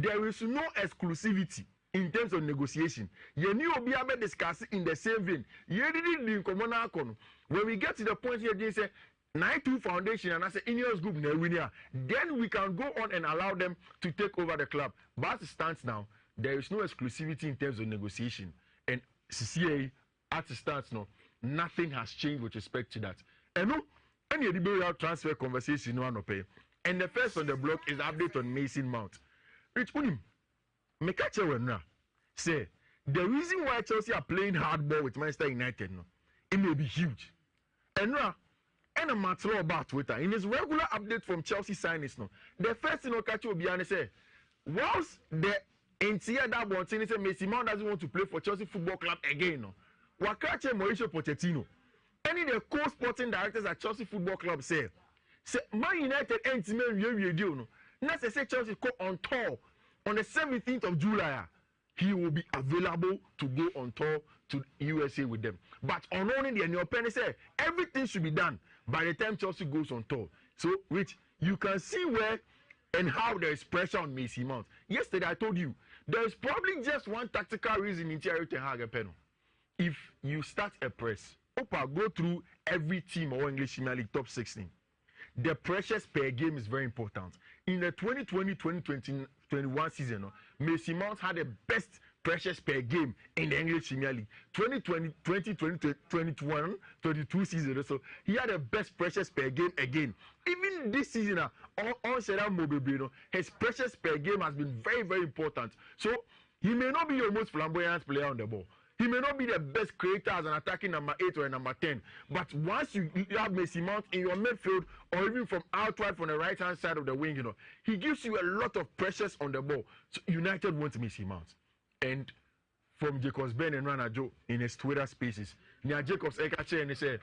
there is no exclusivity in terms of negotiation. You knew be able to discuss in the same vein. You didn't link common outcome. When we get to the point here, they say 92 Foundation and I say Ineos Group then we can go on and allow them to take over the club. But as it stands now, there is no exclusivity in terms of negotiation. And CCA, as it stands now, nothing has changed with respect to that. And no, any of transfer conversation no one pay. And the first on the block is the update on Mason Mount. Rich Unim, me catch you now. Say the reason why Chelsea are playing hardball with Manchester United, no, it may be huge. And now, and a matter about Twitter in his regular update from Chelsea signings, no, the first thing catch you be and say, whilst the entire that one thing say Mason Mount doesn't want to play for Chelsea Football Club again, no, Wakache Mauricio Pochettino, any the co-sporting directors at Chelsea Football Club say Man United we deal no. Now say Chelsea go on tour on the 17th of July. He will be available to go on tour to USA with them. But on only the new penny say everything should be done by the time Chelsea goes on tour. So, Rich, you can see where and how there is pressure on Mason Mount. Yesterday I told you there is probably just one tactical reason in Thierry Ten Hag penal. If you start a press, go through every team or English Premier League top 16. The pressures per game is very important. In the 2020-2021 season, Mason Mount had the best pressures per game in the English Premier League. 2020-2021-22 season, so he had the best pressures per game again. Even this season, his pressures per game has been very, very important. So he may not be your most flamboyant player on the ball. He may not be the best creator as an attacking number 8 or a number 10. But once you have Mason Mount in your midfield or even from outside from the right-hand side of the wing, he gives you a lot of pressures on the ball. So United want Mason Mount. And from Jacobs Ben and Rana Joe in his Twitter spaces, Nia Jacobs Ekache and he said,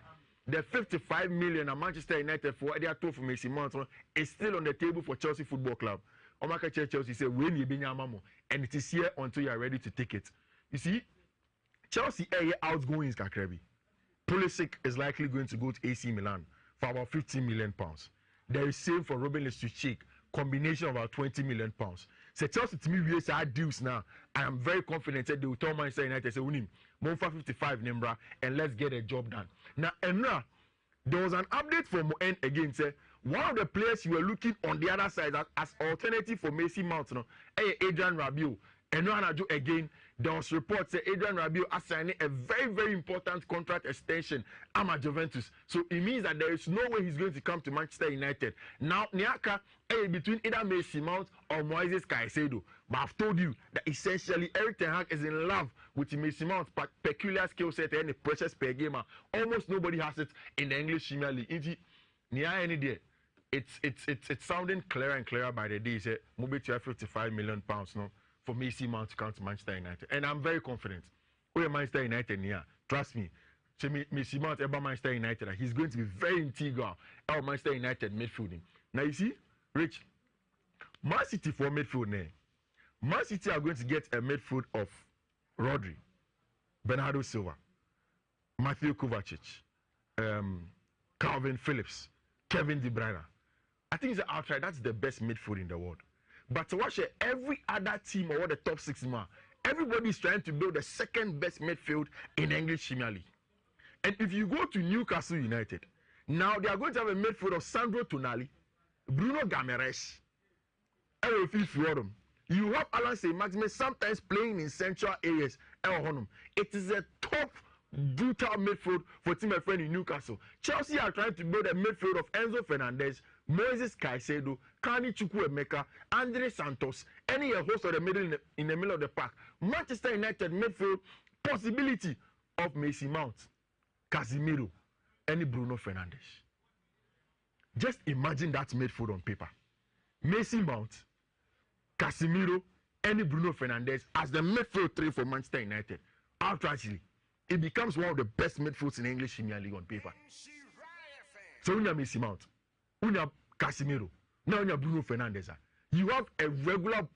the 55 million at Manchester United for their tour for Mason Mount is still on the table for Chelsea Football Club. Omaka Chelsea said, when you be Mamo, and it is here until you are ready to take it. You see, Chelsea outgoing is Kakrebi. Pulisic is likely going to go to AC Milan for about 15 million pounds. There is same for Robin Lewis-Cheek, combination of about 20 million pounds. So Chelsea to me we say deals now. I am very confident that they will tell Manchester United say we need Monfa 55 Nimbra and let's get a job done. Now there was an update from Moen again say one of the players you were looking on the other side as alternative for Mason Mount, Adrian Rabiot. And again, there was reports that Adrian Rabiot is signing a very, very important contract extension at Juventus. So it means that there is no way he's going to come to Manchester United. Now, Nyaka between either Mason Mount or Moises Caicedo. But I've told you that essentially Eric Ten Hag is in love with Mason Mount's peculiar skill set and the pressures per gamer. Almost nobody has it in the English Premier League. It's sounding clearer and clearer by the day. Say, maybe to have 55 million pounds now for Mason Mount to come to Manchester United. And I'm very confident. We're Manchester United here. Trust me. Mason Mount about Manchester United, he's going to be very integral at Manchester United midfielding. Now you see, Rich, Man City for midfield now. Man City are going to get a midfield of Rodri, Bernardo Silva, Matthew Kovacic, Calvin Phillips, Kevin De Bruyne. I think it's outright that's the best midfield in the world. But to watch every other team or the top 6 man, everybody is trying to build the second best midfield in English Premier League. And if you go to Newcastle United, now they are going to have a midfield of Sandro Tonali, Bruno Guimaraes, you have Alan Saint-Maximin sometimes playing in central areas. It is a top brutal midfield for team my friend in Newcastle. Chelsea are trying to build a midfield of Enzo Fernandez, Moises Caicedo, Kani Chukwuemeka, Andre Santos, any host of the middle in the middle of the park. Manchester United midfield possibility of Mason Mount, Casemiro, and Bruno Fernandes. Just imagine that midfield on paper. Mason Mount, Casemiro, and Bruno Fernandes as the midfield 3 for Manchester United. Actually, it becomes one of the best midfields in English Premier League on paper. So when you have Mason Mount, when you have Casemiro, now you have Bruno Fernandes. You have a regular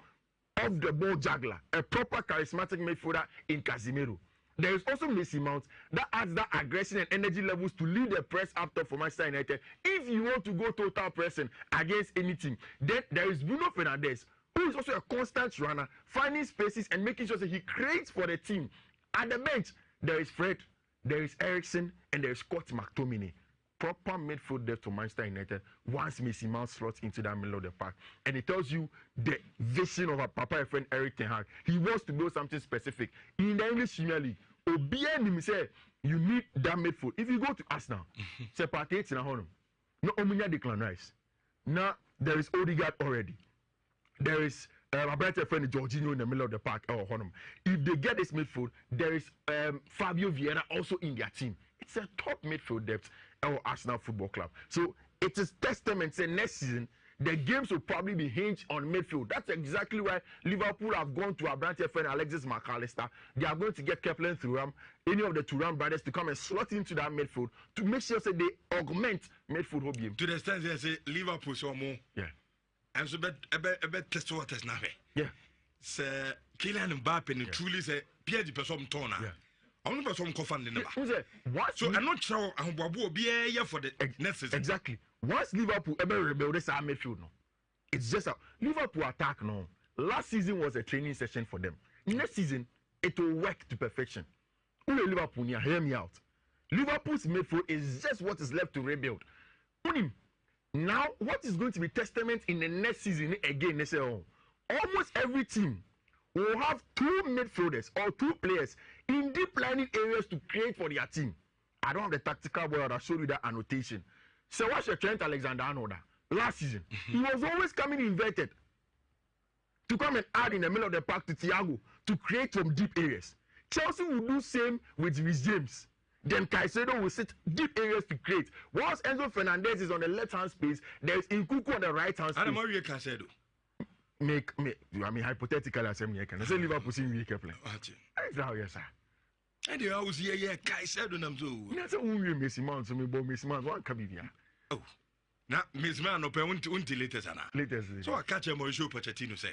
off-the-ball juggler, a proper charismatic midfielder in Casemiro. There is also Mason Mount that adds that aggression and energy levels to lead the press up top for Manchester United. If you want to go total pressing against any team, then there is Bruno Fernandes who is also a constant runner, finding spaces and making sure that he creates for the team. At the bench, there is Fred, there is Ericsson, and there is Scott McTominay. Proper midfield depth to Manchester United once Mason Mount slots into that middle of the park. And it tells you the vision of our papa friend Eric Ten Hag. He wants to build something specific. In the English Premier League, Obianim say you need that midfield. If you go to Arsenal, separate in a home. No Omunya Declan Rice. Now there is Odegaard already. There is my brother friend Jorginho in the middle of the park. If they get this midfield, there is Fabio Vieira also in their team. It's a top midfield depth at Arsenal Football Club. So it is testament say next season the games will probably be hinged on midfield. That's exactly why Liverpool have gone to our brother friend Alexis McAllister. They are going to get Kepler Thuram, any of the Thuram brothers to come and slot into that midfield to make sure that they augment midfield hobby. To the extent they say Liverpool so more. Yeah. And so bet test what is now. Yeah. Say Kylian Mbappe truly say Pierre the person tona. Yeah. I'm not person confident in the so I'm not sure I'm will be here for the next season. Exactly. Once Liverpool ever rebuild this midfield no. It's just a Liverpool attack no. Last season was a training session for them. Next season it will work to perfection. Who Liverpool here? Hear me out. Liverpool's midfield is just what is left to rebuild. Now, what is going to be testament in the next season again? They say, almost every team will have two midfielders or two players in deep lining areas to create for their team. I don't have the tactical board. I'll show you that annotation. So, what's your Trent Alexander-Arnold? Last season, he was always coming inverted to come and add in the middle of the park to Thiago to create from deep areas. Chelsea will do same with Reece James. Then Caicedo will sit deep areas to create. Whilst Enzo Fernandez is on the left-hand space, there is Nkunku on the right-hand space. And Mario Caicedo. I mean, hypothetically, I say Liverpool see me play. That's how you say. And they always hear Caicedo nam so. That's a woman Messi man, so me bo Messi man one can be here. Oh, now Messi man no pay until latest ana. Latest. So I catch him on show Pochettino say.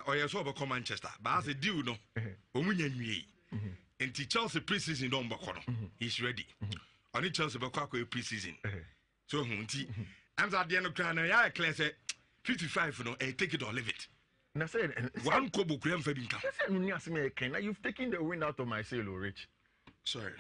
Or you saw about Manchester, but as a deal no, omunya nwie. Until Chelsea pre-season don't back on. He's ready. Only Chelsea back pre-season. So hunti. I'm at the end of the I class 55. No, take it or leave it. Now say one kobo cream for being come. You've taken the wind out of my sail, Rich. Sorry.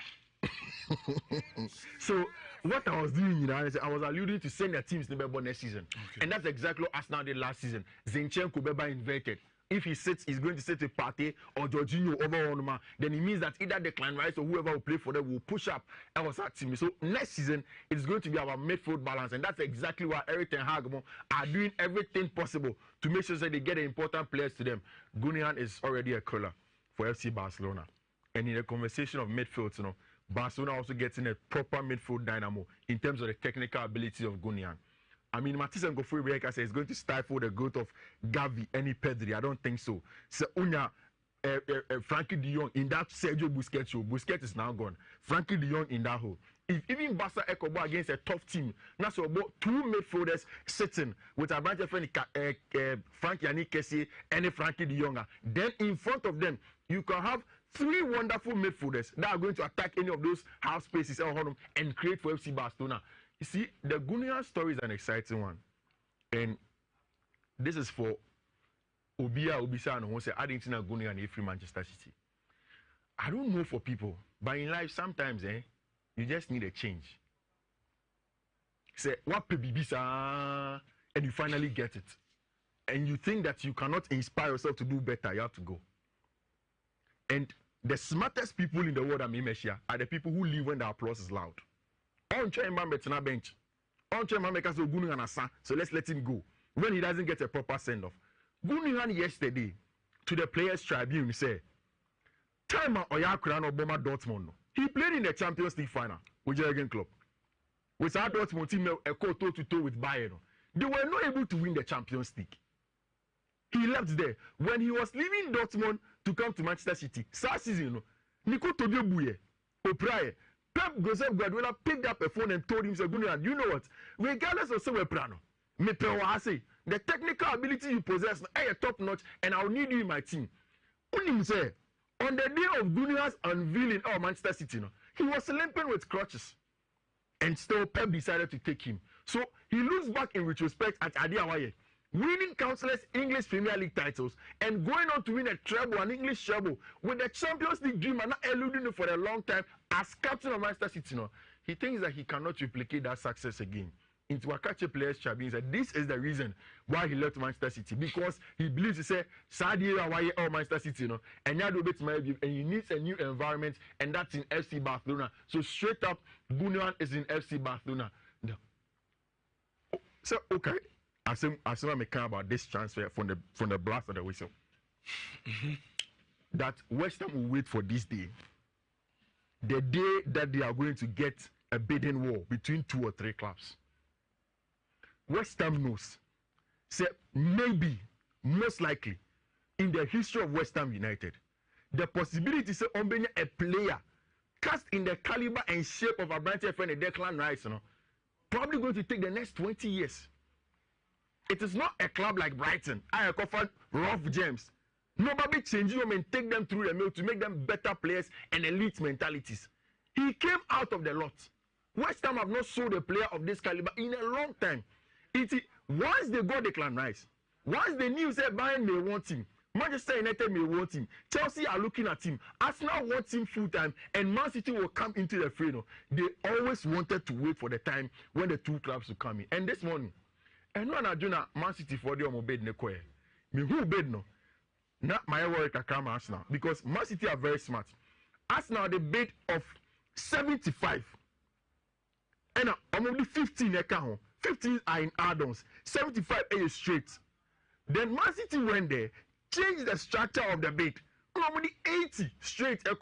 So what I was doing, I was alluding to send their teams to Beba next season, and that's exactly what Arsenal did last season. Zinchenko Beba inverted. If he sits, he's going to sit with Partey or Jorginho over Onuma. Then it means that either Declan Rice or whoever will play for them will push up our team. So next season, it's going to be our midfield balance. And that's exactly why Eric Ten Hag are doing everything possible to make sure that they get the important players to them. Gundogan is already a caller for FC Barcelona. And in the conversation of midfield, Barcelona also getting a proper midfield dynamo in terms of the technical ability of Gundogan. I mean, Matisse and Gofuri Breaker says it's going to stifle the growth of Gavi, any Pedri. I don't think so. So, Frankie de Jong in that Sergio Busquets show. Busquets is now gone. Frankie de Jong in that hole. If even Barca Ekobo against a tough team, that's about two midfielders sitting with a bunch of Frankie Yannick Kessie and Frankie de Jong. Then in front of them, you can have three wonderful midfielders that are going to attack any of those half spaces and create for FC Barcelona. You see, the Gundogan story is an exciting one. And this is for Obisa and who say, I didn't know Gundogan a free Manchester City. I don't know for people, but in life, sometimes, you just need a change. Say, what Bibisa, and you finally get it. And you think that you cannot inspire yourself to do better, you have to go. And the smartest people in the world, are the people who leave when the applause is loud. On Mbambe bench. On Mbambe can say Gundogan asa, so let's let him go. When he doesn't get a proper send-off. Gundogan yesterday to the Players Tribune say, time Oyakura no Boma Dortmund. He played in the Champions League final with Jurgen Klopp. With our Dortmund team a toe-to-toe with Bayern. They were not able to win the Champions League. He left there. When he was leaving Dortmund to come to Manchester City, last season, Nico Tobiobuye, O'Brien, Pep Guardiola picked up a phone and told him, you know what? Regardless of Sewe Prano, the technical ability you possess is top notch, and I'll need you in my team. On the day of Gundogan's unveiling of Manchester City, he was limping with crutches. And still Pep decided to take him. So he looks back in retrospect at Adi Awaye. winning countless English Premier League titles, and going on to win a treble, an English treble, with the Champions League dream and not eluding it for a long time as captain of Manchester City. No, he thinks that he cannot replicate that success again. Into Akache players Chabin said this is the reason why he left Manchester City, because he believes he said Saudi why Manchester City, no, and you bit and he needs a new environment, and that's in FC Barcelona. So straight up, Gundogan is in FC Barcelona. No. So okay, I care about this transfer from the blast of the whistle. That West Ham will wait for this day, the day that they are going to get a bidding war between 2 or 3 clubs. West Ham knows, say maybe, most likely, in the history of West Ham United, the possibility say Ombenya a player cast in the caliber and shape of a branch friend a Declan Rice, you know, probably going to take the next 20 years. It is not a club like Brighton. I offered rough gems. Nobody changing them and take them through the mill to make them better players and elite mentalities. He came out of the lot. West Ham have not sold a player of this caliber in a long time. Once they got Declan Rice, once the news said Bayern may want him, Manchester United may want him, Chelsea are looking at him, Arsenal wants him full time, and Man City will come into the fray. They always wanted to wait for the time when the 2 clubs will come in. And this morning, and when I do Man City for the bid Nekoe, me who bid no, not my work I come Arsenal, because Man City are very smart. Arsenal the bid of 75, and I'm only 15 account. 15 are in add-ons, 75 is straight. Then Man City went there, changed the structure of the bid. Normally 80 straight and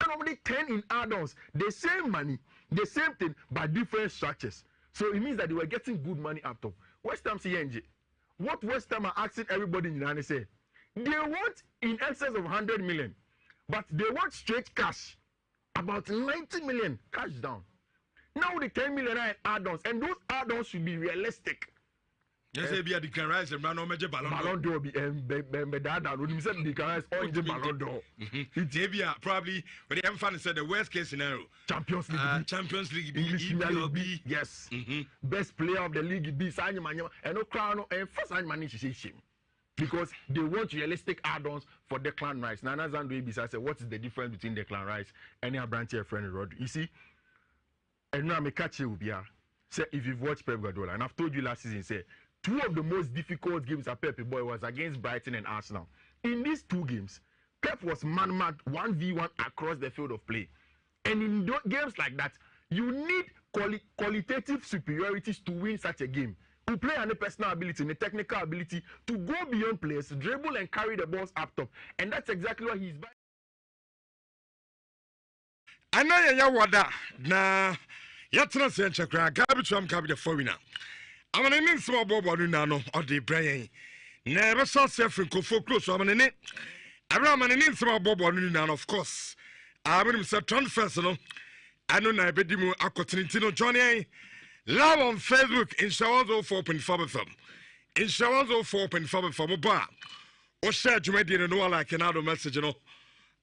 normally 10 in add-ons. The same money, the same thing, but different structures. So it means that they were getting good money out of West Ham CNG. What West Ham are asking everybody in the United say, they want in excess of 100 million, but they want straight cash, about 90 million cash down. Now the 10 million add-ons, and those add-ons should be realistic. Yes, be a Declan Rice and Ballon d'Or be that when you said Declan Rice or the Ballon d'Or. It's probably when the fan said the worst case scenario. Champions League, English Premier League, yes. Best player of the league be signing money and no crown and first sign money to say shame. Because they want realistic add-ons for Declan Rice. Nana Zandwe said, what is the difference between Declan Rice and your branch friend Rod? You see, and now I catch you here. Say if you've watched Pep Guardiola, and I've told you last season, say 2 of the most difficult games at Pep Boy was against Brighton and Arsenal. In these 2 games, Pep was man-mad 1v1 across the field of play. And in games like that, you need qualitative superiorities to win such a game. To play and the personal ability and the technical ability to go beyond players, dribble and carry the balls up top. And that's exactly what he's by. Anaya wada na yatra se nchakra garbage from cabinet for winner. I'm an small bobo no or the brain. Never saw suffering for close. I'm an small bobo no, of course. I will say transfer. I know I bet you a continentino Johnny. Love on Facebook in Shawans 4.5 FM. In Shawans 4.5 FM bar. Or share you made in no like another message,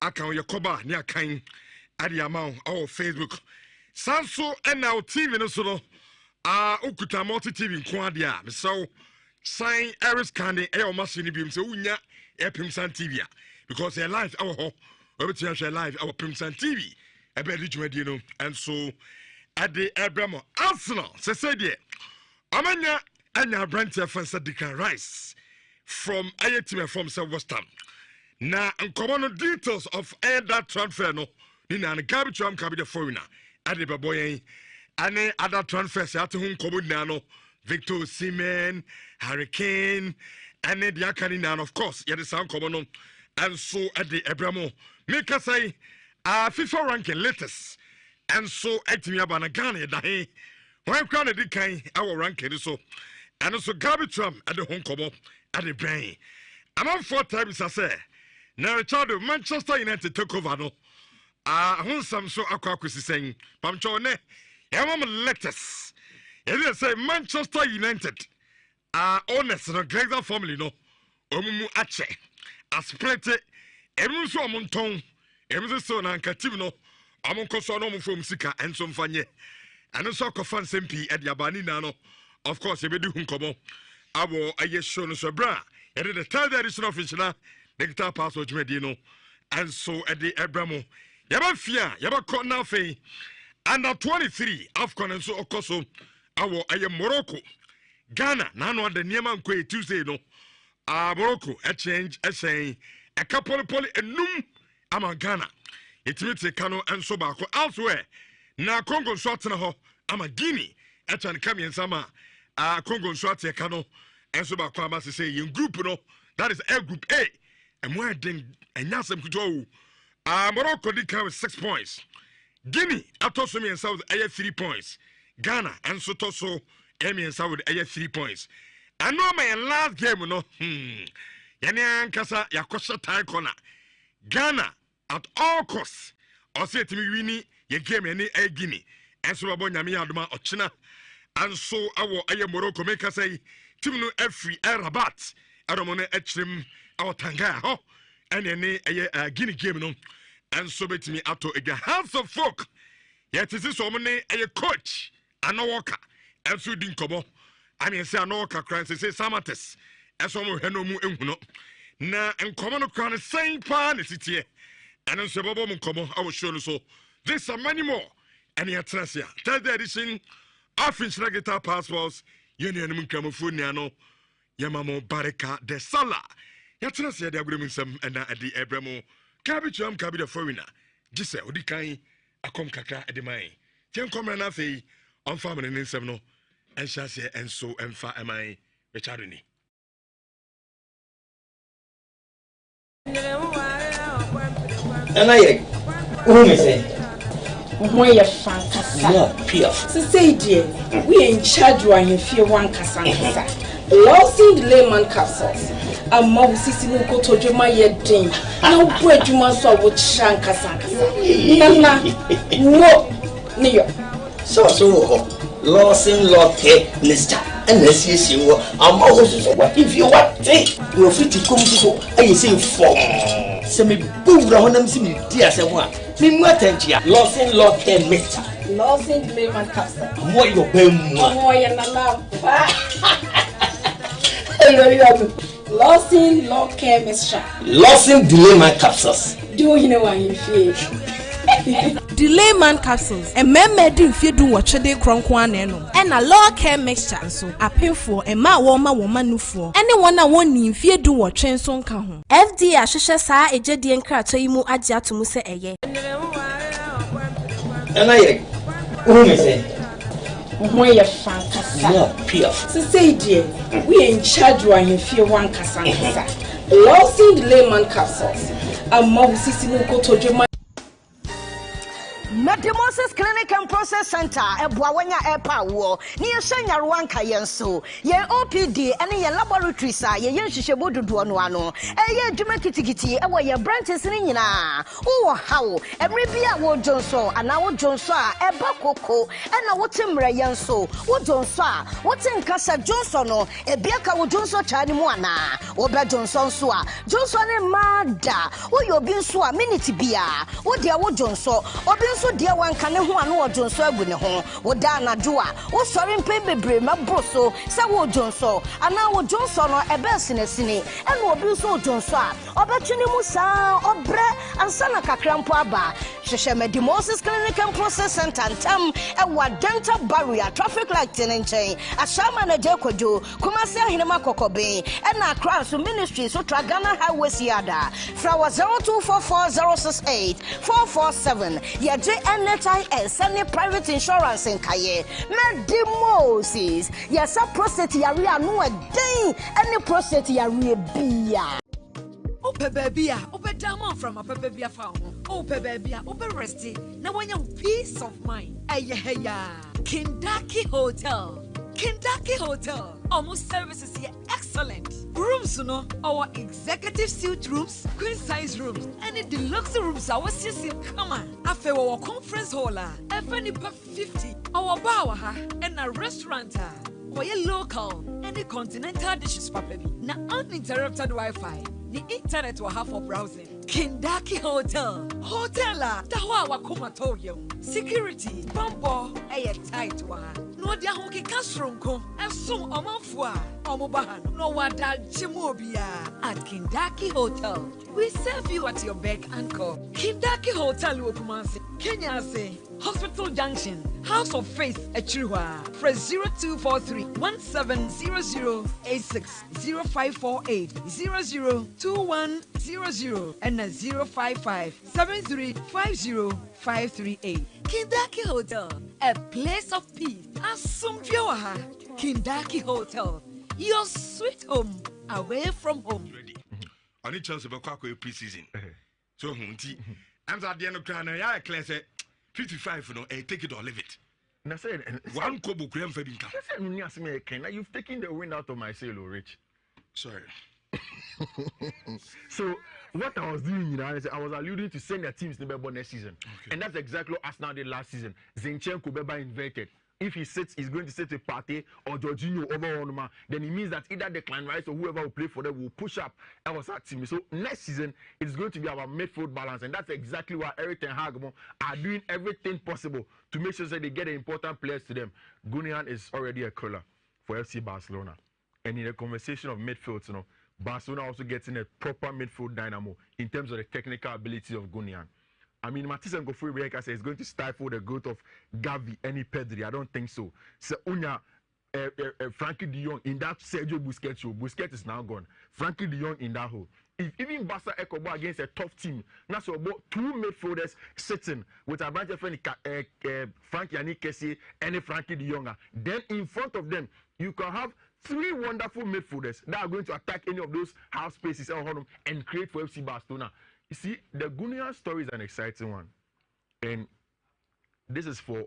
I can your coba near kind at the amount of Facebook. Sanso and now TV no solo. Ukuta multi TV in Quadia. So sign Eris Candy Air Machine Beam so unya Air Pimsan TV. Because they're live our home. Everything share live our Pimsan TV. I bet you and so at the Abramo Arsenal, say dear. Amanya and your branch of Declan Rice from Ayatima from South West Ham. Now, and common details of that transfer no, in a garbage from cabinet foreigner at the Baboy and other transfers at whom Comunano, Victor Osimhen, Hurricane, and the Akanina, of course, yet the sound common and so at the Abramo. Make us say, FIFA ranking latest. And so, acting about a Ghana, that when Ghana did kind our ranking so, and also garbage from at the home common at the brain. I'm on 4 times, I say. Now, a child of Manchester United took over. No, some so aquaquis saying, Pamchone, I'm letters. If they say Manchester United are honest and a great family, no, Omu Ache, Asprete, Emuso Monton, Emuso Nankatino. I'm on Cosono from Sika and some fanye. And also, fan SMP at Yabani Nano. Of course, you do come on. abo aye show no so bra yɛde the third edition of Nhyira digital passport dwumadi no ɛnso ɛde ɛbramo yɛbɛfia yɛbɛkɔ na afei under 23 AFCON nso ɔkɔ awo aye Morocco Ghana nano ade niema nkɔ Tuesday no Morocco change ɛsɛn ɛka poly enum ama Ghana yɛtumi te ka no nso baako elsewhere na Congo nso atena hɔ ama Guinea ɛtwa ne kamiɛnsa ma Congo nso ate ka no nso baako ama sɛ yɛn group no that is A group A ɛmo ɛden ɛnyasɛm kutu Morocco did come with 6 points Guinea atoso miɛnsa with 3 points Ghana nso toso miɛnsa with 3 points ano ma yɛn last game no yɛne ankasa yakɔhyɛ tie corner Ghana at all costs ɔsɛ timi wini yɛ game yɛne Guinea nso babo nyame adoma ɔkyena anso awo aye Morocco make say team no every Rabat adomo no ekyerem awo Tanga ho ene ne aye Guinea game no anso betimi ato ega hands of folk yet is so many aye coach Anowoka anso di nkobo ani say Anowoka kran say Samates enso mo hwɛ no mu ehuno na nkomo no kran same pa ne sitie ene nso babo mo nkomo awo show no so this and many more and yatrasia third edition of Nhyira Guitar Passports union mukramofo niano yamamo barika de sala yatrasia de aguremu nsam na ade ebremo kabicham kabi de foreigner gise odikan akom kakra ade mai tien komra na fei on family nsam no enhyase enso emfa emai Richardoni ana ye who me say Moye fantastic. Say dear, we in charge one you feel one casanta. Losing the layman capsules. A mob sissy go to Juma yet dim. No bread you must have with Shankasaka. Nana, no, near. So, losing lotte, Mister, and let's see you. I'm always what if you want you're free to come to I say for semi boom round them see dear someone. Losing lotte, Mister. Losing the layman capsule. More your bem. More and Losing law care Mister. Losing delay my capsules. Do you know what you feel? Delay man capsules and men do if you do what they cronkwan and a law care mixture so a pay for a ma woman no for anyone I want if you do what train son can FD Ashisha sa a jadi and crater you mu adia to muse a ye. And I who me say Moye fantastic. Say dear, we in charge one you feel one casanta. Losing the layman capsules. A mob sissy go to Juma. Medimosis Clinic and Process Center, a Bawanya Airpa War, near Shanya Ruanka Yenso, ye OPD, and ye laboratory, ye Yenshibudu Duanuano, a ye Jumakiti, a way your branches in Nina. Oh, how every beer would Johnson, and our Johnson, a Bakoko, and our Timbre Yenso, what Johnson, what's in Casa Johnson, a Biaka would Johnson Chadimuana, or Bad Johnson Sua, Johnson and Mada, or your bin Sua, Minute Bia, what dear would Johnson, or bin so dear one can who are no Johnson with the home, or Dana Dua, or sorry, Pebe, my broso, Sawo Johnson, and now Johnson or a Bessinessini, and will be so Johnson, or Bachinimusa, or Bre, and Sanaka Crampaba, Sheshame Dimosis Clinic and Process Center, and Tam, and what dental barrier, traffic light and chain, a shaman a Jacojo, Kumasa Hinamako Bay, and our cross ministry, so Tragana Highway Siada, Flower 0244 447, Yaje NHIS, and private insurance in Kaye, Medimosis, yes, a prostate area, no a day, any prostate area be. Ope baby, ope diamond from a baby farm. Ope baby, ope resty. Now when you peace of mind. Ayaya. Kindaki Hotel. Kindaki Hotel. Almost services here excellent. Rooms, you know, our executive suite rooms, queen size rooms, and the deluxe rooms. I was just come on. After our conference hall, FNP 50, our bar, and a restaurant. For your local and the continental dishes, papa. Now uninterrupted Wi-Fi. The internet will have for browsing. Kindaki Hotel. Hotela. Tawa wakuma yo. Security. Bumbo. Eye tight wa. No dia hoki kasronko. Asum omanfua. Omobahano. No wada chimobia. At Kindaki Hotel. We serve you at your beck and call. Kindaki Hotel Wokumansi. Kenya say. Hospital Junction. House of Faith Echirwa. Press 0243 170086 0548 002100 and 055 7350538. Kindaki Hotel, a place of peace. Assumpioha. Kindaki Hotel, your sweet home away from home. Ready. On each chance about pre-season. So hunty. And at the end of the day, I class 55, you know, take it or leave it. And I said, one kobo cream for being you've taken the wind out of my sail, Rich. Sorry. So what I was doing, you know, I was alluding to send their teams to Bebo next season. Okay. And that's exactly what Arsenal did last season. Zinchenko Beba invited. If he sits, he's going to sit with Partey or Jorginho over Onuma. Then it means that either Declan Rice or whoever will play for them will push up our team. So next season, it's going to be our midfield balance. And that's exactly why Eric Ten Hag are doing everything possible to make sure that they get the important players to them. Gundogan is already a caller for FC Barcelona. And in the conversation of midfield, you know, Barcelona also getting a proper midfield dynamo in terms of the technical ability of Gundogan. I mean, Matisse and Gofuri Reka says it's going to stifle the growth of Gavi, any Pedri. I don't think so. So, Frankie de Jong in that Sergio Busquets show. Busquets is now gone. Frankie de Jong in that hole. If even Barca Ekobo against a tough team, that's about two midfielders sitting with a bunch of Frank Yannick Kessie and Frankie de Jong. Then in front of them, you can have three wonderful midfielders that are going to attack any of those half spaces and create for FC Barcelona. You see, the Gundogan story is an exciting one. And this is for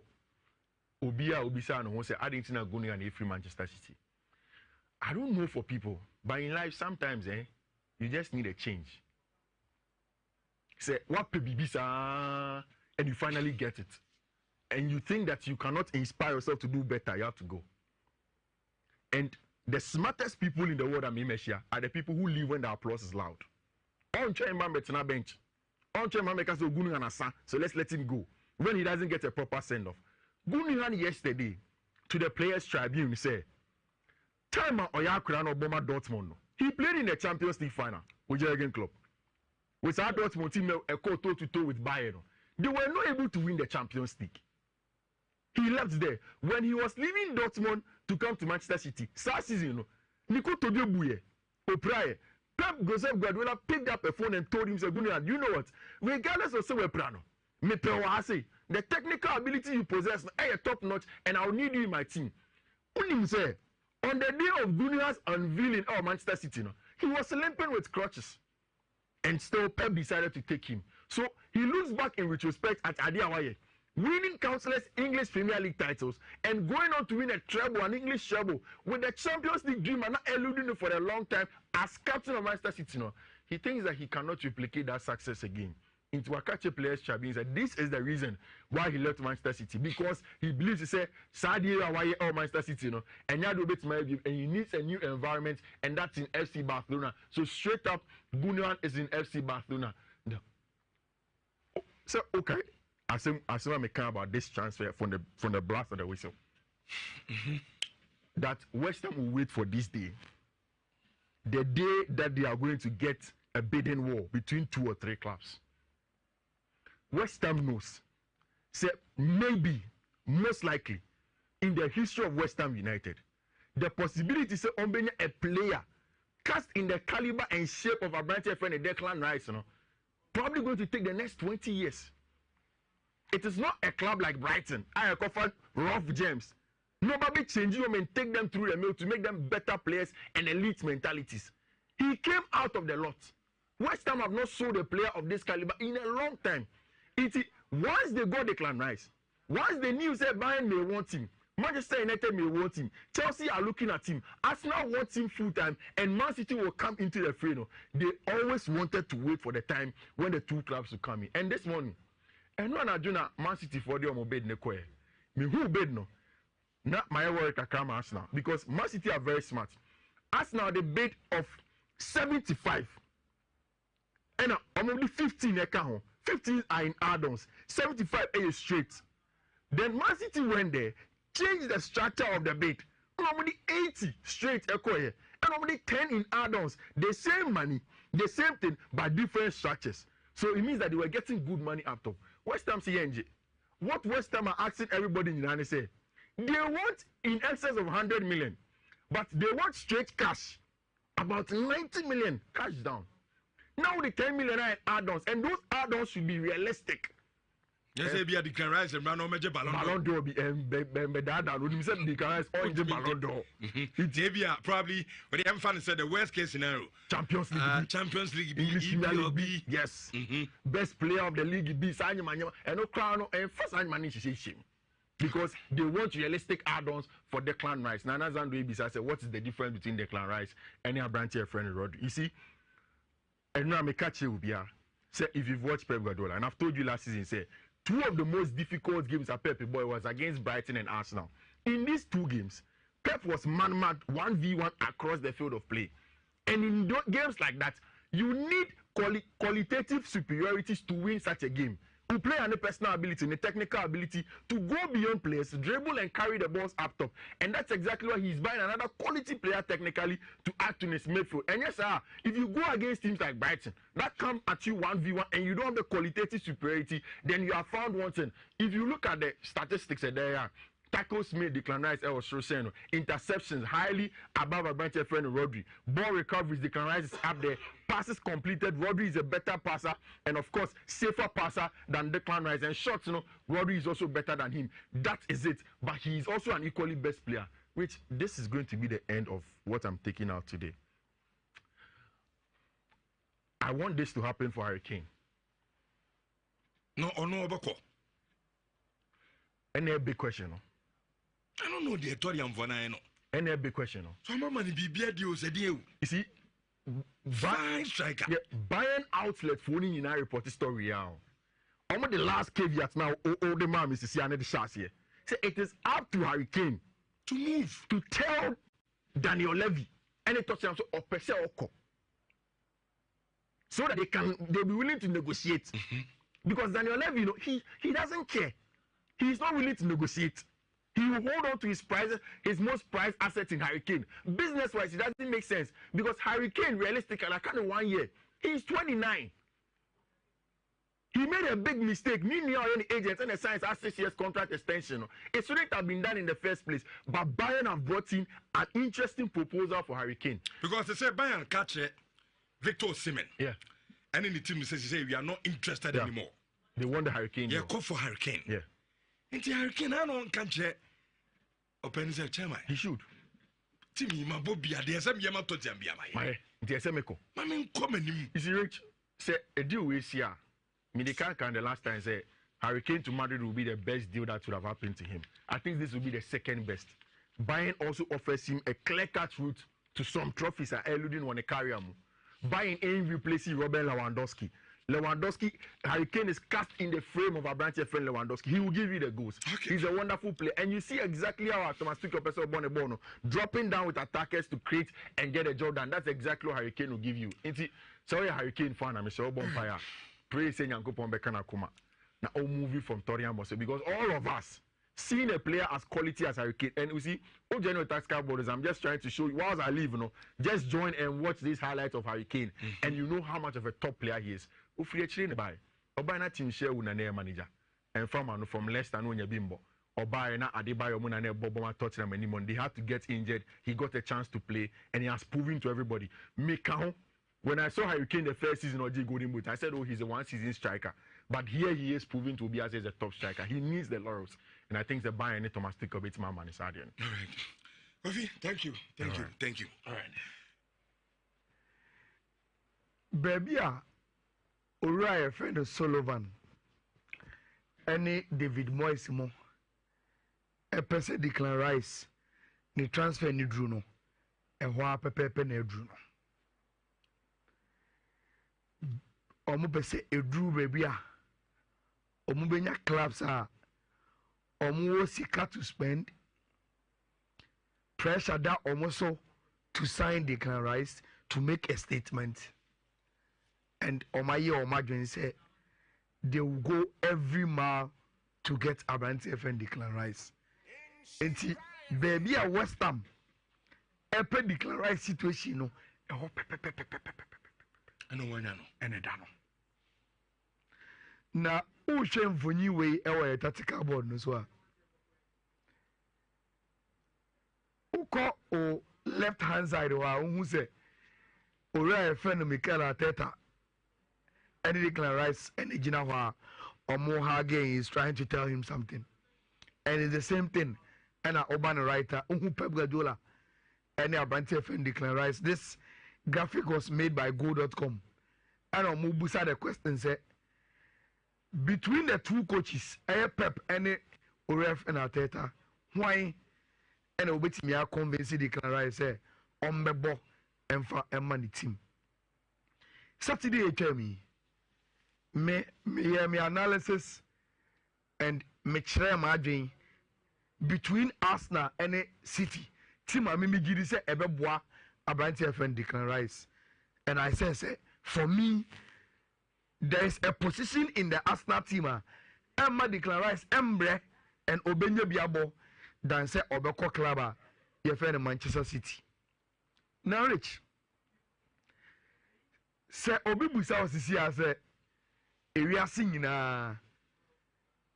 Obisa and who say, I didn't know Gundogan is free Manchester City. I don't know for people, but in life, sometimes, you just need a change. Say, what Bibisa, and you finally get it. And you think that you cannot inspire yourself to do better, you have to go. And the smartest people in the world, are the people who live when the applause is loud. Bench. So let's let him go. When he doesn't get a proper send-off. Gundogan yesterday to the Players Tribune said, time Oyakura Obama Dortmund. He played in the Champions League final with Jurgen Klopp. With our Dortmund team a toe-to-toe with Bayern. They were not able to win the Champions League. He left there. When he was leaving Dortmund to come to Manchester City, last season, Nico Todiobuye, O'Brien, Pep Guardiola picked up a phone and told him, you know what? Regardless of Sewe Prano, the technical ability you possess is top notch, and I'll need you in my team. On the day of Gundogan's unveiling of Manchester City, he was limping with crutches. And still Pep decided to take him. So he looks back in retrospect at Adi Awaye, winning countless English Premier League titles and going on to win a treble, an English treble, with the Champions League dream and not eluding it for a long time as captain of Manchester City. He thinks that he cannot replicate that success again. Into Akache Players Tribune said this is the reason why he left Manchester City, because he believes he said Saudi Arabia or Manchester City, and he needs a new environment, and that's in FC Barcelona. So straight up, Gundogan is in FC Barcelona. No. So okay, I say I'm care about this transfer from the blast of the whistle. That West Ham will wait for this day, the day that they are going to get a bidding war between 2 or 3 clubs. West Ham knows, say maybe, most likely, in the history of West Ham United, the possibility say on a player cast in the caliber and shape of a branch friend and Declan Rice, probably going to take the next 20 years. It is not a club like Brighton. I have offered rough gems. Nobody changing them and take them through the mill to make them better players and elite mentalities. He came out of the lot. West Ham have not sold a player of this caliber in a long time. Once they got Declan Rice, once the news said Bayern may want him, Manchester United may want him, Chelsea are looking at him, Arsenal wants him full time, and Man City will come into the fray. They always wanted to wait for the time when the 2 clubs will come in. And this morning, and when I do not Man City for the bed nekoe, me who bed no, not my work I come Arsenal, because Man City are very smart. Arsenal the bid of 75. And only 15 account. 15 are in add-ons. 75 are straight. Then Man City went there, changed the structure of the bid. Only 80 straight echo here. And only 10 in add-ons. The same money, the same thing, but different structures. So it means that they were getting good money up top. West Ham CNG. What West Ham are asking everybody in United say? They want in excess of 100 million. But they want straight cash. About 90 million cash down. Now the 10 million are add-ons. And those add-ons should be realistic. Yes, be a decline rise and run on major Ballon d'Or be dada. We said decline rise all the Ballon d'Or. It's probably what the fan said the worst case scenario. Champions League. English Premier League. Yes. Best player of the league be sign and no crown and first sign money shame. Because they want realistic add-ons for Declan Rice. Nana Zando Ibisa said, what is the difference between Declan Rice and your branch here friend Rodri? You see, and now I catch you here. Say if you've watched Pep Guardiola, and I've told you last season, say two of the most difficult games at Pep Boy was against Brighton and Arsenal. In these two games, Pep was man-mad 1v1 across the field of play. And in games like that, you need qualitative superiorities to win such a game. To play and the personal ability and the technical ability to go beyond players, dribble and carry the balls up top. And that's exactly why he's buying another quality player technically to add to his midfield. And yes, sir, if you go against teams like Brighton, that comes at you 1v1 and you don't have the qualitative superiority, then you have found one thing. If you look at the statistics there, tackles made, Declan Rice, interceptions highly above a branch friend Rodri. Ball recoveries, Declan Rice is up there. Passes completed, Rodri is a better passer and of course safer passer than Declan Rice. And shots, Rodri is also better than him. That is it. But he is also an equally best player. Which this is going to be the end of what I'm taking out today. I want this to happen for Harry Kane. No, Bako. Any big question, I don't know the Etorian Vana. Any big question, So I'm going to be beard you said you. You see, fine striker. Yeah, buying outlet for any United report story now. Almost the last caveat now, all the man is to see another shots here. So it is up to Harry Kane to move to tell Daniel Levy any touchdown or Pese Oko. So that they'll be willing to negotiate. Because Daniel Levy, he doesn't care. He's not willing to negotiate. He will hold on to his most prized asset in Harry Kane. Business-wise, it doesn't make sense. Because Harry Kane, realistically, I can't 1 year. He's 29. He made a big mistake. Meaning, any agents and the science has 6 years contract extension. It shouldn't have been done in the first place. But Bayern have brought in an interesting proposal for Harry Kane. Because they say Bayern catch Victor Osimhen. Yeah. And then the team says, we are not interested anymore. They want the Harry Kane. Yeah, call for Harry Kane. Yeah. And the Harry Kane, I don't catch open the chairman. He should. Timmy, my Bobby, there's some Yamato Zambia. My dear Semeko. Mammy, come and you see, Rich, say a deal with here. Midika can the last time say Harry Kane to Madrid will be the best deal that would have happened to him. I think this will be the second best. Bayern also offers him a clear-cut route to some trophies and eluding on a career. Bayern ain't replacing Robert Lewandowski. Harry Kane is cast in the frame of our branch friend Lewandowski. He will give you the goals. Okay. He's a wonderful player. And you see exactly how Thomas Tuchel person Bono dropping down with attackers to create and get a job done. That's exactly what Harry Kane will give you. Sorry, Harry Kane fan, I'm sure bonfire. Pray saying Yankopon Bekana Kuma. Now all movie from Torian Bosse because all of us seeing a player as quality as Harry Kane, and we see, general tax borders. I'm just trying to show you, whilst I live, just join and watch these highlights of Harry Kane, and you know how much of a top player he is. If you actually buy, Oba na team share with a manager, and from Leicester, no Bimbo, Oba na Adebayo Munane Boboma Tottenham anymore. They had to get injured. He got a chance to play, and he has proven to everybody. When I saw Harry Kane the first season of G Golden Boot, I said, oh, he's a one-season striker. But here he is proving to be as a top striker. He needs the laurels. And I think the Bayern need Thomas Tuchel beats my man is Adrian. All right. Kofi, thank you. Thank you. All right. Baby, Uriah friend of Sullivan. Any David Moyes mo. A person Declan Rice. Ni transfer ni Druno. And wha pepe ne Druno. Omo pese edru baby a. Omo benya clubs a. Omo sika to spend. Pressure that almost so to sign Declan Rice to make a statement. and Omaye Omadwen say they will go every mile to get Abranti FN Declan Rice. And baby a West Ham epe Declan Rice situation no e I know one no and a dano. Na Ushem Vuni way ewa tactical board no so. Uko o left hand side wa who say Ora friend Mikel Arteta and Declan Rice and Gina Wa Omoha again is trying to tell him something. And it's the same thing. And Urban writer Pep Guardiola and Abranti FN Declan Rice. This graphic was made by go.com. And Omubusa the question said between the two coaches, Pep and Oref and Arteta, why and Obetimi are convinced Declan Rice say Ombebo and for a money team. Saturday you tell me analysis and me share my dream between Arsenal and City. Team I me give say ebeboa Abranti FN Declan Rice. And I say for me there is a position in the Arsenal team Emma Declan Rice Embre and Obenye Biabo than say Obeko Club you Manchester City. Now Rich say Obi Busa osisi ase ewiase nyina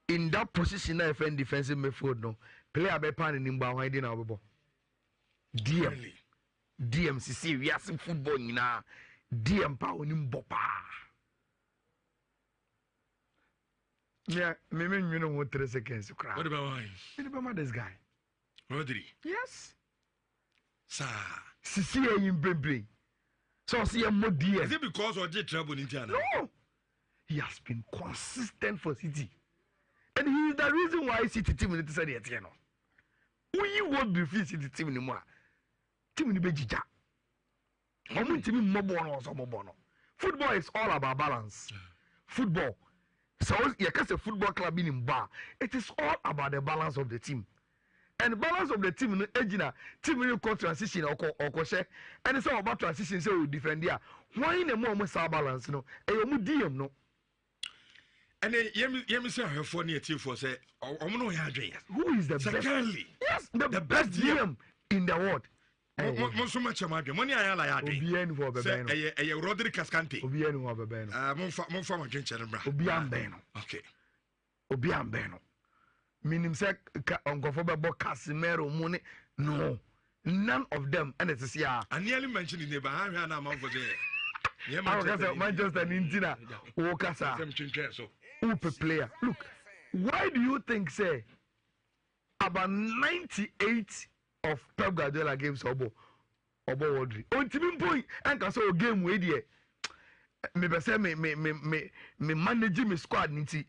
in that position na FN defensive midfield no player be pan ni mba hwan dey na obebo DM CC ewiase football nyina DM pa oni mbo pa yeah me nwene wo 3 seconds kra what about why this guy Rodri yes sir CC yin bebre so see a more DM is it because of the trouble in Ghana? No, he has been consistent for City. And he is the reason why City team is the same. We won't defeat City team anymore. Team in the Bejija. Football is all about balance. Football. So you can say football club in bar. It is all about the balance of the team. And the balance of the team in the team will call transition or share. And it's all about transition, so we defend there. Why in a moment balance? No, a DM no. And then you say her for near team for say, who is the best? Yes, the best DM in the world. So much money I like. Obian for Bebeno. A Rodri Cascante. Obian for Bebeno. Monfort drink Bra. Obian Beno. Okay. Obian Beno. Meaning say Uncle Fobo Casimiro money. No. None of them. And it's yeah. I nearly mentioned in the Bahamian amount for the Manchester Nintina. Okasa. Upe player. Look, why do you think say about 98 of Pep Guardiola games Obo Rodri? Ultimate point and can so game way there. Me say me manage me squad ninti.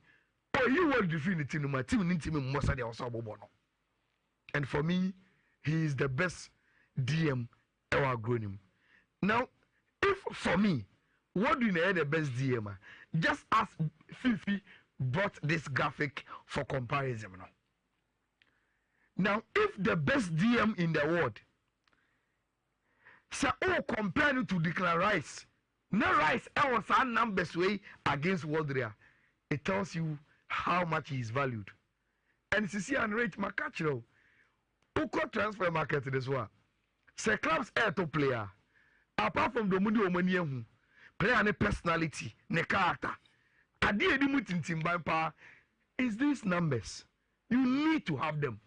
Oh, you will defeat the team. My team ninti me most they also Obo no. And for me, he is the best DM ever grown him. Now, if for me, what do you know the best DM? Just ask Fifi brought this graphic for comparison. Now, if the best DM in the world say, oh, compare it to Declan Rice, no Rice, I was our numbers way against Waldria, it tells you how much he is valued. And CC and rate Macachro, who could transfer market this one? Say, clubs air to player, apart from the money, player and personality, ne character. Adi edi mutin timba is these numbers. You need to have them.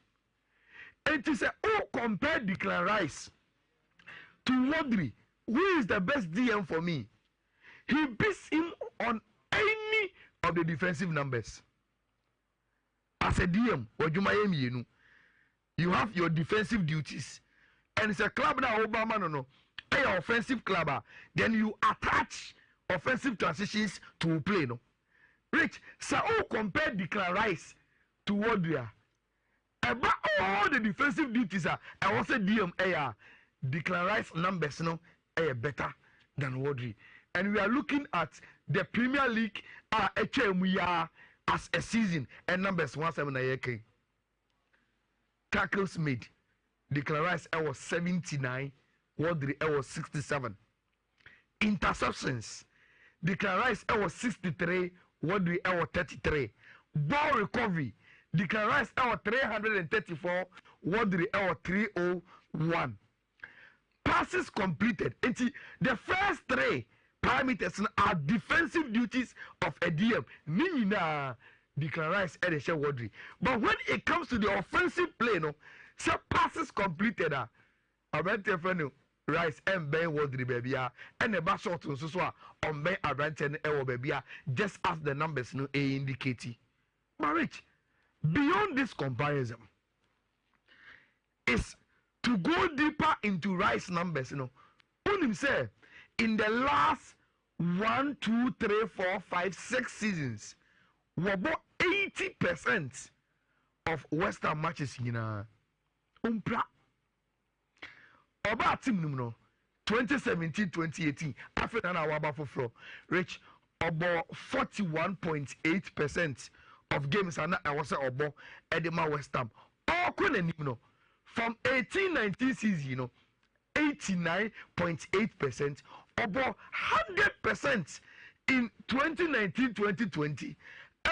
And to say, oh, compare Declan Rice to Rodri, who is the best DM for me. He beats him on any of the defensive numbers. As a DM, you have your defensive duties. And it's a club now, Obama, no. A offensive club, then you attach offensive transitions to play, no. Rich, so compare Declan Rice to Rodri. About all the defensive duties, I was a DM Declan Rice numbers, no, better than Rodri. And we are looking at the Premier League we are as a season and numbers 179. Tackles made. Declan Rice was 79. Rodri was 67. Interceptions. Declan Rice was 63, Wadri was 33. Ball recovery, Declan Rice was 334, Wadri was 301. Passes completed. The first 3 parameters are defensive duties of a DM. Nina Declan Rice and Wadri. But when it comes to the offensive play, no, say passes completed. I went to Rice and Ben Wadri baby, and the back shot so on Ben Abrante and baby, just as the numbers no indicate. But Rich, beyond this comparison, is to go deeper into Rice numbers. Only say in the last 1, 2, 3, 4, 5, 6 seasons, we about 80% of Western matches in Umpra. About team 2017-2018 after that our for Rich about 41.8% of games and I was about Edema West Ham. All from 18-19 season 89.8%, about 100% in 2019-2020,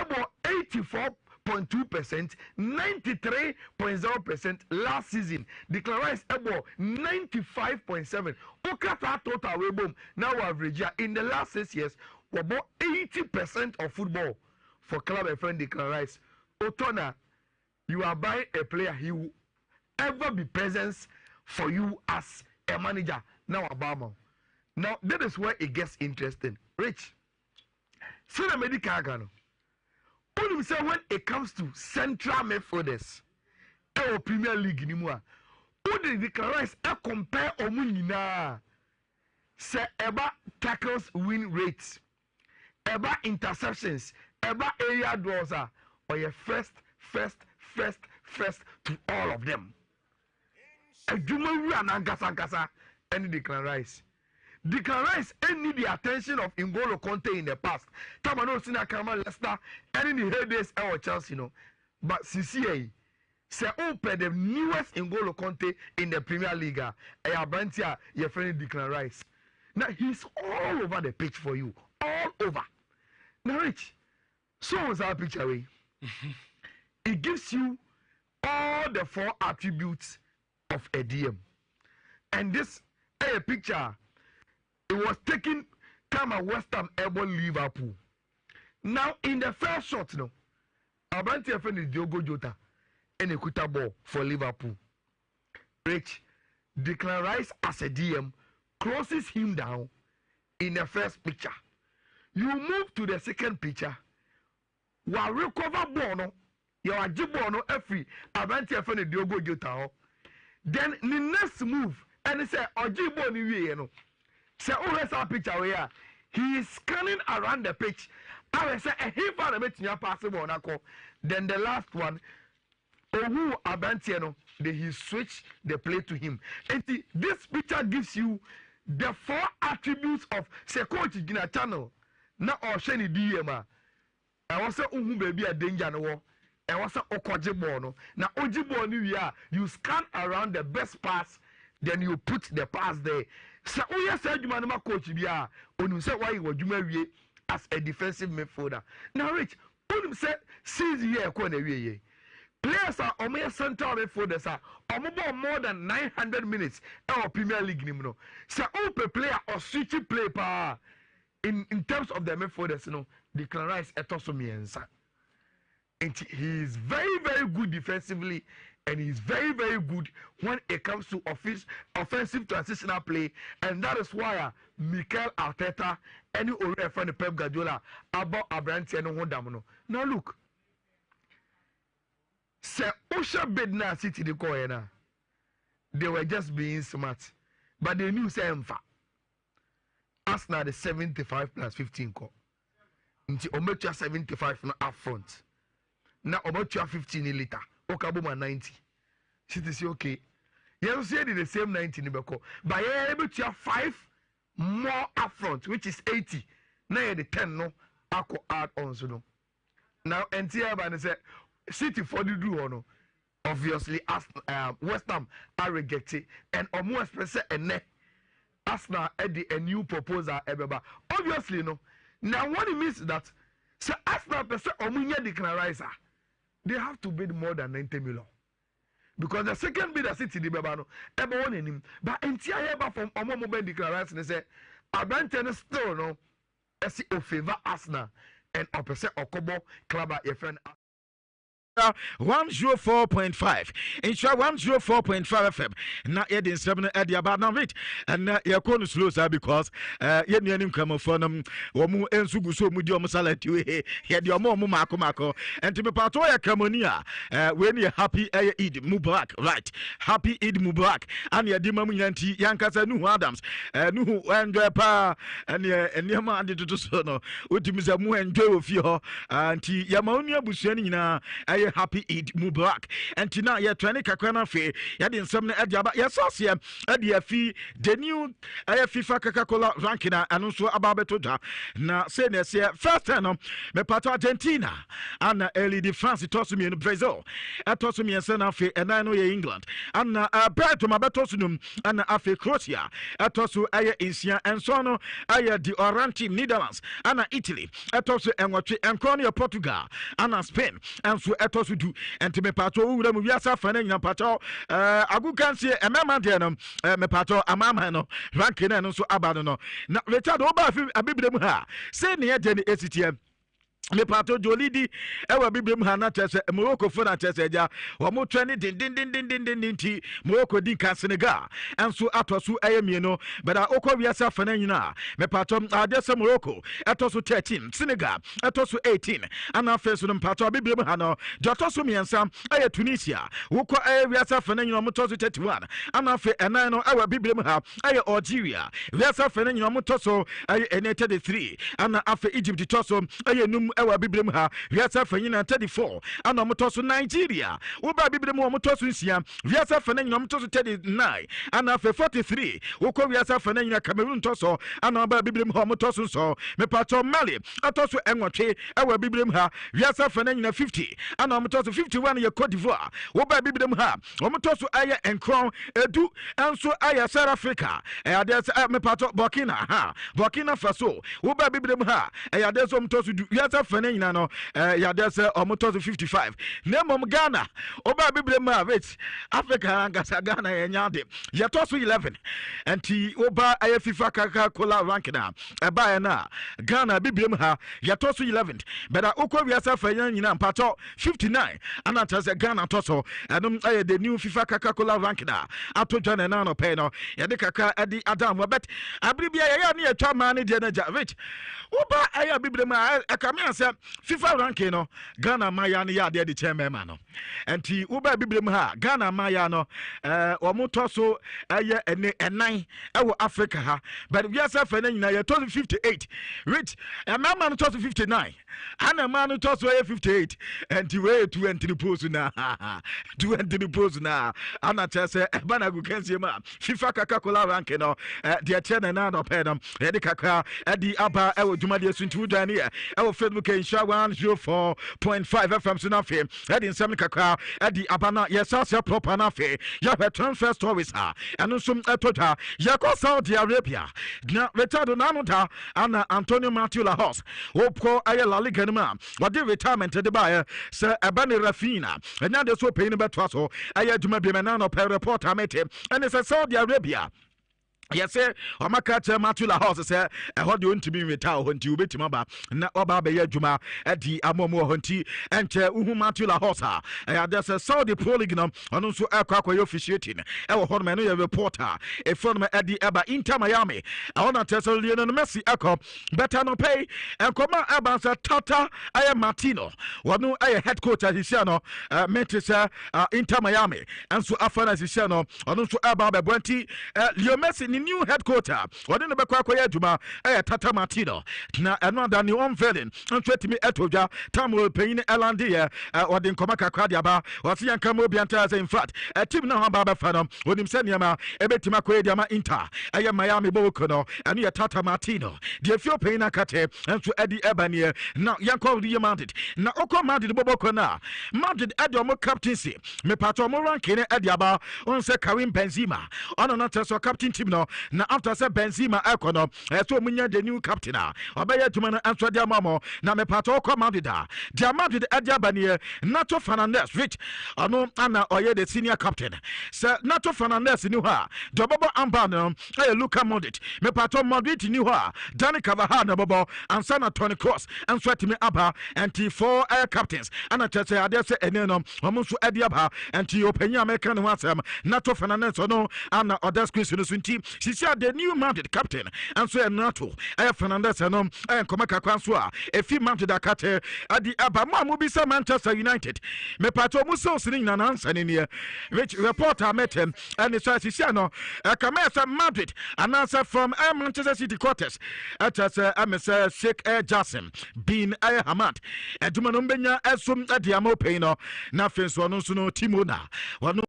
about 84.2%, 93.0% last season. Declan Rice about 95.7%. Okata total way boom. Now average in the last 6 years, about 80% of football for club and friend Declan Rice. Otona, you are buying a player, he will ever be presence for you as a manager. Now Obama. Now that is where it gets interesting. Rich, see the medical gano. Only say when it comes to central midfielders, our Premier League ni mua. Only Declan Rice compare omunina. Say eba tackles win rates, eba interceptions, eba area draws or your first to all of them. Ejuma and Ankasa and Declan Rice. Declan Rice need the attention of N'Golo Kante in the past. Tamano Sina Kama Leicester and in the heydays our Chelsea, But CCA say open the newest N'Golo Kante in the Premier League. Abantia, your friend Declan Rice. Now he's all over the pitch for you, all over. Now, Rich, so was our picture way. It gives you all the 4 attributes of a DM, and this a picture. It was taken time at West Ham able Liverpool. Now in the first shot, Abanti friend is Diogo Jota and a quita ball for Liverpool. Rich, Declan Rice as a DM crosses him down in the first picture. You move to the second picture. While recover ball, you are jibono every Abanti friend Diogo Jota. Then the next move, and he said, Ojibo ni say, oh, let's have a picture where he is scanning around the pitch. I will say, he found a bit possible. Then the last one, who Abantiano, then he switched the play to him. And this picture gives you the 4 attributes of say coach in a channel. Now, or Shani DMA. I was say, baby, a danger no. I was say, Okojibono. Now, Ojibono, you scan around the best pass, then you put the pass there. So we are saying you coach bia onum say why you dwuma as a defensive midfielder. Now Rich, onum say season year ko na wie players are omo central midfielders are omo more than 900 minutes our Premier League nim no. So open player or switch play pa in terms of the midfielders Declan Rice etoso miensa. And he is very good defensively, and he's very good when it comes to offensive transitional play, and that is why Mikel Arteta and you friend Pep Guardiola about Abrante and Hondamono. Now look, say Osha Bedna City the Koyana, they were just being smart, but they knew say Mfa. Arsenal the 75 plus 15 call. Nti Ometua 75 no up front. Now Ometua 15 later. Okabuma 90. City say okay. You say the same 90 Nibeko. But you're able to have 5 more up front, which is 80. Now the 10 no ako add on so no. Now NTI ban say City for the do no. Obviously as West Ham are rejected and almost express and Arsenal a new proposal ebeba. Obviously no. Now what it means is that so Arsenal percent omunya declarizer, they have to bid more than 90 million. Because the second bid City the Babano, everyone in him. But entire from Omo Ben declarizer, they say Abantene still no SC of favor Arsenal and opposite Okobo Club your friend 104.5 insha 104.5 FM na yɛ de nsɛm no ɛde aba na wait ɛna yɛkɔ no slow saa because yɛnnuanim nkramofoɔ no wɔn nso gu so mu di wɔn salad we yɛde wɔn maako ɛnti mepato yɛ kramoni a we ne happy Eid Mubarak right happy Eid Mubarak ana yɛde ma mu nyanti yankasa Nuhu Adams Nuhu enjoy pa ɛne nneɛma ade toto so no wotumi sɛ mu enjoy wɔ fie hɔ anti yɛma onu abusua no nyinaa happy Eid Mubarak and tina ya training kakwana fe ya di nsɛm no ade aba ya sase ade afi the new FIFA Coca-Cola ranking anu so aba beto da na say na say first time no me pato Argentina and early the France toss me in Brazil toss me en na fe enan no ye England and Brighton mabeto so num and afi Croatia toss so aye insia and so no aye the orange team Netherlands and Italy toss so enwotwe enkro Portugal and Spain and so to do and to me pato wura mu wiasa fa na nyina pato agu kan se emema de no me pato amama no ranking no so aba no na Richard oba fi abibire mu ha say ne ye je ne esitie me pato jolidi ewa bibrem ha na chese Morocco fo na chese ja wo mo treni din ti Morocco din kan Senegal enso atosu ayemie no but okọ wiasa fa na nyina me pato adese Morocco etosu 13 Senegal etosu 18 ana feso no pato bibrem ha no jotosu miensa aye Tunisia wokọ aye wiasa fa na nyina mo tosu 31 ana fe enan no ewa bibrem ha aye Algeria wiasa fa na nyina mo tosu aye 33 ana afe Egypt tosu aye num ewa bibrem ha wiasa fa nyina 34 ana motoso Nigeria wo ba bibrem wo motoso nsia wiasa fa nyina motoso 39 ana fa 43 wo ko wiasa fa nyina Cameroon toso ana ba bibrem ha motoso so me pato Mali atoso enwotwe ewa bibrem ha wiasa fa nyina 50 ana motoso 51 ye Cote d'Ivoire wo ba bibrem ha wo motoso aye enkron edu enso aye South Africa ade me pato Burkina Faso wo ba bibrem ha ade so motoso du wiasa fane nyina no ya de se omoto 55 nemom Ghana oba bibrem ma wait Africa angasa Ghana yenya de ya to so 11 enti oba aye FIFA Coca-Cola ranking na eba na Ghana bibrem ha ya to so 11 beda ukọ wiasa fane nyina mpato 59 ana tase Ghana to so enum aye the new FIFA Coca-Cola ranking na ato Ghana na no pay no ya de kaka edi Adam bet abribia ya na ya twa man de na ja wait oba aye bibrem ma akamia se FIFA ranking no Ghana maya no ya de chairman no enti uba bibrem ha Ghana maya no omoto so aye enan ewo Africa ha but we are fa na nyina ya 58 rich mama no 59 ana man no 58 enti we 20 post na 20 post na ana chese bana gu kensie ma FIFA Coca-Cola ranking no de chairman na no pedam de kaka edi aba ewo dwumade suntu dani ewo Facebook insha 104.5 FM so na fe edi nsem kaka edi abana yesase proper na fe ya be transfer stories ha eno so etota ya ko Saudi Arabia na Richard na no da ana Antonio Matthew Lahos opko aye La Liga ma wadi retirement de ba se ebane Rafina enya de so pay ni beto so aye djuma bi me na no pe report amete ene se Saudi Arabia yes sir Omaka Matthew Lahos say ehode ontimi retire honti obetima ba na oba be adwuma adi amomo honti enche uhu Matthew Lahos ya dey say Saudi Pro League no ono nso akwa officiating ho no no reporter e phone me adi eba Inter Miami ona tell Lionel Messi akọ better no pay enkoma eba say Tata aye Martino wono aye head coach asisia no Manchester Inter Miami enso afana asisia no ono nso eba be bwanti Lionel Messi new headquarter wode no bekwa akoya adwuma Tata Martino na eno da ni unveiling ntwetimi etodwa tamro panyin Elande wode nkoma kakra de aba wase yanka mo bianta as in fact team na hamba ba fa no onim se niam ebetima akoya de ama Inter Miami boko no eno Tata Martino de fio panyin akate enso edi ebanie na yanko de Madrid na okọ Madrid boboko na Madrid edi omo captaincy me pato mo ranking edi aba on se Karim Benzema ono na teso captain team no no na after say Benzema ekono so munya the new captain obeye adwuma no anso dia mamo na me pato ko Madida dia Madrid adia banie Nacho Fernandez which ano ana oye the senior captain sir Nacho Fernandez ni ha dobobo amba no Luka Modric me pato Modric ni ha Dani Carvajal na bobo ansa na Toni Kroos anso atimi aba anti four captains ana chese ade se ene no omo so adia ba anti openya American no asem Nacho Fernandez no ana odas Chris no sunti sisi the new Madrid captain anso Nacho Fernandez no komaka kwanso a efi Madrid akate adi aba mo bi sa Manchester United me pato mu so sini na nansa ne ne which reporter met him and so sisi no kamesa Madrid announcer from Manchester City quarters at Mr. Sheikh Jassim bin Hamad aduma no benya esum adiamo pay no na fenso no so no Timona wano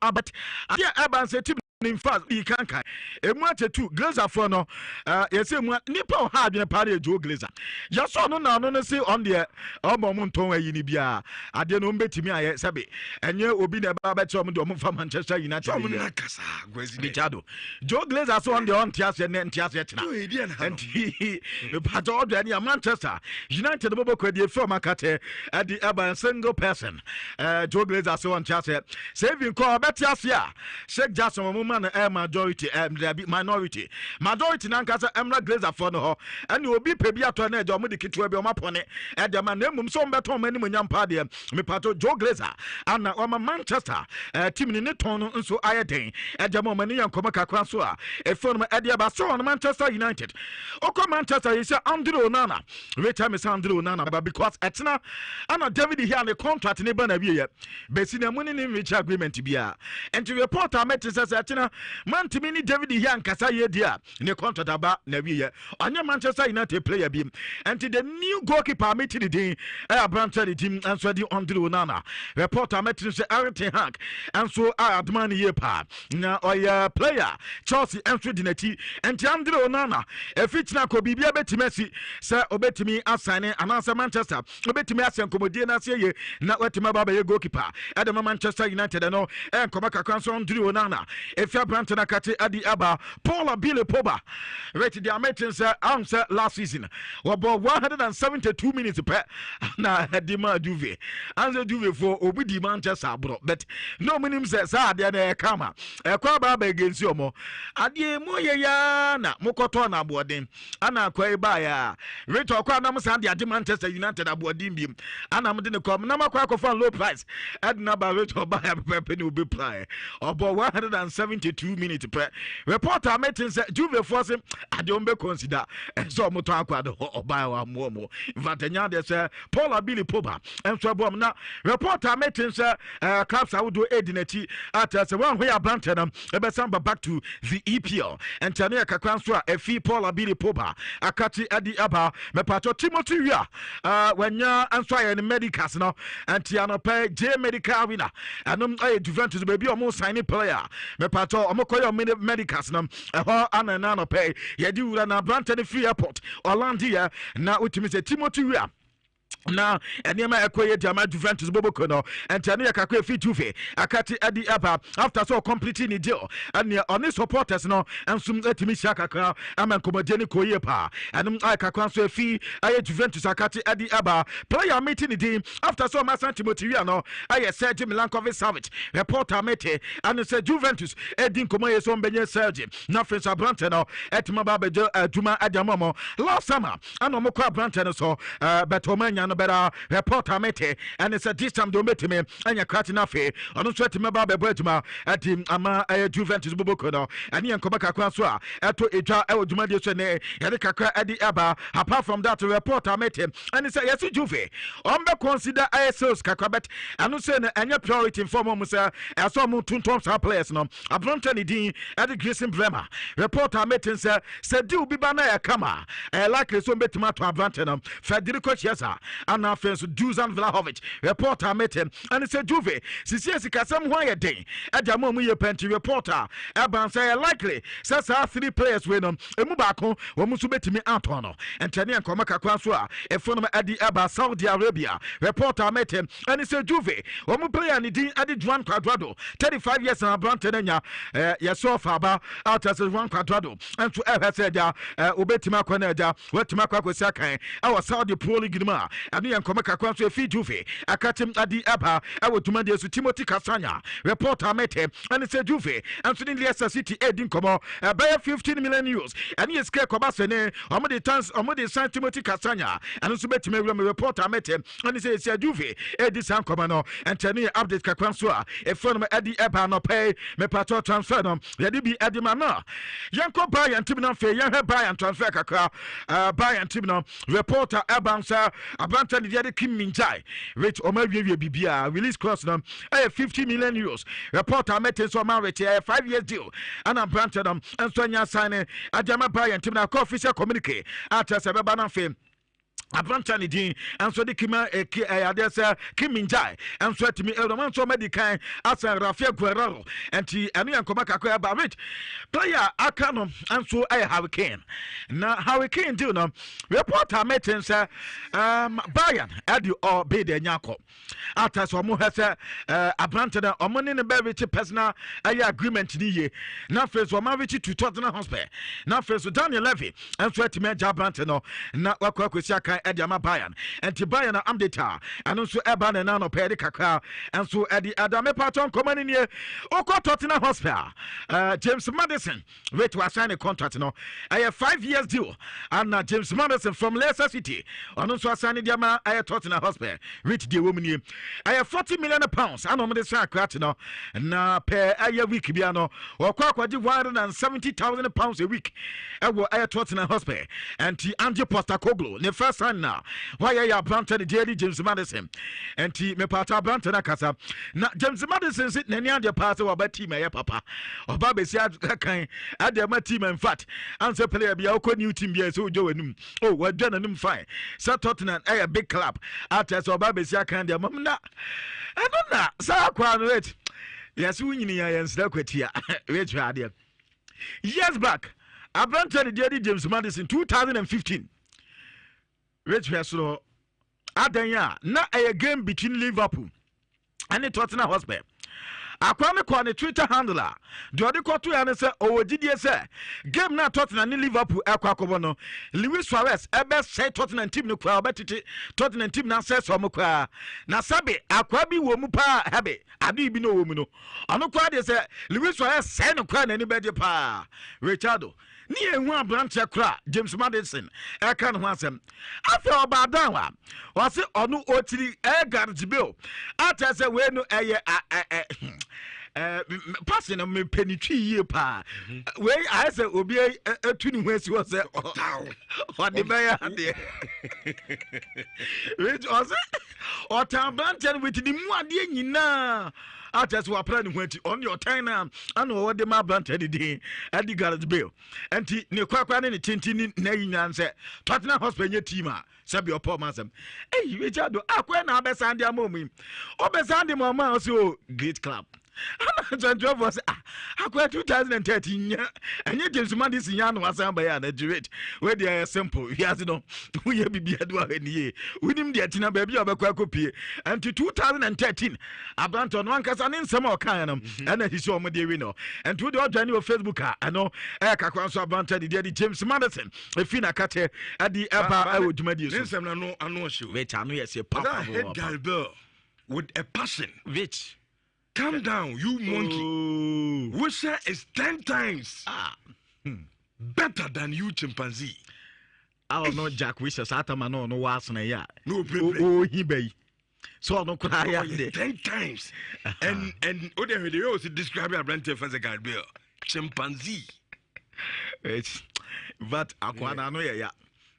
abat adia aba se tim in fact we can emu achetu Glazer for no yesi mu nipa ha adwene pare Joe Glazer ya so no na no say on the omom nton ayi ni bia ade no mbetimi aye sabe enye obi na ba beche om de om fa Manchester United om na kasa gwezi bichado Joe Glazer so on the on tiase ne tiase chena and me pato order ni Manchester United bobo kwadi efi makate adi aba single person Joe Glazer so on tiase saving call betiase a Sheikh Jackson man majority minority nan kasa Emra Glazer for no ho and obi pebi ato na ejo mo de kitwa bi o mapone e de man emum so mbeto mani munyam pa de me pato Joe Glazer ana o Manchester team ni ton no nso ayeden e de mo mani yankoma kakra so a e fo no e de ba so on Manchester United oko Manchester you say Andrew Onana which time is Andrew Onana but because etna ana David here the contract ni ba na bi ye besi na muni ni reach agreement bia and to report met says etna man to mini David here and kasa ye dia ne contract aba na bi ye onye Manchester United player bi and the new goalkeeper meeting the day branch the team and so the Andrew Onana reporter met say everything hack and so adman ye pa na oya player Chelsea and so dinati and Andrew Onana e fitina ko bibia betimasi say obetimi assign announce Manchester obetimi asen komodie na se ye na wetima baba ye goalkeeper at the Manchester United no and komaka kwanso Andrew Onana if you brand na kate adi aba Paula Billy Pogba rate the Americans answer last season about 172 minutes per na Dima Duve answer Duve for obi di Manchester bro but no minimum says there na kama e kwa baba against you mo adi mo ye ya na mokoto na aboden ana kwa ba ya rate okwa na mo sa adi Manchester United aboden bi ana mo de ne kom na makwa akofan low price adna ba rate oba ya pepe ni obi play about 172 minutes per reporter meeting say Juve force adom consider so moto akwado oba wa mo vatanya de say Paula Billy Pogba enso bom na reporter meeting say clubs awdo edinati at say one way abrantenam ebe samba back to the EPL and tania kakranso a efi Paula Billy Pogba akati adi aba me pato Timothy Weah wanya enso aye ne medicals no antiano pe J medical winner anom aye Juventus baby omo sign player me pato omokoyo medicals nam eho anana no pay yedi wura na Brantony free airport Orlando na utimi se Timothy Weah na enema ekoye diama Juventus boboko no entane yakakwe fi Juve akati adi aba after so completing the deal and on supporters no ensum etimi shakaka ama komodeni koye pa enum akakwa so fi aye Juventus akati adi aba player meeting the after so Masan Timothy Weah no aye Serge Milankovic Savic reporter mete and say Juventus edin komoye so benye Serge na French Brantony no etima ba bejo aduma adiamomo last summer anomo kwa Brantony so betomanya no better reporter mete and it's a this time do mete me anya krati na fe ono so ati meba bebo aduma ati ama Juventus boboko no ani enkoba kakwa so a eto edwa e oduma de so ne yade kakra adi aba apart from that reporter mete and it's yes Juve be consider ISOs kakra bet anu say na anya priority for mo say eso mo tuntom sa players no Brantony din adi Grayson Bremer reporter mete say di ubi ba na ya kama likely so betima to Brantony no Federico Chiesa and now friends Dusan Vlahovic reporter metem and say Juve sisi sikasam ho ye den adamo mu ye penti reporter eban say likely say 3 players we no emu baako wo mu so betimi antono entane enkoma kakwa so a efono adi aba Saudi Arabia reporter metem and say Juve wo mu player ni din adi Juan Cuadrado 35 years and Brante nya yeso faba out as Juan Cuadrado and to ever said obetima kwana ja wetima kwa kwesi kan awo Saudi Pro League ma anu enkoma kakwa so efi Juve akatim adi aba awo tumande su Timothy Kasanya reporter metem and say Juve and so Leicester City edin komo buy 15 million euros and yes ke koba sene omode san Timothy Kasanya and so betime reporter metem and say Juve edi san komo no and tani update kakwa so a efo no edi eba no pay me pato transfer no yedi bi edi mana yanko Bayern team no fe yan Bayern transfer kakra Bayern team no reporter eba sa abanta ni yedi Kim Min-jae rate omawie bibia release clause no 50 million euros reporter metem so man rate 5 years deal and I'm branded and so nya sign adama Bayern team na official communique at sebeba na fe Abrantani din and so the Kima adesa Kim Min-jae and so to me Elman so medican as Rafael Guerrero and T and Komaka about it player Akano and so I Hurricane now Hurricane do no reporter meeting sir Bayern adu or be the nyako after so mo has Abrantana or money in very personal agreement ni now first or marriage to Tottenham Hotspur now first Daniel Levy and so to me Abrantano na wakwa Ediama Bayern and Tibayana Amdeta and also Eban and Nano Pedi Kaka and so Eddie Adame Patton coming in here Oko Tottenham Hotspur James Madison wait to assign a contract no I have 5 years deal and James Madison from Leicester City and also assigning Diama I Tottenham Hotspur rich the woman I have 40 million pounds and on the sack no na per a week biano or quack 170,000 pounds a week I Tottenham Hotspur and T Angie Postacoglu the first now why are you Branton the James Madison and T me pata Branton akasa na James Madison sit nani and the pastor about team papa or Baba said kind at the team in fact answer player be our new team be so Joe and oh we're done and fine so Tottenham a big club at as Baba said kind of mom na I don't know so kwan wait yes we ni ya nsda kwatia wait you years back Branton the James Madison 2015 Rich Heslo Adanya na a game between Liverpool and Tottenham Hotspur. Akwame kwa ne Twitter handler the other quarter and say oh did say game na Tottenham and Liverpool akwakobo no Luis Suarez ebe say Tottenham team no kwa betiti Tottenham team na say so mo kwa na sabe akwabi wo mu pa habe adu bi no wo mu no ono kwa de say Luis Suarez say no kwa na ni be de pa Richardo ni enhu abranche kra James Madison e kan ho asem afi obadan wa wase onu otiri e garage bill atase we no eye passing me penitri ye pa we I say obi atu ni ho asi wo say o de be ya de we ose o tan branche with the mu ade nyina Atas wa plan went on your time and what the ma brandedi adi garage bill enti ne kwakwa ne tintini na yinyan se Tottenham Hotspur team a sabi opo masem eh we jado akwa na abesande amomim obesande mama o so great club John was akwa 2013 enye James Madison ya no asamba ya na direct we dey simple we has no we bibia do ahani we nim dey tina ba bia obekwa kopie and 2013 Abanton one kasa ne nsem o kan no na hisi o mo dey we no and to the journey of Facebook a no kakwa so Abanton dey James Madison e fi na kate adi eba e wodumadi so nsem na no anu show wait anu yes papa with a passion which calm down, you monkey. Wisha is 10 times better than you, chimpanzee. I don't know, Jack Wisha Satama no was na ya. No, oh, he bay. So no cry 10 times. And other they also describe a brand as a guard bill. Chimpanzee. But Aquana no ya.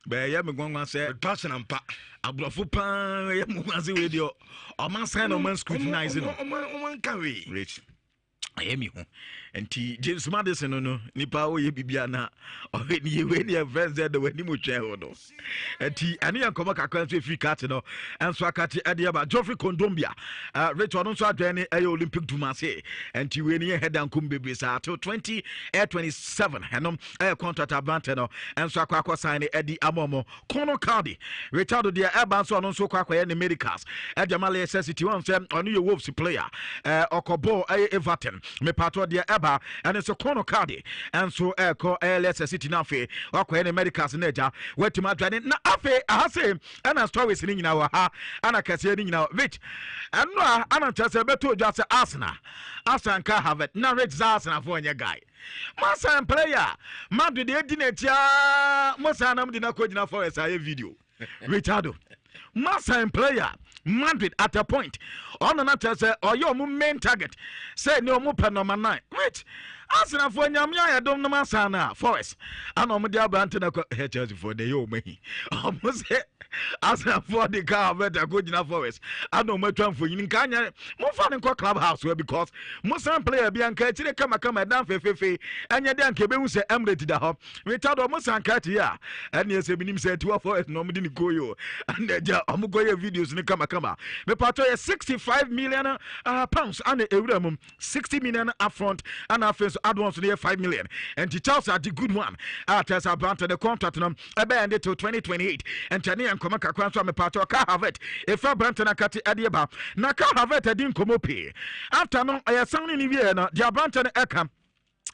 But ya me gonna say passion and pa. Abrofo pan ya mu ase we dio. O man sign o man scrutinizing no. O man carry. Rich. ayemi ho enti James Madison no nipa o ye bibia na o ni we ni friends there the wani mo twen ho no enti ane yankoma kakra so free card no enso akati ade aba Geoffrey Kondombia Rachel no so adwen aye Olympic Dumase enti we ni head and kum bebre sa to 2027 henom contract abante no enso akwa sign edi amomo kono cardi Richard de eba so no so akwa ne medicals ede male necessity one say onu ye Wolves player okobo Everton me pato de eba and so kono cardi enso eko necessity na fe akwa ne medicals na ja wetima dwane na afe ahase ana stories ni nyina wa ha ana kase ni nyina which eno ana chase beto dwa se Arsenal can have it na rich Arsenal for any guy Masa player Madrid de dinetia Masa nam dina ko dina for a video Richardo Masa player Madrid at a point on an say or your main target say no mo per number 9 wait Arsenal for nyamya ya dom no Masa na Forest and on the brand na Chelsea for the yo me almost Arsenal for the car better go dina Forest I don't match for you kanya mo fa nko clubhouse because Musa player bi anka chire kama dan fefefe anya de anka be hu se Emirates da ho Richard Musa anka ti ya and yes binim se ti Forest no mo di go yo and ja omo go ye videos ni kama me pato ye 65 million pounds and ewura mum 60 million upfront and after advance near 5 million and Chelsea are the good one as about the contract no ebe end till 2028 and tani ankoma kakwa so me pato ka have it if Branton akati adieba na ka have it adin komope after no sound ni wie no the Branton ekam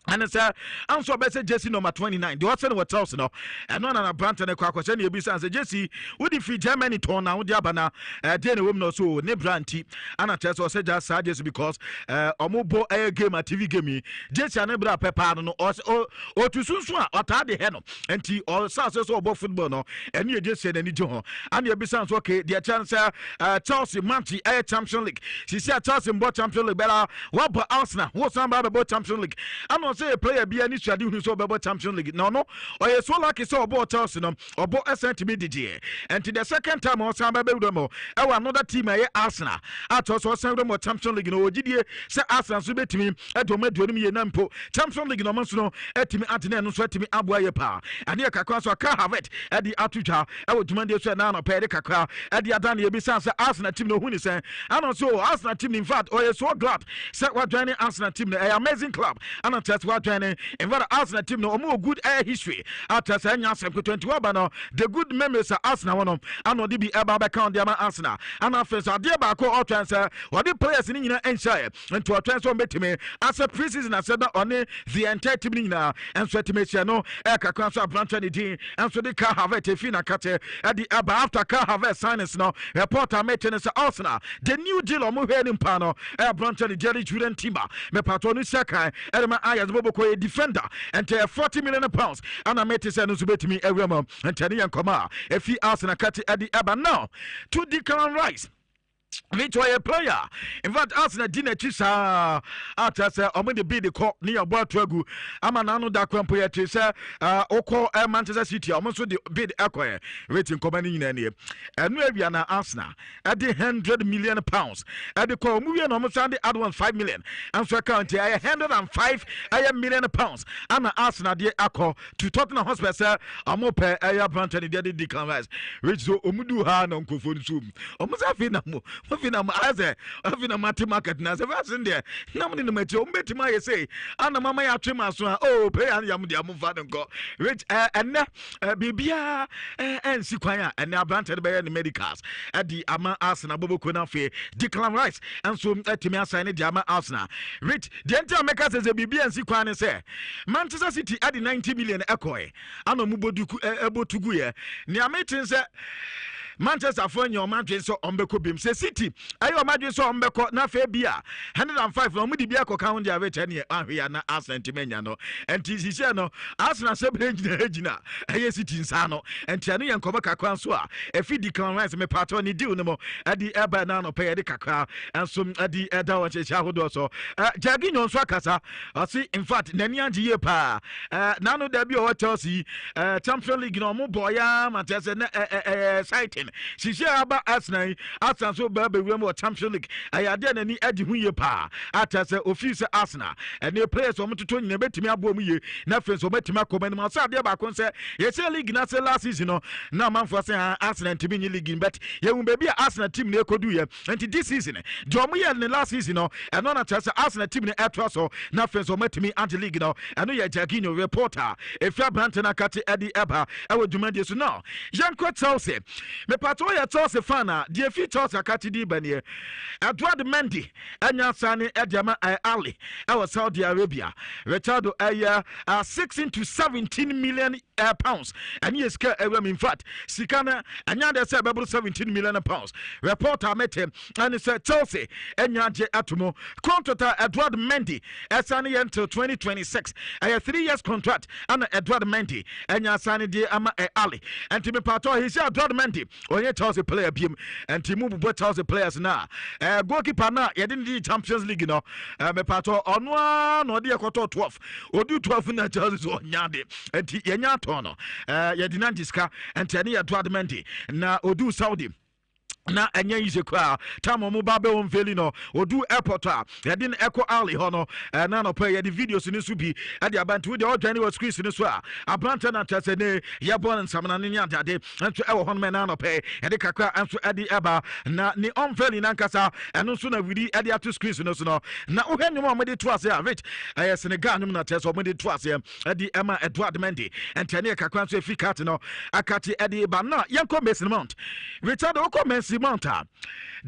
and sir answer be say Jesse number 29 the what's what else no and no na Branton ekwa kwase na ebisa say Jesse we di free Germany turn now the abana dey na wom no so ne branti ana tell so say just Jesse because omobo game TV game Jesse na bra pepa no o to sunsun a ota de he no enti all say so obo football no and you Jesse na ni je ho and ebisa so okay the chance Chelsea Manti Champions League she say Chelsea bo Champions League better what about Arsenal what somebody about Champions League I'm say a player be any study who so about Champions League. No, or you so lucky so about Chelsea or bo sent me the and to the second time or some baby demo. Another team Arsenal. At also send them Champions League no GDA say Arsenal so bet me at do me nampo Champions League no monso at me antene no so me aboye pa. And here kakwa so ka have it at the atuja I would demand you na no pay the kakwa at the adan ye be say Arsenal team no huni say and also Arsenal team in fact or you so glad say what joining Arsenal team amazing club and what training in fact Arsenal team no more good air history after saying 21 no the good memories of Arsenal one and no be able to count them Arsenal and after so dey back all transfer what the players in nyina enshire into a transfer betime as a preseason I said on the entire team nyina and so team no e kakran so branch ni din and so the car have it fina kate at the after car have signings no reporter meeting say Arsenal the new deal o mo hwe ni mpa no e branch ni Jerry Juren Timber me patronu sekai e Ayas Bobo a defender and 40 million pounds and I met his and me every month and Tanian Koma if he asks and a cut at the Abba now to Declan Rice. Which way a player? In fact, Arsenal dinner chisa after say I'm going to be the cop near Botragu. I'm an anno da crumpo chisa Oko Manchester City. I'm also the bid acquire rating company in any and maybe an Arsenal at the 100 million pounds at the call movie and almost on the add 5 million and so county 105 million pounds and Arsenal the acco to Tottenham Hotspur. I'm up a branch and the Declan Rice which so Omudu Han on Kofun Zoom almost Mafina Maze, Mafina Mati market, Nazavas in there. Nobody no matter, Betima say, Anna Mama Yatrimas, oh, pay and Yamudiamu Fadanko, rich and Bibia and Sequoia, and now planted by the medicals at the Ama Arsenal, Bobo Kunafe, Declan Rice, and so at Timia signed Jama Arsenal. Rich, the entire makers as a Bibia and Sequoia say, Manchester City added 90 million echoe, Anomubodu Ebotuguye, Niametin said. Manchester for your Madrid so Ombeko Bim say City. Ayo Madrid so Ombeko na fe bia 105 no mudi bia ko count dia rate ne ahwe na Arsenal timenya no. Enti sisi no Arsenal se benjina aye City nsa no. Enti anu ye nkoba kakwa so a efi Declan Rice me pato ni deal no mo adi eba na no pay de kakra enso adi eda wo checha hodo so. Jagi nyon so akasa. Osi in fact nani anji pa. Na no da bi o Chelsea Champions League no mo boya Manchester na site season sisi aba Arsenal so baby we mo Champions League ayade na ni adi hu ye pa atase office Arsenal and the players o mtoto nyina betimi abo mu ye na fence o betimi akoma ni so ade ba kon se ye say league na say last season no na manfo say Arsenal timi ni league but ye hu baby Arsenal team na ekodu ye and this season do mo ye ni last season no and no na chance Arsenal team na etwa so na fence o betimi anti league no and no ye Jaginho reporter if you brand na kate Eddie Eba e wo dwuma de so no Yanko Chelsea me pato ye Chelsea fan a de fi Chelsea kate di bane Edward Mendy anya sane Ediama Ali e wo Saudi Arabia Richardo 16 to 17 million pounds and yes in fact sikana anya de say be 17 million pounds reporter met him and said Chelsea anya je atomo contract Edward Mendy esane until 2026 a 3 years contract and Edward Mendy anya sane de ama Ali and me pato he said Edward Mendy onye Chelsea player biem and timu bu Chelsea players na goalkeeper na ye didn't Champions League no me pato ono no de ekoto 12 odu 12 na Chelsea so nyade enti yenya to no ye dinantiska enti ne Edward Mendy na odu Saudi na anya yise kwa tamo mo ba be won feli no odu airport a yede na echo alley ho no na no pa yede videos ni so bi ade abantu we de odwane wa screens ni so a abranta na tase ne ye bon nsamna ne adade anto e wo ho no na no pa yede kakra anto ade eba na ni on feli na nkasa eno so na widi ade ato screens no so no na wo hwanyum a mo de to ase a rich Senegal nyum na tase mo de to ase ade ema Edward Mendy entane kakra so efikat no akati ade eba na yanko Mason Mount Richard Okomensi Monta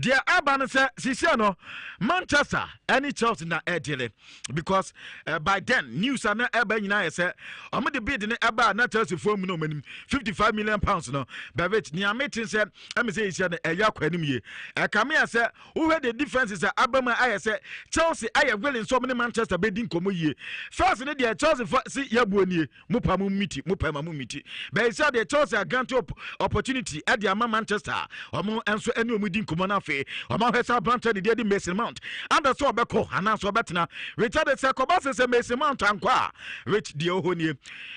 dear Aban said Sisiano Manchester any Chelsea na edele because by then news are not eba nyina say I'm the bid in eba na Chelsea for no minimum 55 million pounds no but wait near meeting said am say is na eya kwanim ye come here say who had the difference is Abama I say Chelsea I am willing so many Manchester bedin komo ye first in the Chelsea see yabuoni mupa mu miti but he said the Chelsea are granted opportunity at the Manchester omo enso ene omudi nkomo na fe omo hwesa branch de dey Mason Mount and so obeko ana so betena Richard say kobase say Mason Mount ankwa rich de ohoni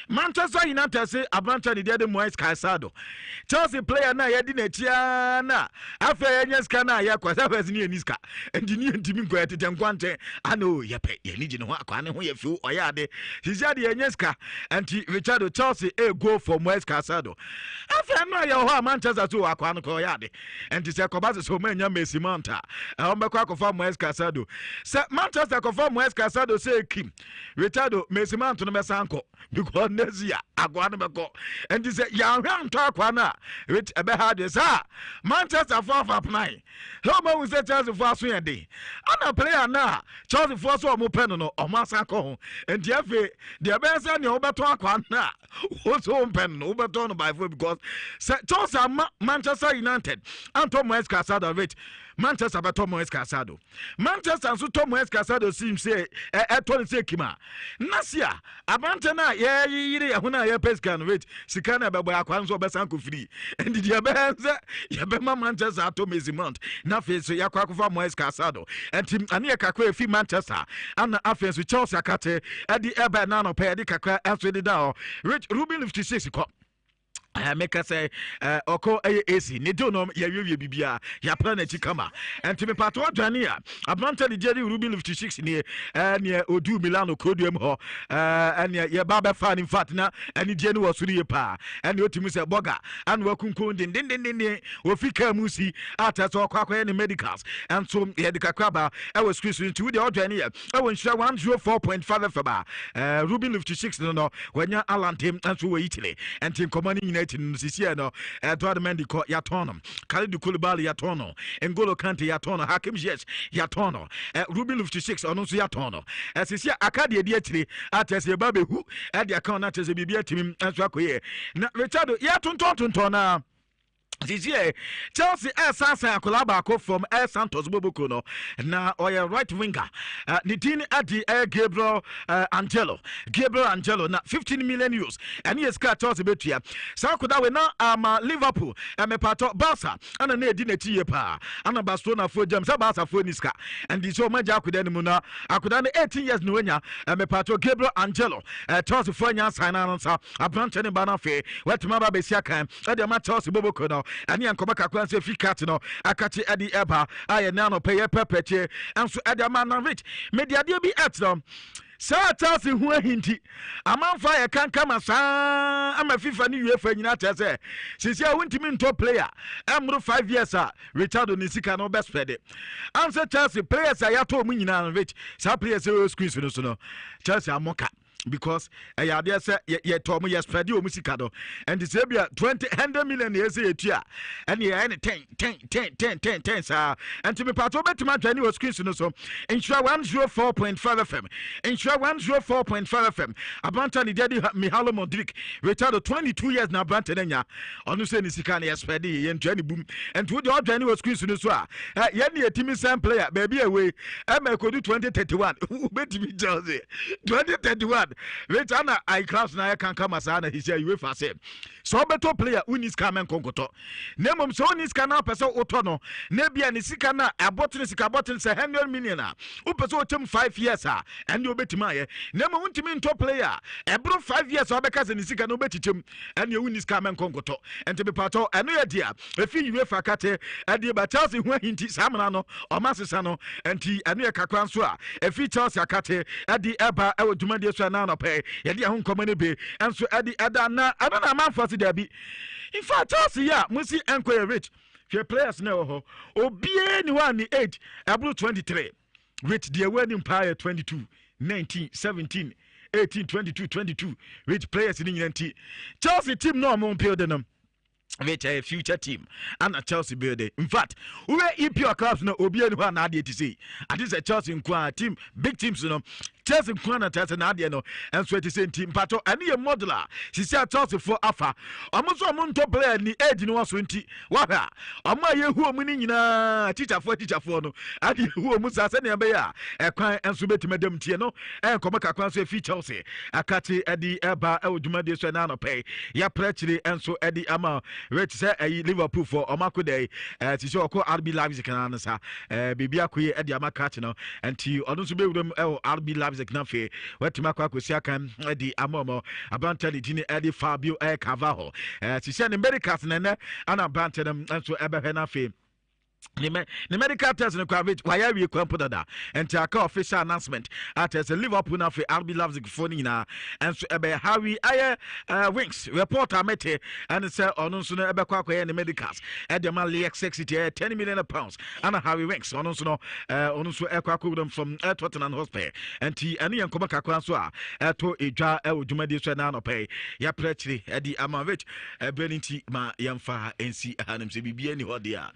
Manchester United say abranch de dey Moise Caicedo Chelsea player na yedi na chia na afa yenye ska na ya kwasa fasi ni eniska engineer ntimi nkwa tete nkwante ano yepe ye ni gine ho akwa ne ho ye fi oyade sisi de yenye ska anti Richard Chelsea go for Moise Caicedo afa no ya ho Manchester so akwa no ko oyade and to say Kobase so many Mason Mount ombekwa kofa Moise Caicedo say Manchester kofa Moise Caicedo say Kim Richard Mason Mount no mesanko because Nezia agwa no beko and to say ya hwan to akwa na rich ebe hard is Manchester for 9 how man we say Chelsea for so yede ana player na Chelsea for so mo pen no o masanko ho and the ebe say ne obeto akwa na o so pen no obeto no by because Chelsea Manchester United Anto Moise Caicedo rich Manchester beto Moise Caicedo Manchester so to Moise Caicedo seems say eto say kima nasia abante na ye yire ehuna ye pescan rich sikana bebo akwa nso besanko free and the abenze ye be Manchester to Mason Mount na face so yakwa kofa Moise Caicedo and team ane kakwa fi Manchester and afense so Chelsea akate edi ebe na no pe edi kakwa enso di down rich Ruben 56 ko make us say oko AC ne do no ya wie bibia ya plan na chikama enti me pato adwania abranta de Jerry Ruben 56 ne ne odu Milano Codium ho ene ye baba fan in fact na ene die ne wasuri ye pa ene otimi se boga an wakunkun din wo fika musi ata so kwakwa ne medicals and so ye de kakraba e was squeeze into the adwania e won share 104.5 faba Ruben 56 no wanya Alantim and so we Italy enti komani Sisia no Edward Mendy ko yatono Khalid Koulibaly yatono N'Golo Kante yatono Hakim Ziyech yatono Ruben 56 ono so yatono Sisia akade edi atire atese babe hu e de account atese bibia timim enso akoye na Richard yatonton na this year, Chelsea Sansa Kolaba from El Santos Bobuko no na oya right winger. Nitini adi Gabriel Angelo na 15 million euros. And he is cut Chelsea betia. Sakuda we na Liverpool me pato Barca ana na edi neti ye pa. Ana Barcelona for jam sa Barca for niska. And this one maja akuda ni muna akuda 18 years no nya me pato Gabriel Angelo. Chelsea for nya sign ansa. Abranche ni bana fe. Wetima ba besia kan. Ade ma Chelsea Bobuko no ani ankoma kakwan se fi cat no akachi edi eba aye na no peye pepeche enso edi amanavit media de bi at no Sir Chelsea who hinti amanfa ye kankama saa ama FIFA ni UEFA nyina tese sisi a wontimi nto player emro 5 years a Richard Onisika no best pede answer Chelsea players a yato mu nyina rich sa players e squeeze no so no Chelsea amoka because they say ye told me yesterday o musika do and this be 100 million years etua and ye any 10 sir and to me part of betima journey was screen so insure 104.5 FM insure 104.5 FM abanta ni dedi Mihalo Modric retired 22 years na abanta nya onu say ni sika na yesterday ye journey boom and to the journey was screen so ye ni etimi same player baby away e ma ko 2031 betimi Chelsea 2031 Rich Anna I class na can come as Anna he said you for say so better player unis kamen konkoto nemom so unis kana pesa otono na bia ni sika na abotne sika botne say 100 million a upesa o tem 5 years a and you betima ye nemom untimi nto player ebro 5 years obeka se ni sika no betitem and you unis kamen konkoto and to be part of eno ye dia efi you for kate ade ba Chelsea hu hinti samna no o masesa no enti eno ye kakran so a efi Chelsea akate ade eba e odumade so na no pay ye dia hu nkomane be enso ade ada na ana manfo Dabi. In fact, Chelsea, yeah, Musi Enquire Rich. Your players now, Obie ni 1 8, Ablu 23, Rich the wedding empire 22, 19, 17, 18, 22, Rich players in England. Chelsea team no more building with a future team and a Chelsea building. In fact, we EPL clubs no Obie ni 1 8 to see. And this is a Chelsea team, big teams, you know. Chelsea Kwana Tata Nadia no and sweaty same team pato and a modeler. She said Chelsea for Afa. Almost a month player ni age no 20. Waha. Ama ye who meaning teacher for no. Adi who musa send ya beya. A cry and subet madam Tiano and Komaka Kwanse fi Chelsea. Akati Eddie Eba Eudumadi Sanano pay. Ya prechly and so Eddie Ama Rich say a Liverpool for Omako Day. Tishoko RB Lives can answer. Bibia Kui Eddie Amakatino and to Odunsu them RB Lives Knafe, what Timaka Kusiakan, Eddie Amomo, Abantani Tini Eddie Fabio Cavajo, Sishan Americas Nene, and Abantanum, and so Ebehenafe. The medical test in the why are we computer and take official announcement at a Liverpool now for RB loves the phone and so Harry Winks reporter mete and it's on sooner and the medicals at the Mali X60 £10 million and Harry Winks on also from Tottenham Hotspur and T and Ian Komaka Kwanswa to a jar Jumadi Sanano pay ya pretty Eddie Amavich Benity ma Yamfa NC Hanem CBB any hodia.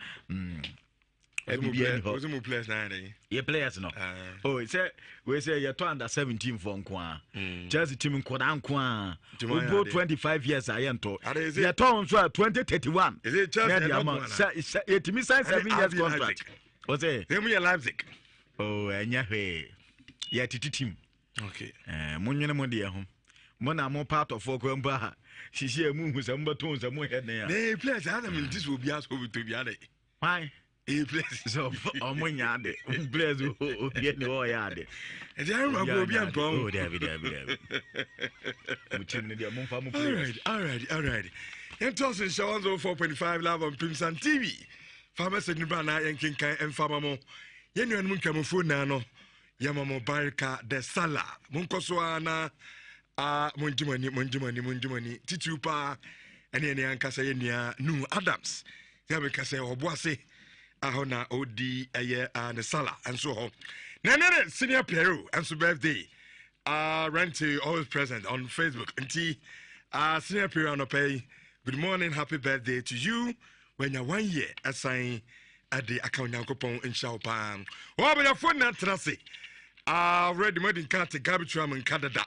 What's more players now? Your players no. Oh, it's we say you're under 17 for Nkwa. Chelsea team Nkwa Nkwa. We go 25 years I ento. You're torn so 2031. Is it Chelsea? It means 7 years contract. What's it? Them we Leipzig. Oh, anya yeah, team. Okay. Munye mo dia ho. Mo na mo part of Okwamba. She see mu hu some buttons some head there. They players I mean this will be asked over to be ade. Why? So omunyade players obi ni o yade e dey remember obi am pon oh David mutim ni dia monfa mu players all right and toss in show 104.5 live on Pimsan TV pharmacy ni ba na yankinkan emfama mo yenu anu nkam phone na no yamamo barka de sala monkoso ana monjimani titupa ene ankasa yenia nu Adams yabe kase oboase ahona odi eye and sala and so on. Nene senior Peru and so birthday. Renty always present on Facebook. And senior Peru on pay. Good morning, happy birthday to you. When you're 1 year assign at the account Yankopon in Shaupan. Oh, but your phone not trust. Ready made in cat garbage ram in Canada.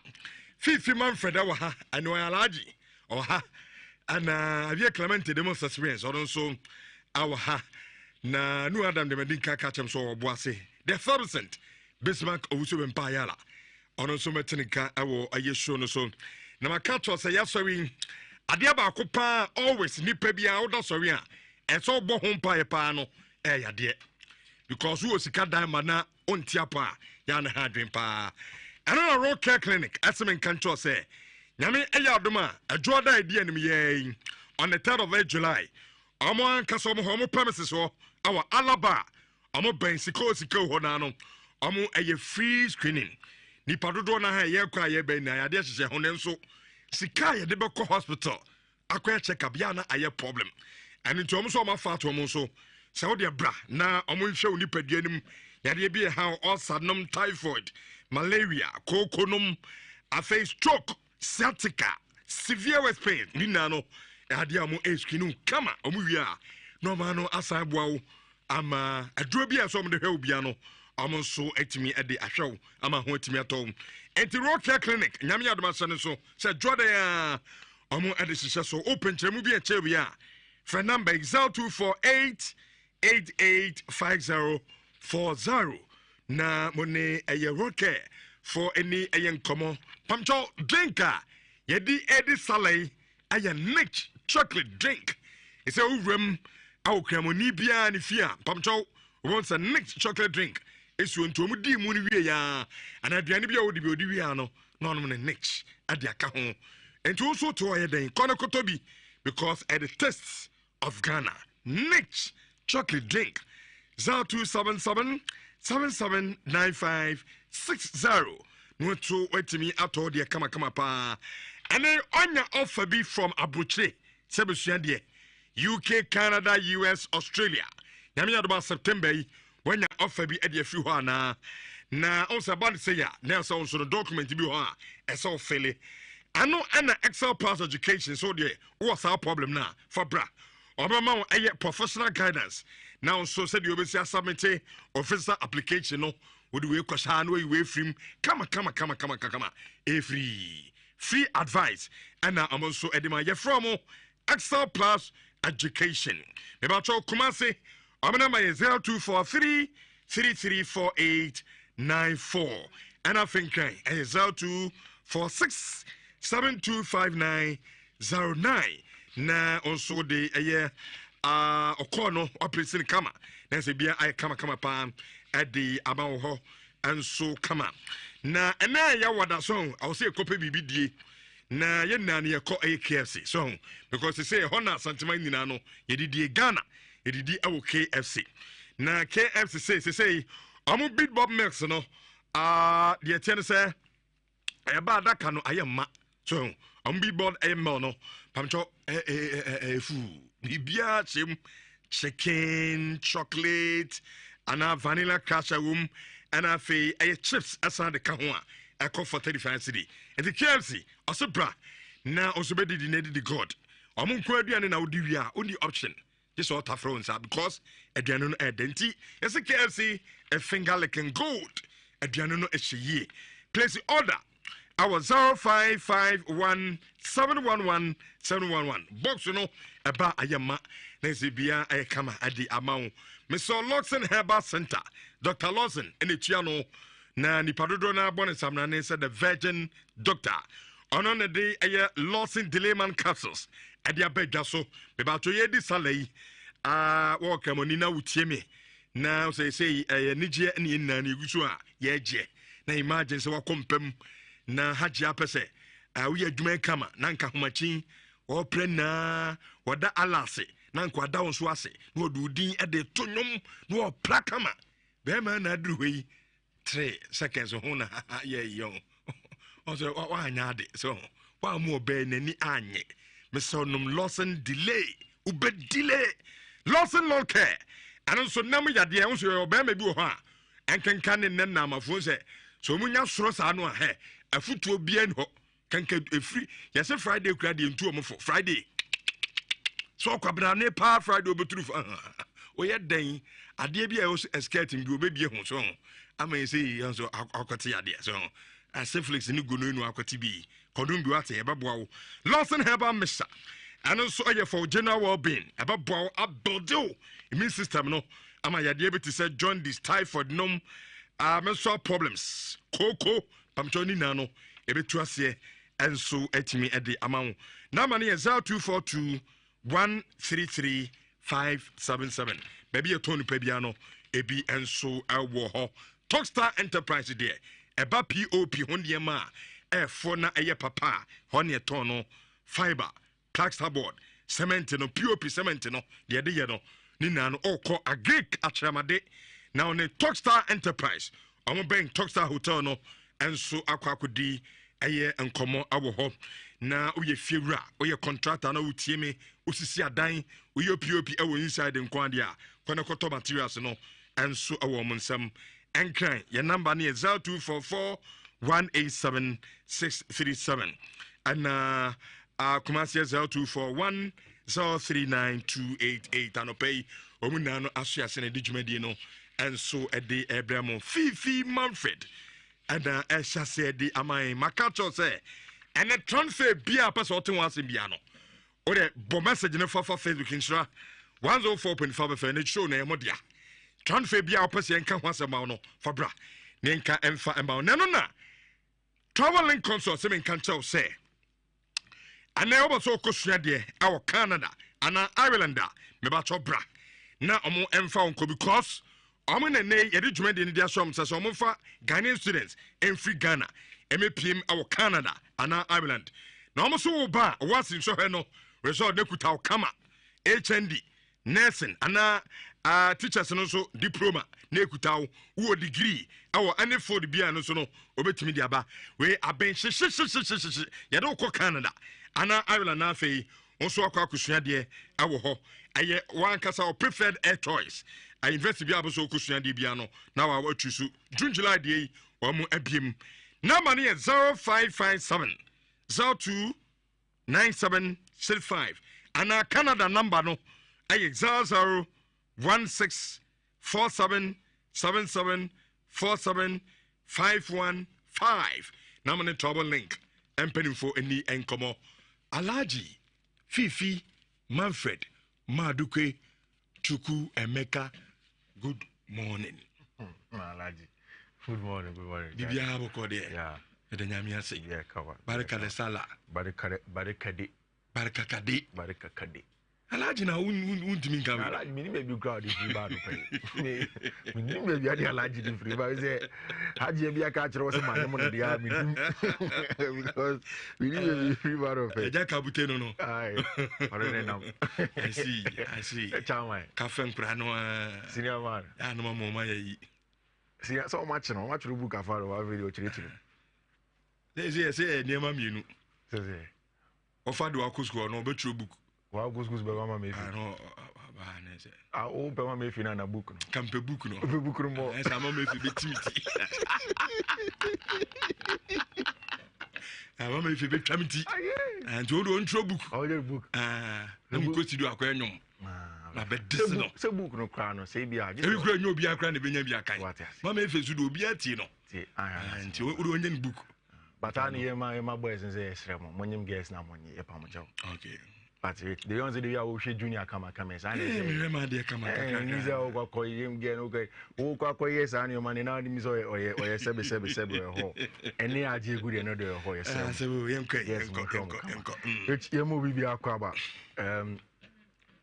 50 Manfred Awaha and no allergy. Or ha and Avia Clemente demos experience or also our ha. Na nu Adam de Medinka catch him so boise. The 100% Bismarck Owusu Empire. On also Metenica, our a year show no so. Na my catch was a yaswing. Adiaba Copa always nippebia out sorry. And so bo home pie pano, eh, ya dear. Because who was a cat diamond on Tiapa, Yan Hadrin pa. And on a road care clinic, as some in Cantor say. Yami Ayaduma, a draw idea in me on the 3rd of July. ɔmo ankasa ɔmo premises hɔ our Alaba ɔmo bɛn sika hɔ na no ɔmo ɛyɛ free screening nipa dodo na ha yɛ kɔ ayɛ bɛn na yɛde hyehyɛ ho ne nso sika yɛde bɛkɔ hospital akɔ check up ya na ayɛ problem ɛne nti ɔmo so ɔmo afa to ɔmo so sɛ wode bra na ɔmo nhwɛ wo nipadua nim yɛde bi ha ulcer nom typhoid malaria kokonom afei stroke sciatica severe waist pain ni na no yɛde ɔmo screen kama ɔmo wi a na ɔmo no asan boa wo ama aduro bi a so ɔmo de hwɛ wo bia no ɔmo nso atumi de ahwɛ wo ama ho atumi atɔ wo enti road care clinic nyame yɛ adoma sɛ ne so sɛ dwɔde a ɔmo de hyehyɛ so open kyerɛmu bi ɛkyɛ bi a fɛ number 0248 885040 na mo ne ɛyɛ road care for any ɛyɛ nkɔmɔ pamkyɛw drink a yɛde edi salai ɛyɛ niche chocolate drink ɛsɛ owuram awo kramoni biara ne fie a pamkyɛw wants a niche chocolate drink esu ntomu di mu ni wie ya ana aduane bia odi bi odi wie ano na onom ne niche ade aka ho ento so to oye den kono kotobi because at the taste of Ghana niche chocolate drink 0277 779560 no to wetimi ato de kama pa ene onya offer bi from Abuche sebesua de UK Canada US Australia nyame yado September yi when you offer be at your few na also about say ya now so the document be ha so fairly I know an Excel pass education so there what's our problem now for bra obama a professional guidance now so said you be submit officer application no would we question way from come a free advice and now I'm also edema ye from Excel plus education about your Kumasi our number is 0243 334894. And I think it's 0246 725909. Na also the year Okono operating kama. Then say be I kama pan at the amount and so kama. Na and now ya wada song I'll say a copy BBD. Na ye nani ya call AKFC song because they say Hona Santimani Nano ye Ghana. Edidi awo KFC na KFC say omo big bob mix no de tiene say e ba daka no ayemma so omo big bob ayemma no pamcho fu bibia chem chicken chocolate ana vanilla cashew ana fe chips asa de ka ho a e for 35 cedi and the KFC also bra na also be the god omo nko aduane na odi wi a only option. This all tough rounds because Adriano identity is a KFC a finger licking gold. Adriano is ye. Place the order. Our 0551 711 711. Box you know about Ayama. Nezibia Ayakama at the amount. Mr. Lawson Herbal Center. Dr. Lawson in the Chiano. Na ni padodona bonus amnane said the virgin doctor. On the day Lawson Delayman capsules. Adi abedja so me ba to ye di salai wo kamoni na wutie me na say nigye ne na na egusu a ye je na imagine se wakompam na haji apese we adwuma kama na nka homachin wo pre na woda alase na nka da won so ase na odudin e de tonwom na wo pra kama be ma na aduru hyi 3 seconds ho na ye yo also wa anya de so wa mu obe nani anye Mr. Lawson delay ube delay Lawson long care and also namu ya de so your be maybe ho a enkenkan ne na amafo se so munya soro sa no he afutuo bia ni ho kanka efri yes Friday kura de ntu omfo Friday so kwabra ne pa Friday obeturu o ye den ade bia o escating bi obedie ho so ama say so akote ade so Asiflix ni gono enu akwati bi kodum bi wate ebeboa wo Lawson Herbal Mixture and also for general well-being ebeboa abuild immune system no ama yade ebe to say join this typhoid nom menstrual problems koko pamchoni na no ebetu ase enso etimi ede amawo na ma ne 0242 133 577 baby etonu pa bia no ebi enso ewo ho Talkstar Enterprise there eba POP hondiema e fo na eye papa honye ton no fiber plaster board cement no pop cement no de de ye no ni na no okọ agric atramade na on Talkstar Enterprise omo ben Talkstar Hotel no enso akwakodi eye enkomo awo ho na uye fiewura uye contractor na utie me usisi adan uye pop ewo inside nkwade a kwana koto materials no enso awo monsam enkran your number ne 0244 187 637 and Kumasi 0241 039288 and pay omunano asya ne dijumadi no enso ede ebramo Fifi Manfred and esha said the amai makacho say and a transfer bia pass or two once in piano or the bo message in for Facebook Nhyira 104.5 FM and show na modia transfer bia pass yen kan once amount no for bra nenka emfa amount na no na traveling consult se men kan tell say and na obo so kosua de our Canada and Ireland me ba to bra na omo emfa onko because omo na ne yedi dwuma de ne dia so say omo fa Ghanaian students in free Ghana MPM our Canada and Ireland na omo so ba was in so he no result ne kuta kama HND nursing and teachers no so diploma na kuta wo degree awo any for the bia no so no obetimi dia ba we aben yede ko Canada and Ireland na fei onso akwa kusua de awo ho aye one kasa or preferred air choice I invest bi abuso kusua de bia no na wa watusu June July de omo abiem number ne 0557 029765 and Canada number no aye 00164777475115 number ne trouble link empening for any enkomo Alaji Fifi Manfred Maduke Chuku Emeka good morning. Alaji good morning. Bibia aboko de yeah edanyami ase yeah cover baraka de sala barakade Alaji na untimi nka Alaji mini be bi crowd free bar no pay mini be bi Alaji di free bar say haji bi aka kire wose man mo de ya mi because mini be free bar no pay eja kabute no ai already now I see chama cafe nkra no senior man no mama yi senior so much no watch book afaro wa video chire say niema mienu say ofa do akosko no betro book wa gusgus be mama me fi no ba na say o pe mama me fi na book no kampe book no pe book no mo esa mama me fi betimiti mama me fi betwamiti and you don't throw book your book na mu ko studio akoya nyom na be dis no say book no kra no say bia e bi kra nyo bia kra na benya bia kan mama e fe su do bia ti no ti anti o do onye book but ani yema boys say esremo monyem girls na monye e pa mo jaw okay but the ones that we are junior kama say me ma de kama kaka ni za o kwa yem ge no ke o kwa yes ani o mani na mi so o sebe ho eni aje gudi no de ho yes sebe yem kai enko yemu bibi akwa ba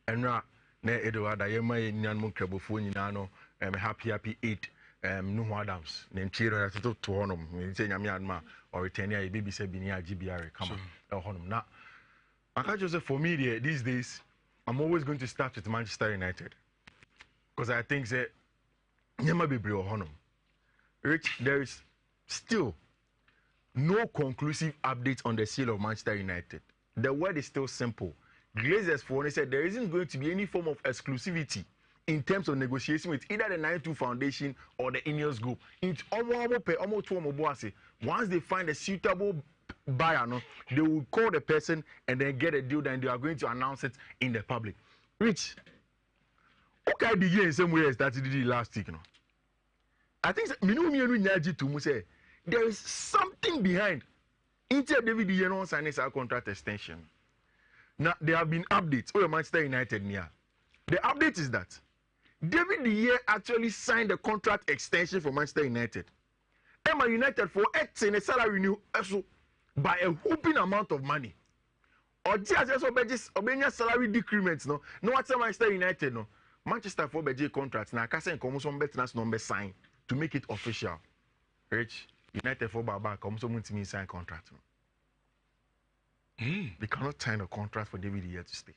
enra na Eduarda yema nyan mo krabofo nyina no happy 8 Nuhu Adams na Nhyira to honom me say nyame adma or return ya baby say bi ni GBR kama honom na I can't just say for me these days I'm always going to start with Manchester United because I think that nyama bebre honom Rich there is still no conclusive update on the sale of Manchester United. The word is still simple. Glazers for said there isn't going to be any form of exclusivity in terms of negotiation with either the 92 Foundation or the Ineos Group. Once they find a suitable buyer, no, they will call the person and then get a deal, then they are going to announce it in the public. Rich, okay, the year in some way I started the last week. No? I think there is something behind. Inter David Yenon signing a contract extension. Now there have been updates. Oh, Manchester United near. The update is that David De Gea actually signed a contract extension for Manchester United. Emma United for a salary new by a whooping amount of money. Or just obey salary decrements. No what's Manchester United no. Manchester for budget contracts now. Kasa come some better number sign to make it official. Rich United for Baba come some to me sign contract. They cannot sign a contract for David De Gea to stay.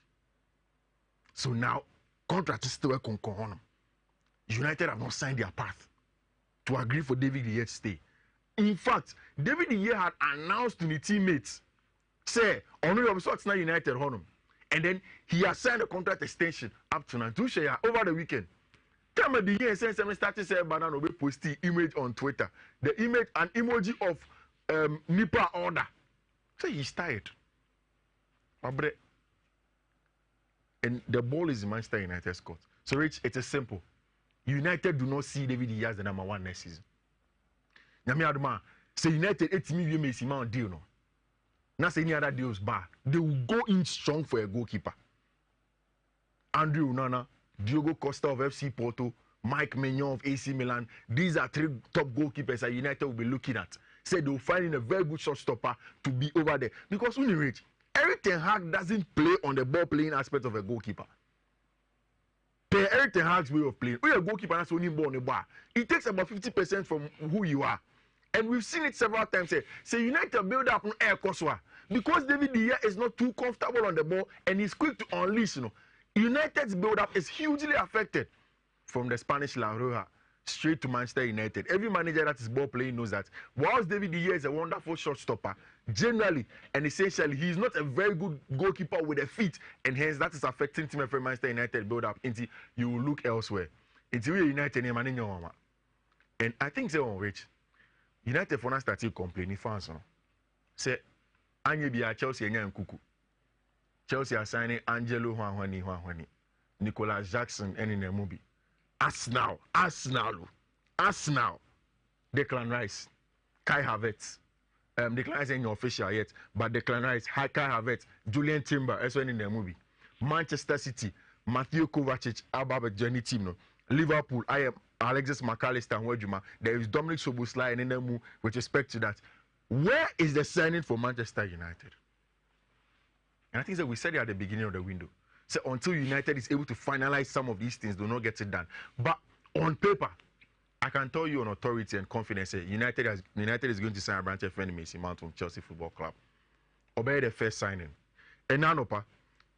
So now, contract is still on. United have not signed their path to agree for David De Gea to stay. In fact, David De Gea had announced to the teammates, say, on your sorts now United honum. And then he has signed a contract extension up to Nantusha over the weekend. Time of the year, since I started saying, Banana will post the image on Twitter. The image, an emoji of Nipa order. So he's tired. And the ball is in Manchester United's court. So, Rich, it is simple. United do not see David De Gea as the number one next season. Nyame adoma, say United 8 million Messi man deal no. Not say any other deals bad. They will go in strong for a goalkeeper. Andrew Onana, Diogo Costa of FC Porto, Mike Maignan of AC Milan. These are 3 top goalkeepers that United will be looking at. Say they will find a very good shot stopper to be over there. Because when you reach, Eric Ten Hag doesn't play on the ball playing aspect of a goalkeeper. Eric Ten Hag's way of playing. When you're a goalkeeper, that's only ball on the bar. It takes about 50% from who you are. And we've seen it several times. Say United build up on air Koswa. Because David De Gea is not too comfortable on the ball and he's quick to unleash. United's build up is hugely affected from the Spanish La Roja straight to Manchester United. Every manager that is ball playing knows that whilst David De Gea is a wonderful shot stopper, generally and essentially he is not a very good goalkeeper with a feet, and hence that is affecting team of Manchester United build up until you will look elsewhere. Until we United and I think they on Rich. United for now started complaining fans. Say Anye Bia Chelsea and Kuku. Chelsea are signing Angelo Juanjuani, Nicolas Jackson and in a movie. Arsenal, Declan Rice, Kai Havertz. Declan Rice ain't official yet, but Declan Rice, Kai Havertz, Julian Timber, as well in the movie. Manchester City, Matthew Kovacic, Ababa Journey team. No. Liverpool, I am Alexis McAllister and Wejuma. There is Dominic Soboslai and Nemu with respect to that. Where is the signing for Manchester United? And I think that we said it at the beginning of the window. So until United is able to finalize some of these things, do not get it done. But on paper, I can tell you on authority and confidence, United is going to sign a branch of Mason Mount from Chelsea Football Club. Obey the first signing. And now,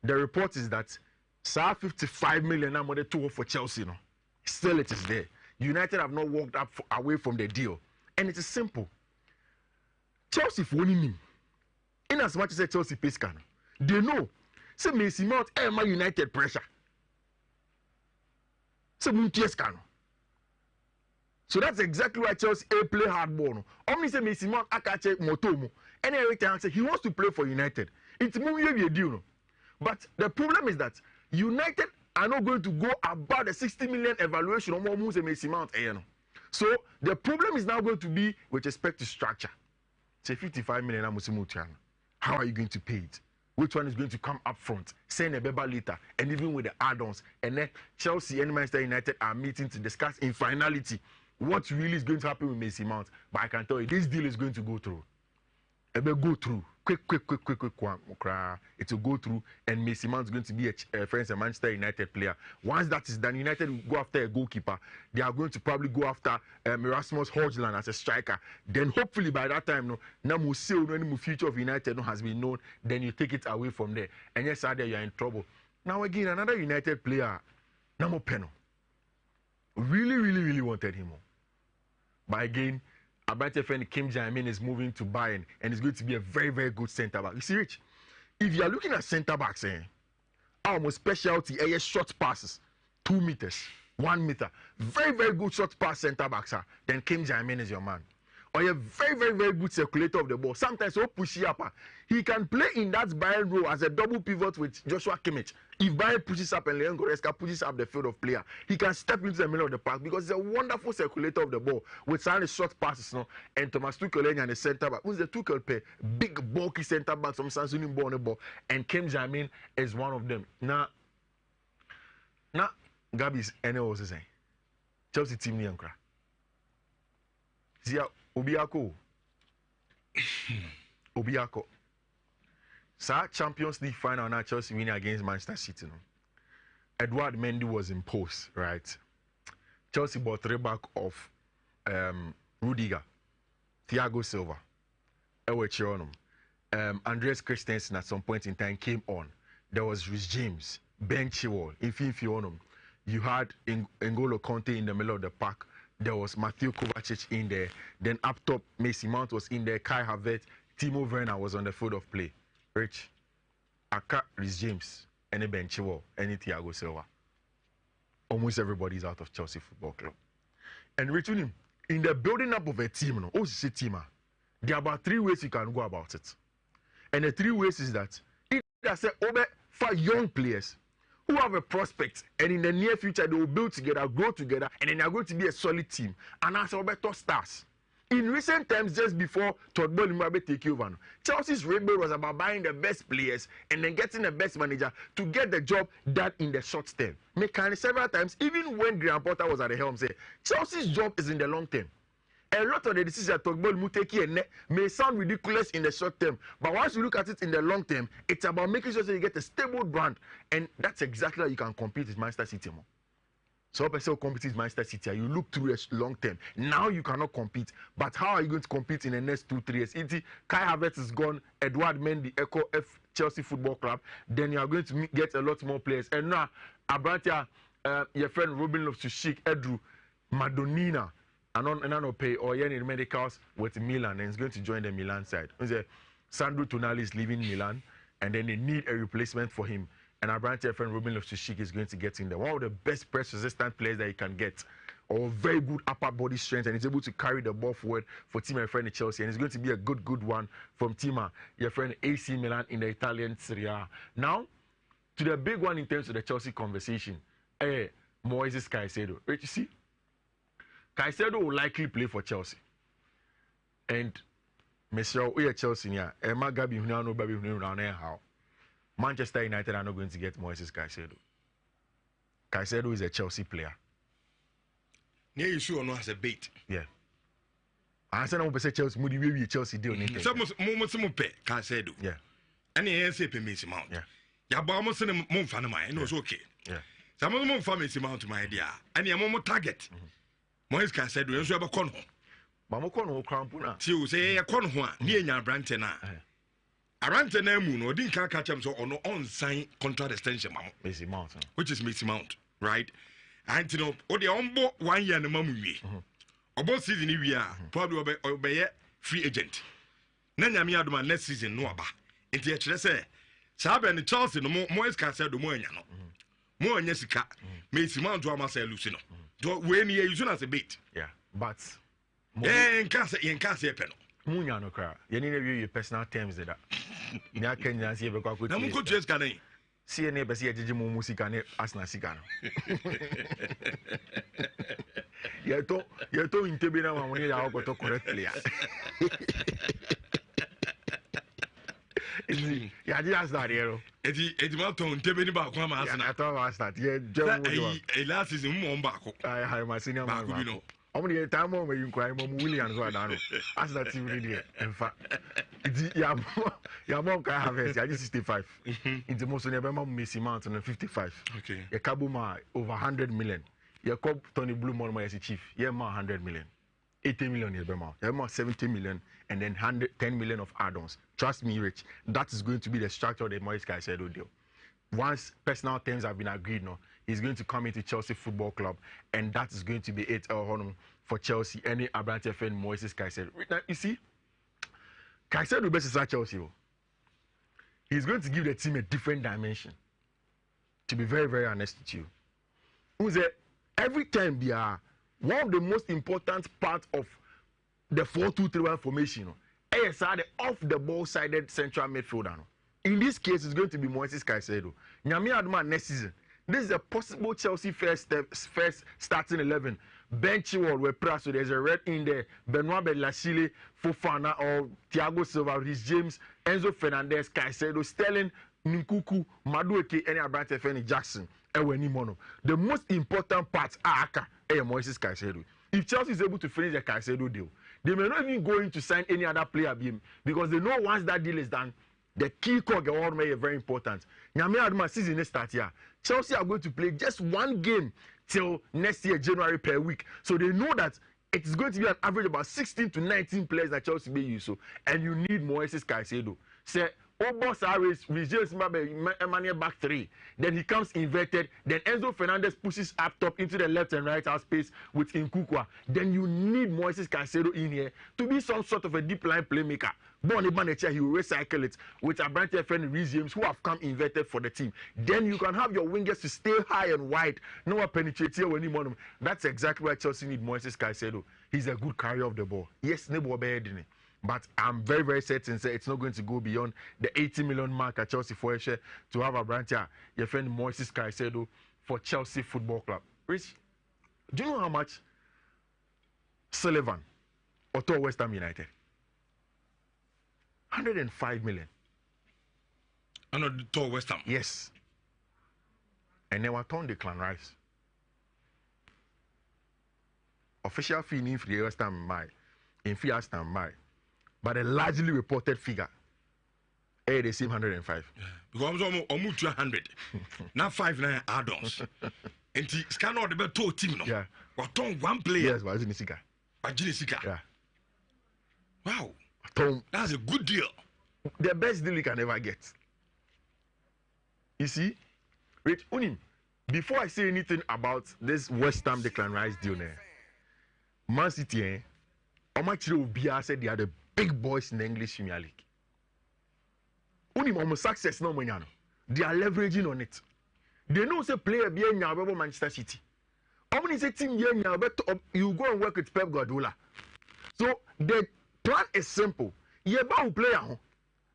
the report is that 55 million now money to for Chelsea. No, still it is there. United have not walked away from the deal, and it is simple. Chelsea for winning, in as much as Chelsea pays can, they know. Say Mason Mount, my United pressure. Say Munties can. So that's exactly why Chelsea play hard ball. Only say Mason Mount akache motomo, and every time say he wants to play for United. It's moving a deal. But the problem is that United are not going to go about the 60 million evaluation of Momus and Mason Mount. So the problem is now going to be with respect to structure. Say 55 million. How are you going to pay it? Which one is going to come up front? Send a beba later, and even with the add-ons. And then Chelsea and Manchester United are meeting to discuss in finality what really is going to happen with Mason Mount. But I can tell you, this deal is going to go through. It will go through. Quick. It will go through, and Mason Mount is going to be a friends and Manchester United player. Once that is done, United will go after a goalkeeper. They are going to probably go after Erasmus Højlund as a striker. Then hopefully by that time, no future of United has been known. Then you take it away from there, and yes, you are in trouble. Now again, another United player, Namo Peno, really wanted him. But again, a better friend Kim Jae-min is moving to Bayern and is going to be a very good centre back. You see, Rich, if you are looking at centre backs, our specialty is short passes, 2 meters, 1 meter, very good short pass centre backs. Then Kim Jae-min is your man. Or a very good circulator of the ball. Sometimes he'll push it up. He can play in that Bayern role as a double pivot with Joshua Kimmich. If Bayern pushes up and Leon Goretzka pushes up the field of player, he can step into the middle of the park because he's a wonderful circulator of the ball with some short passes. And Thomas Tuchel and the centre back, who's the Tuchel pair, big bulky centre back, some Samsung ball on the ball, and Kim Jae-min is one of them. Now, Gabi's any was saying, Chelsea team Niankra. Zia Obiako. Sa Champions League final now Chelsea winning against Manchester City. No? Edward Mendy was in post, right? Chelsea bought 3 back of Rudiger, Thiago Silva, Ewe Chionum. Andreas Christensen at some point in time came on. There was Rhys James, Ben Chilwell, you had N'Golo Conte in the middle of the pack. There was Matthew Kovacic in there. Then up top, Mason Mount was in there. Kai Havertz, Timo Werner was on the field of play. Rich, Aka, Rhys James, and Ben Chilwell, and Thiago Silva. Almost everybody's out of Chelsea Football Club. And Rich, in the building up of a team, there are about 3 ways you can go about it. And the 3 ways is that either say for young players who have a prospect, and in the near future they will build together, grow together, and then they are going to be a solid team. And as top stars. In recent times, just before Todd Bowley take over, Chelsea's rainbow was about buying the best players and then getting the best manager to get the job done in the short term. Make several times, even when Graham Potter was at the helm, say Chelsea's job is in the long term. A lot of the decisions that Todd Bowley take here may sound ridiculous in the short term, but once you look at it in the long term, it's about making sure that you get a stable brand, and that's exactly how you can compete with Manchester City. So person compete with Manchester City, you look through a long term. Now you cannot compete, but how are you going to compete in the next 2-3 years? Kai Havertz is gone, Edward Mendy, Echo F Chelsea Football Club. Then you are going to get a lot more players. And now, Abrantia, your friend Robin Loftus-Cheek, Edru, Madonina, and pay or any medicals with Milan, and he's going to join the Milan side. Sandro Tonali is leaving Milan, and then they need a replacement for him. And our branch friend Robin Loftus-Cheek is going to get in there. One of the best press-resistant players that you can get, or very good upper body strength, and he's able to carry the ball forward for team and friend in Chelsea. And it's going to be a good one from Tima, your friend AC Milan in the Italian Serie A. Now, to the big one in terms of the Chelsea conversation, Moises Caicedo. Right, you see? Caicedo will likely play for Chelsea. And Monsieur, we are Chelsea here. Emma Gabi Hunano Babi Hunano how. Manchester United are not going to get Moises Caicedo. Caicedo is a Chelsea player. Yeah, you sure no as a bait. Yeah. I said I'm say Chelsea. Moody we Chelsea deal. Some pay Caicedo. Yeah. And he say pay Mason Mount. Yeah. Ya ba mo sene mo fa na mai. No, it's okay. Yeah. Some mo fa Mason Mount my idea. And ya mo target. Moises Caicedo enso e be kɔ no. Ba mo kɔ no krampo na. Ti o say e kɔ no ho a, ne enya brante na. Arante na mu no odin kan ka chem so ono on sign contract extension ma mo. Mason Mount. Which is Mason Mount, right? And you know, o de on bo 1 year na mamu wie. Obo season ni wie a, probably obey free agent. Na nyame adoma next season no aba. Enti e kire say, Sabe ni Chelsea no mo Caicedo mo anya no. Mo anya sika. Mason Mount do amasa lucy no. Do we ni use as a bait. Yeah, but en cancer pe no. Munya no kra. Ye ni na wie personal terms that. Ni akenya si e be kwa ko. Na mo ko dress kan yi. See any best here, Jiji Musika, Asna Sigano. You're to in Tebina when you are got to correct player. Yeah, just that hero. It's about to Tebini back one man. I thought I was that. Yeah, last is in back. I have my senior man. Only a time when you cry, Williams, I don't know. As that you really, in fact, your mom can have it. I just 65. It's the most never Missy Mountain on 55. Okay. Your Kabuma over 100 million. Your Cobb Tony Blue Money as a chief. Yeah, more 100 million. 80 million is Bema. Yeah, more 70 million, and then 10 million of add-ons. Trust me, Rich. That is going to be the structure of the Moise Caicedo deal. Once personal terms have been agreed, no, he's going to come into Chelsea Football Club, and that is going to be it for Chelsea. Any Abrante fan, Moises Caicedo. Now, you see, Caicedo best is Chelsea. He's going to give the team a different dimension. To be very, very honest with you, every time they are one of the most important parts of the 4-2-3-1 formation. Is the off-the-ball sided central midfielder. In this case, it's going to be Moises Caicedo. Nyame Adoma next season. This is a possible Chelsea first starting 11. Ben Chilwell were pressed, so there's a red in there. Benoit Badiashile, Fofana, or Thiago Silva, Rhys James, Enzo Fernandez, Caicedo, Sterling, Nkunku, Madueke, and Abrante Feni Jackson. The most important parts are Moises Caicedo. If Chelsea is able to finish the Caicedo deal, they may not even go in to sign any other player because they know once that deal is done, the key cog is very important. Nyame Adoma season start here. Chelsea are going to play just one game till next year, January per week. So they know that it is going to be an average about 16 to 19 players that Chelsea may use. And you need Moises Caicedo. Say, resumes Emmanuel back three. Then he comes inverted. Then Enzo Fernandez pushes up top into the left and right half space with Nkukwa. Then you need Moises Caicedo in here to be some sort of a deep line playmaker. Bonnie Manager, he will recycle it with a branch friend resumes who have come inverted for the team. Then you can have your wingers to stay high and wide. No one penetrate here when you want them. That's exactly why Chelsea need Moises Caicedo. He's a good carrier of the ball. Yes, Nebo Bedini. But I'm very, very certain that it's not going to go beyond the 80 million mark at Chelsea for a share to have a branch here. Your friend Moises Caicedo for Chelsea Football Club. Rich, do you know how much Sullivan or West Ham United? 105 million. I know the Tor West Ham. Yes. And they were torn Declan Rice. Official fee in free West Ham in free West Ham but a largely reported figure. The same 105. Yeah. Because I'm almost 200. Now 5 add-ons. And the scan out the better team no. Yeah. Or torn one player. Yes, Wajinisika. Yeah. Wow. Tom, that's a good deal. The best deal you can ever get. You see, Rich Unim, before I say anything about this West Ham Declan Rice deal, Man City, Omachiro said they are the big boys in the English Premier League. Unim almost success no money. They are leveraging on it. They know say player be in Manchester City. Omni say team you go and work with Pep Guardiola. So the plan is simple. You buy player.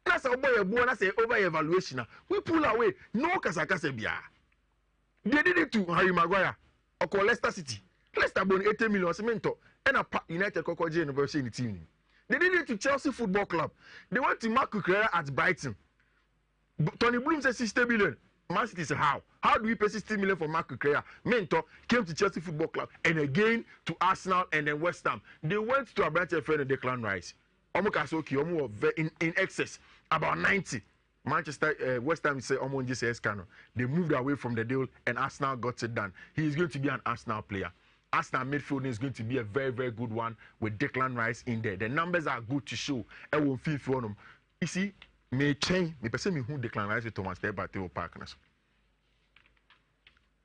That's how boy that's a over evaluation. We pull away. No kasakase bia. They did it to Harry Maguire or Leicester City. Leicester bought 80 million cemento and a United Cocoje in the team. They did it to Chelsea Football Club. They went to Mark Cucurella at Brighton. Tony Bloom said 60 million. Man City said how? How do we pay 60 million for Mark Cucurella? Mentor came to Chelsea Football Club and again to Arsenal and then West Ham. They went to a branch friend of Declan Rice. In excess about 90. Manchester West Ham say they moved away from the deal and Arsenal got it done. He is going to be an Arsenal player. Arsenal midfield is going to be a very, very good one with Declan Rice in there. The numbers are good to show. I won't feel for them. You see, may change. Me person me who Declan Rice with Thomas Partey partners.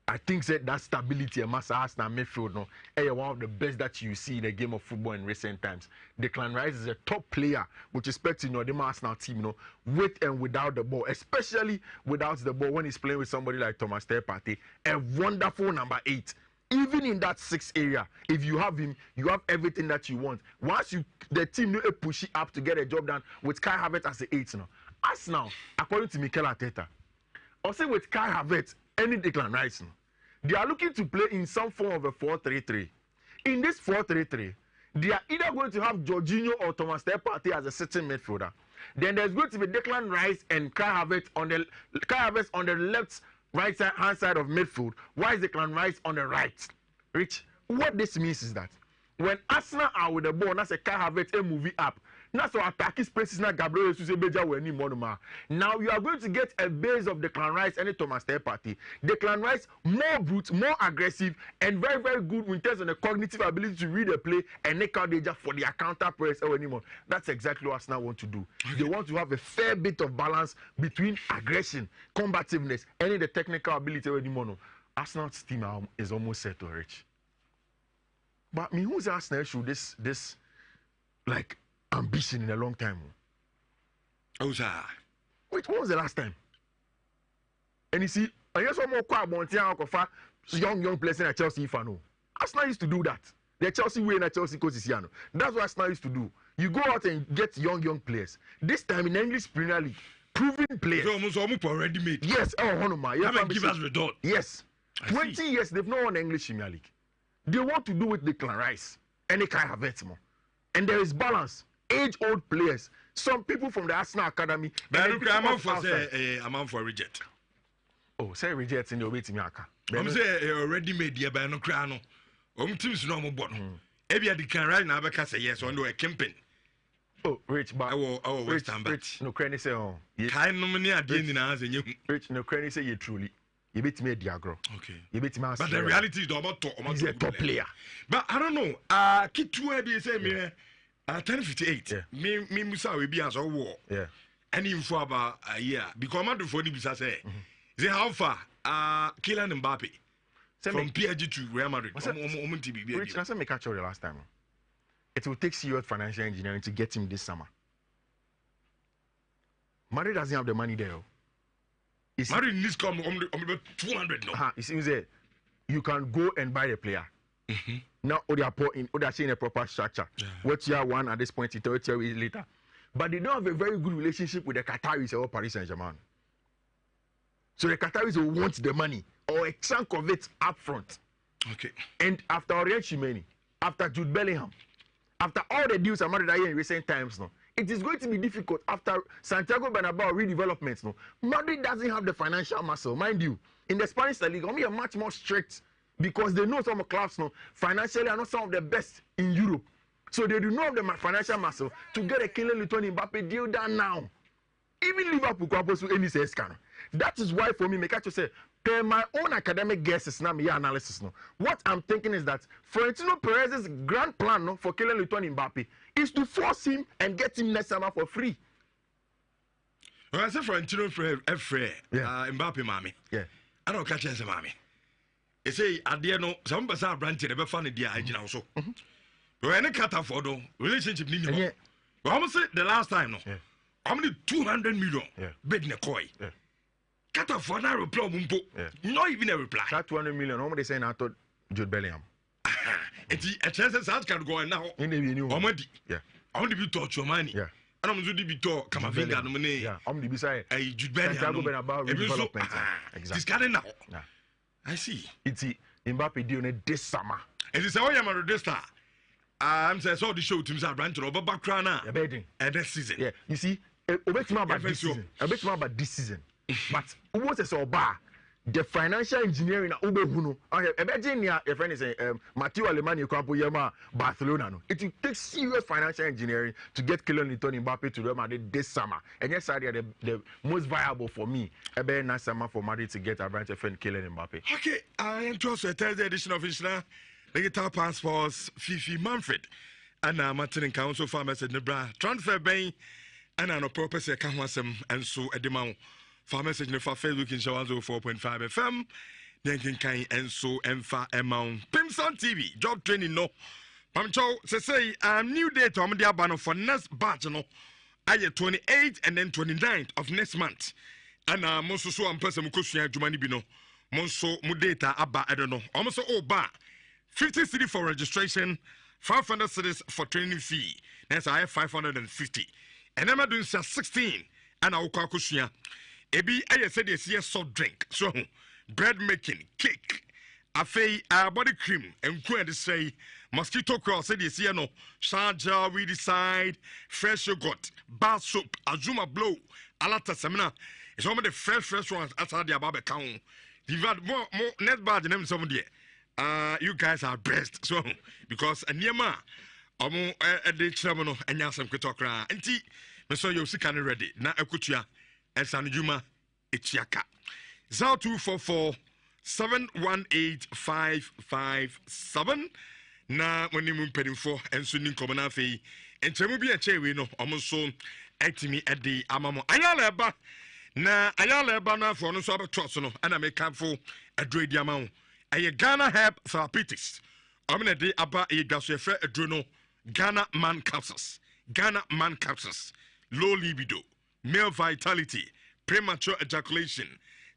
I think that stability and mass Arsenal midfield no, one of the best that you see in the game of football in recent times. Declan Rice is a top player with respect to the Arsenal team, with and without the ball, especially without the ball when he's playing with somebody like Thomas Partey, a wonderful number 8. Even in that 6 area, if you have him, you have everything that you want. Once the team push it up to get a job done with Kai Havertz as the 8 now. Arsenal, according to Mikel Arteta, also with Kai Havertz, any Declan Rice, they are looking to play in some form of a 4-3-3. In this 4-3-3, they are either going to have Jorginho or Thomas Partey as a sitting midfielder. Then there's going to be Declan Rice and Kai Havertz on the left hand side of midfield. Why is Declan Rice on the right? Rich, what this means is that when Arsenal are with the ball, that's a Kai Havertz a movie up. That's our attacking spaces now. Gabriel Jesus Beja will need more. Now you are going to get a base of Declan Rice and Thomas Partey. Declan Rice more brute, more aggressive, and very, very good in terms of the cognitive ability to read the play and make out danger for their counter press or anymore. That's exactly what Arsenal want to do. They want to have a fair bit of balance between aggression, combativeness, and the technical ability or anymore. Arsenal's team is almost set to reach. But me, who's Arsenal should this like ambition in a long time? Oh, sir. Wait, when was the last time? And you see, I guess one more young players in a Chelsea fan. Arsenal used to do that. The Chelsea way in a Chelsea coach is here. That's what Arsenal used to do. You go out and get young players. This time in English Premier League, proven players. So almost already made. Yes, Give us result. Yes. 20 years they've not won English Premier League. They want to do with Declan Rice and they can't have it more. And there is balance. Age-old players. Some people from the Arsenal Academy. I'm for reject. Oh, say reject in the way to me. I'm say already made the no crano. Teams no more born. Ebia Declan Rice now because say yes on the campaign. Oh, Rich, but Rich, no cranny say oh. Kind nominee at the end in you. Rich, no cranny say you truly. You beat me a diagro. Okay. You beat me. But the reality is about he's a top player. But I don't know. Kitu be say me 10:58. Me Musa will be as a war. Yeah. any info about a year because I'm for the business say how far Kylian Mbappe from PSG to Real Madrid. Rich, I said me catch you the last time. It will take serious financial engineering to get him this summer. Madrid doesn't have the money there. Madrid needs come 200 no. It seems that you can go and buy the player. Now, they are saying a proper structure. What year one at this point, 30 years later. But they don't have a very good relationship with the Qataris or Paris Saint-Germain. So the Qataris will want the money or a chunk of it up front. Okay. And after Aurelien Tchouameni, after Jude Bellingham, after all the deals Madrid are here in recent times now, it is going to be difficult after Santiago Bernabeu redevelopment now. Madrid doesn't have the financial muscle, mind you. In the Spanish La Liga, only are much more strict because they know some clubs now financially are not some of the best in Europe. So they do not have the financial muscle to get a Kylian Mbappe deal done now. Even Liverpool could have any says can. That is why for me, make I say, per my own academic guesses now, my analysis now. What I'm thinking is that Florentino Perez's grand plan no, for Kylian Mbappe is to force him and get him next summer for free. Well, I say Florentino Perez, Mbappe, mommy. Yeah. I don't catch him, mommy. They say, at the end, some person branch never found the idea also. Well, any cut off for the relationship, we almost said the last time, no. How many 200 million bid in a coy? Cut off for a reply, not even a reply. That 200 million, how they saying I thought Jude Bellingham. It's a chance that can go now. In the new already. Yeah. I want to be taught your money. Yeah. And I'm going to be taught, come on, finger, no money. Yeah. I'm the beside a Jude Bellingham about development. Exactly now. I see. It's Mbappe doing this summer. And it's how I'm this star. I'm saying, so the show to Mr. Branch or background. And this season. Yeah. You see, a bit more about this season. A bit more about this season. But what is so bad? The financial engineering Ube Huno. Imagine your friend is Matteo Alemany Campo Yama Barcelona. It will take serious financial engineering to get Kylian Mbappe to Real Madrid this summer. And yes, the most viable for me. A very nice summer for Madrid to get a branch friend Kylian Mbappe. Okay, I entrust a Thursday edition of Ishna. The guitar passports Fifi Manfred. And Martin and Council Farmers at Nebra. Transfer Bay. And an purpose a Kahwasem and so at the mount. Farmers in the Facebook in Shawan 4.5 FM. Yankin Kai and so Emfa Amount. Pimson TV, job training no. Pamcho, say, new date on the Abano for next batch no. I 28th and then 29th of next month. And Monso so and person Mukusia Jumani Bino. Monso Mudata Abba, I don't know. Almost all bar. 50 city for registration, 500 cities for training fee. That's I have 550. And I'm doing 16 and I'll call Kushia. Ebi I said yes, yes, soft drink. So bread making, cake, body cream, and queer say mosquito cross said yes, no, Sharjah, we decide, fresh yogurt, bar soap, Azuma blow, Alata Semina. It's one of the fresh restaurants outside the Ababa count. You've had more net bad than them some day. You guys are best. So because a Niama, a day Chabano, and Yasam Kitokra, and tea, Mr. Yosikani ready. Now a kutia. And Sanjuma Ichiaka 0244 718 na when you mpedin for and soon common fee and Chemubi a chewe no almost so etimi at the amamo ayaleba na ayaleba na for no so trust no and I make up for a dread amount a Ghana Herb Therapeutics omina de aba a gasofre adrono Ghana man capsules low libido, male vitality, premature ejaculation,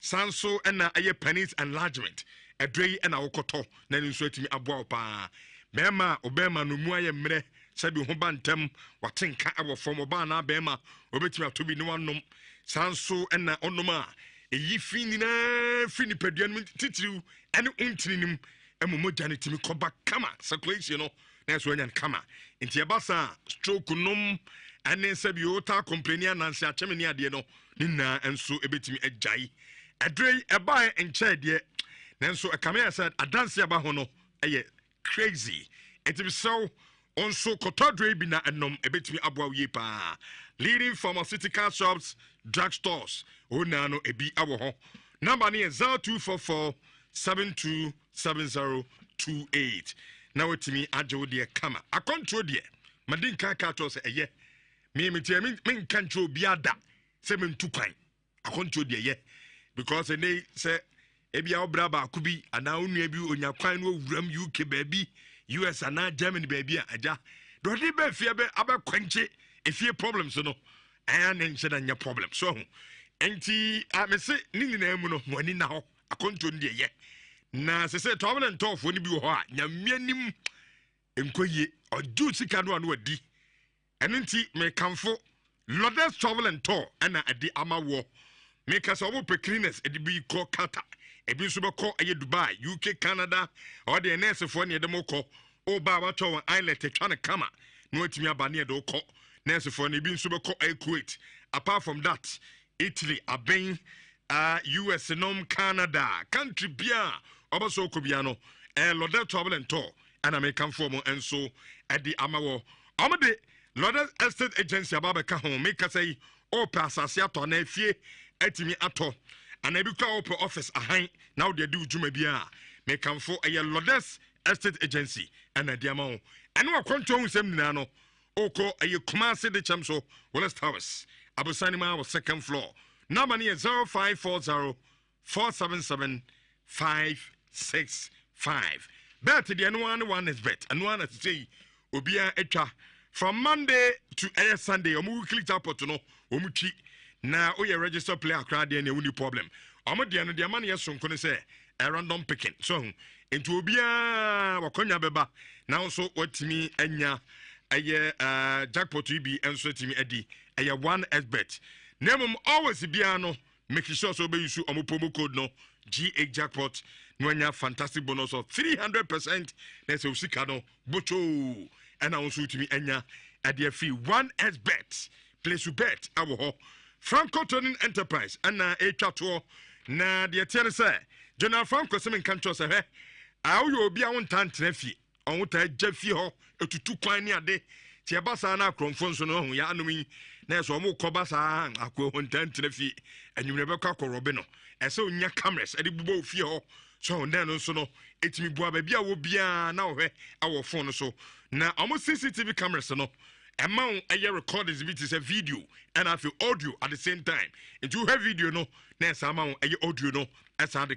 sanso and a penis enlargement, a dray and a okoto, then sweating a bopa. Bema, Obema, Numuaya Mre, Sabi Hobantem, Watinka, our form Obana, Bema, Obetima to be no one, sanso and onoma, a ye finipedian titru, and untinum, and Momojanity Koba Kama, circulation, that's when you come. In Tiabasa, stroke num. And then said you complaining and say Chamania Diano, Nina and so a bit me a jay. A dray a buy and chair dear. Then so a camera said a dance abahono, a crazy. It is so on so cotodre bina and num a bit me abwa yepa. Leading pharmaceutical shops, drugstores, nano a be our number near 0244 727028. Now it's me, Ajo dear Kama. I control dear. Madin Kakato say a year. Me control biada sɛ mentu kwan akɔntuo deɛ yɛ because ɛnɛ sɛ ebia obra ba akubi ana onua bi onya kwan no wuram UK baabi US ana Germany baabi a agya dɔde ba fie be abɛkwanche efie problems no ɛya ne nhyɛ da nya problem so enti me se ni nyina mu no wani na hɔ akɔntuo no deɛ yɛ na sɛ travel and tour fo ni bi wɔ hɔ a nyamianim enkoye ɔdu sika no ano adi ɛno nti me kamfo Lodes Travel and Tour ɛna adi ama wɔ me kasa obo pe cleaners edi bi kɔ Qatar ebi nso bɛkɔ ɛyɛ Dubai UK Canada ɔde nurse fo ne ɛdɛm kɔ o ba wa tɔ island twa ne kama no atimi aba ne ɛdɛ kɔ nurse fo ne ebi nso bɛkɔ ɛyɛ Kuwait apart from that Italy aben US nom Canada country bia ɔbɛso kɔ bia no Lodes Travel and Tour ɛna me kamfo mo enso ɛdi ama wɔ ɔmde Lodes Estate Agency ababɛka ho me kasa yi o pa asase atɔ na afie atimi atɔ ana bi kwa op office ahan na wo de adi ujuma bia me kamfo Lodes Estate Agency ana di ama wo ene wakɔnto hu sem nyina no okɔ Kumasi de cham so Wallace Towers abosani ma wo second floor number ne 0540 477 565 bet the one is bet and one is say obia etwa from Monday to Sunday omu weekly jackpot no omu twi na oye register player crowd there na uni problem omu de no de man ye sonko ne say a random picking so into obia wakonya beba na so watimi anya aye jackpot bi enso timi adi aye 1s bet nemum always bia no make sure so be use omu promo code no G8 jackpot no anya fantastic bonus of 300% na so sika no bocho and also to me anya at the fee 1s bet place to bet awo Franco Turning Enterprise and na a chato na the tell say General Franco semen kanto say he awo yo obi awon tan trefi on ta jafi ho etutu kwan ni ade ti abasa na kromfo so no ho ya anomi na so mo koba sa akwo ho tan trefi anwumre be kwa korobe no ese onya cameras ade bubo ofie ho so then no so no etimi bua ba bia wo bia na wo hwe awo phone so na omo CCTV cameras no amount a recordings bit is a video and I feel audio at the same time. If you have video no, next amount a audio no, as I the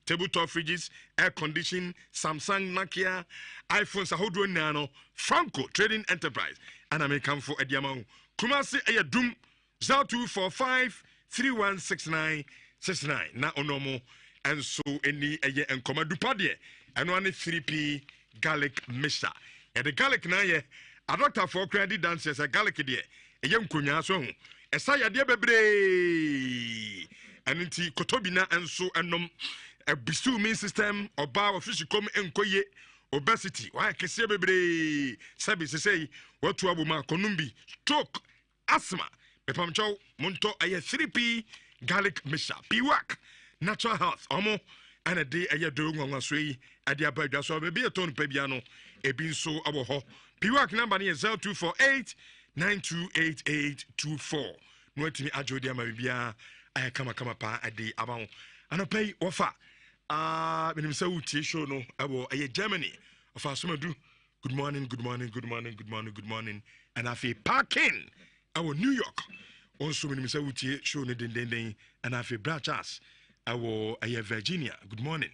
tabletop fridges, air condition, Samsung, Nokia, iPhones, a nano, Franco Trading Enterprise, and I may come for a diamond. Kumasi a doom 0245 316969. Now onomo and so any a year and come do paddy and 3p garlic mixture. And the garlic na ye. A doctor for credit dancers a garlic dear, a young kunya so, a saya dear bebre, and inti kotobina and so and a bisu mean system or bar of fish come and koye obesity. Why can say bebre service say what to abuma konumbi stroke asthma pepamcho munto a 3p garlic mixture piwak natural health omo and a day a year doing on sway at the abadja so maybe a ton pebiano a bin so our ho. Piwak number is 0248 928824. No to me ajo dia mabia I kama pa ade abao. Ana pay offer. Menim say utie show no abo Germany. Offer somadu. Good morning. And I feel parking. Our New York. Also menim say utie show no den and I feel branches. Our Virginia. Good morning.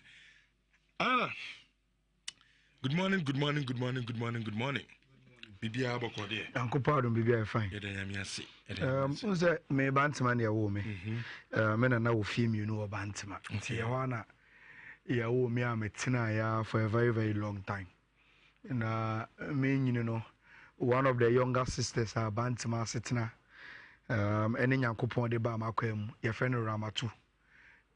Good morning. Bibia abokode. Uncle pardon bibia fine. Unse me bantama na wo me. Me na wo fie mi no bantama. Nti ya wana ya wo me ametina ya for a very very long time. Na me nyine no one of the younger sisters are bantama setina. Ene Nyankopon de ba makwam ye fe no Ramatu.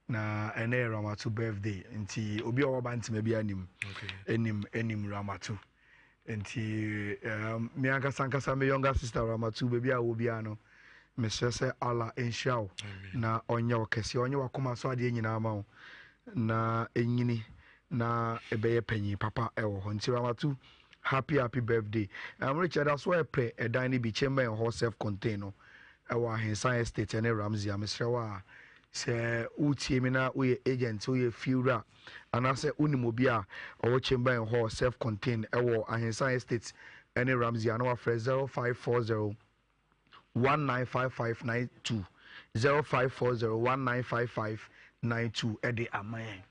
Na ene Ramatu birthday. Nti obi o bantama bia nim. Enim Ramatu. Enti me ankasa me younger sister Ramatu baby a wo bia no me sese ala enhia na onye okese onye wakoma so ade nyina ma wo na enyini na ebeye panyi papa ewo ho nti Ramatu happy birthday Richard aso epre edan ni bi chamber en ho self contain no ewo ahensan estate ne Ramsey amesrewa se utie mi na we agent we fiura anase unimobi a owo chamber en ho self contain ewo ahensan estate ene Ramsey ana wa 0540 195592 0540195592 ede amayan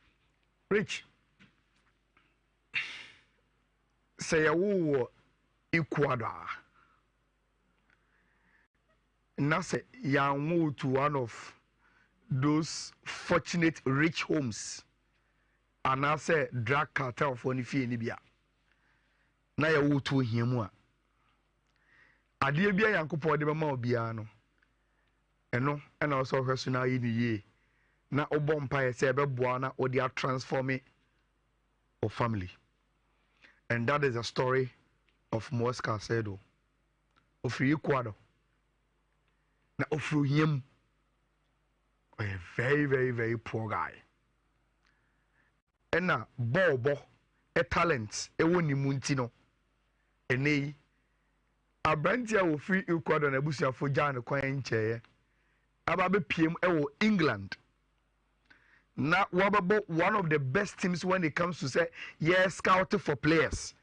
Rich say wo Ecuador na say ya move to one of those fortunate rich homes and I say drug cartel for ni fie ni bia na ya wo to hiamu a ade bia yankopɔ de bema obia no eno na also hweso na yi ni ye na obɔ mpa say beboa na odi a transform of family. And that is the story of Mosca Sedo of Ecuador. Now of him a very, very, very poor guy. And now Bobo a talent a woni muntino. And a brandia will free Ecuador and a busia for Jan Coin chair. Ababe PM England. Now, what about one of the best teams when it comes to say, yes, scouting for players.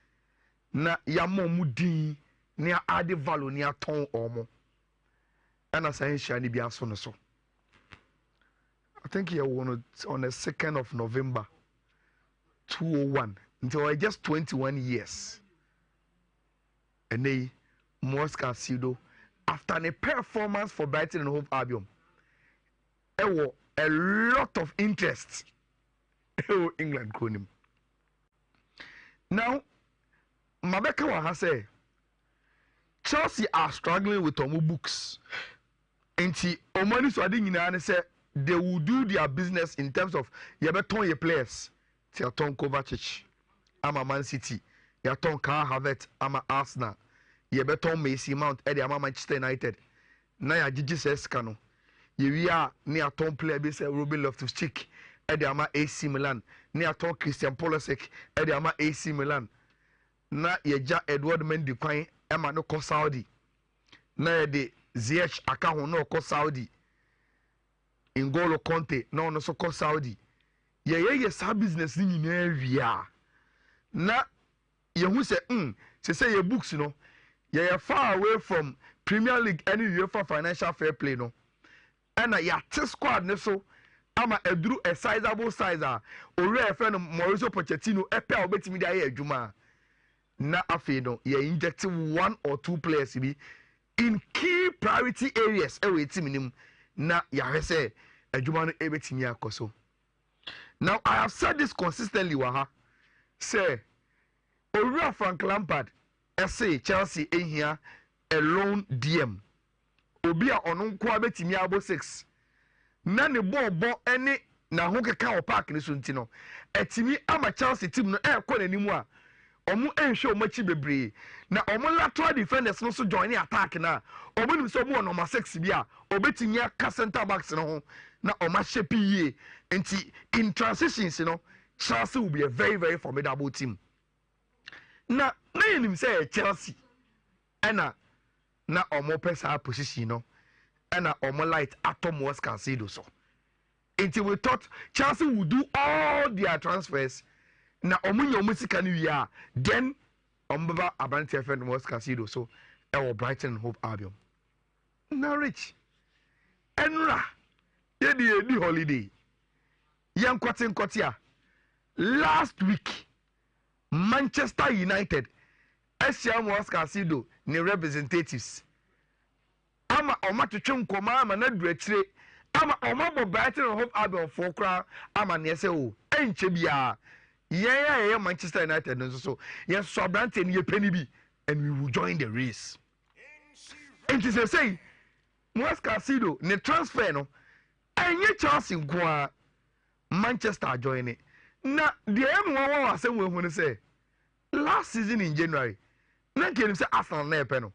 Na yamo mudi near add value near ton or more. And as I say, be so. I think he won on the 2nd of November 2001 until I just 21 years. And they Mosca Sido after a performance for Brighton and Hove Albion. A lot of interest. England konim. Now, Mabeka wa say Chelsea are struggling with omu books. Enti omani so ade nyina say they will do their business in terms of yebeton ye players. Tiaton Kovacic, ama Man City, yaton Kai Havertz, ama Arsenal, yebeton Mason Mount, ama Manchester United. Na ya Gigi Seskano. We are near Tom player be say Ruben Loftus-Cheek ama AC Milan near Tom Christian Pulisic ama AC Milan na yeja Edward Mendy kwan ema no ko Saudi na de Ziyech aka ho no ko Saudi N'Golo Conte no no so ko Saudi ye sa business ni nyina awia na ye hu say ye books no ye far away from Premier League any UEFA financial fair play no. And a yate squad ne so ama eduru a sizable size a ore efe no Mauricio Pochettino epe obetimi da ye adwuma na afi no ye inject 1 or 2 players bi in key priority areas e we team nim na ya hwese adwuma no ebetimi akoso. Now I have said this consistently waha say Owura Frank Lampard say Chelsea ehia a loan DM obi a ono nko abetimi abo 6 na ne bo ene na ho keka o park ne so ntino etimi ama Chelsea team no ekọ nanimu a omo enhwe o machi bebre na omo lateral defenders no so join attack na omo nim so omo number 6 bi a obetimi aka center backs no ho na omo shepi ye enti in transitions no Chelsea will be a very, very formidable team. Na nim say Chelsea ena na omo pesa position no and omo light atom was considered so until we thought Chelsea would do all their transfers na omo nyomo sika ni wi then ombaba abante friend was considered so e wo Brighton and Hove Albion na Rich enra ye di holiday yan kwatin last week Manchester United Esiam was considered ne representatives ama oma twetwe nkoma ama na duachire ama oma bo Brighton and Hove Albion for kra ama ne se o enche bia ye Manchester United no so yes so brand ye penny bi and we will join the race. And it is say was considered ne transfer no enye Chelsea nko Manchester join it na the M1 was say we hu say last season in January na can say Arsenal na epe no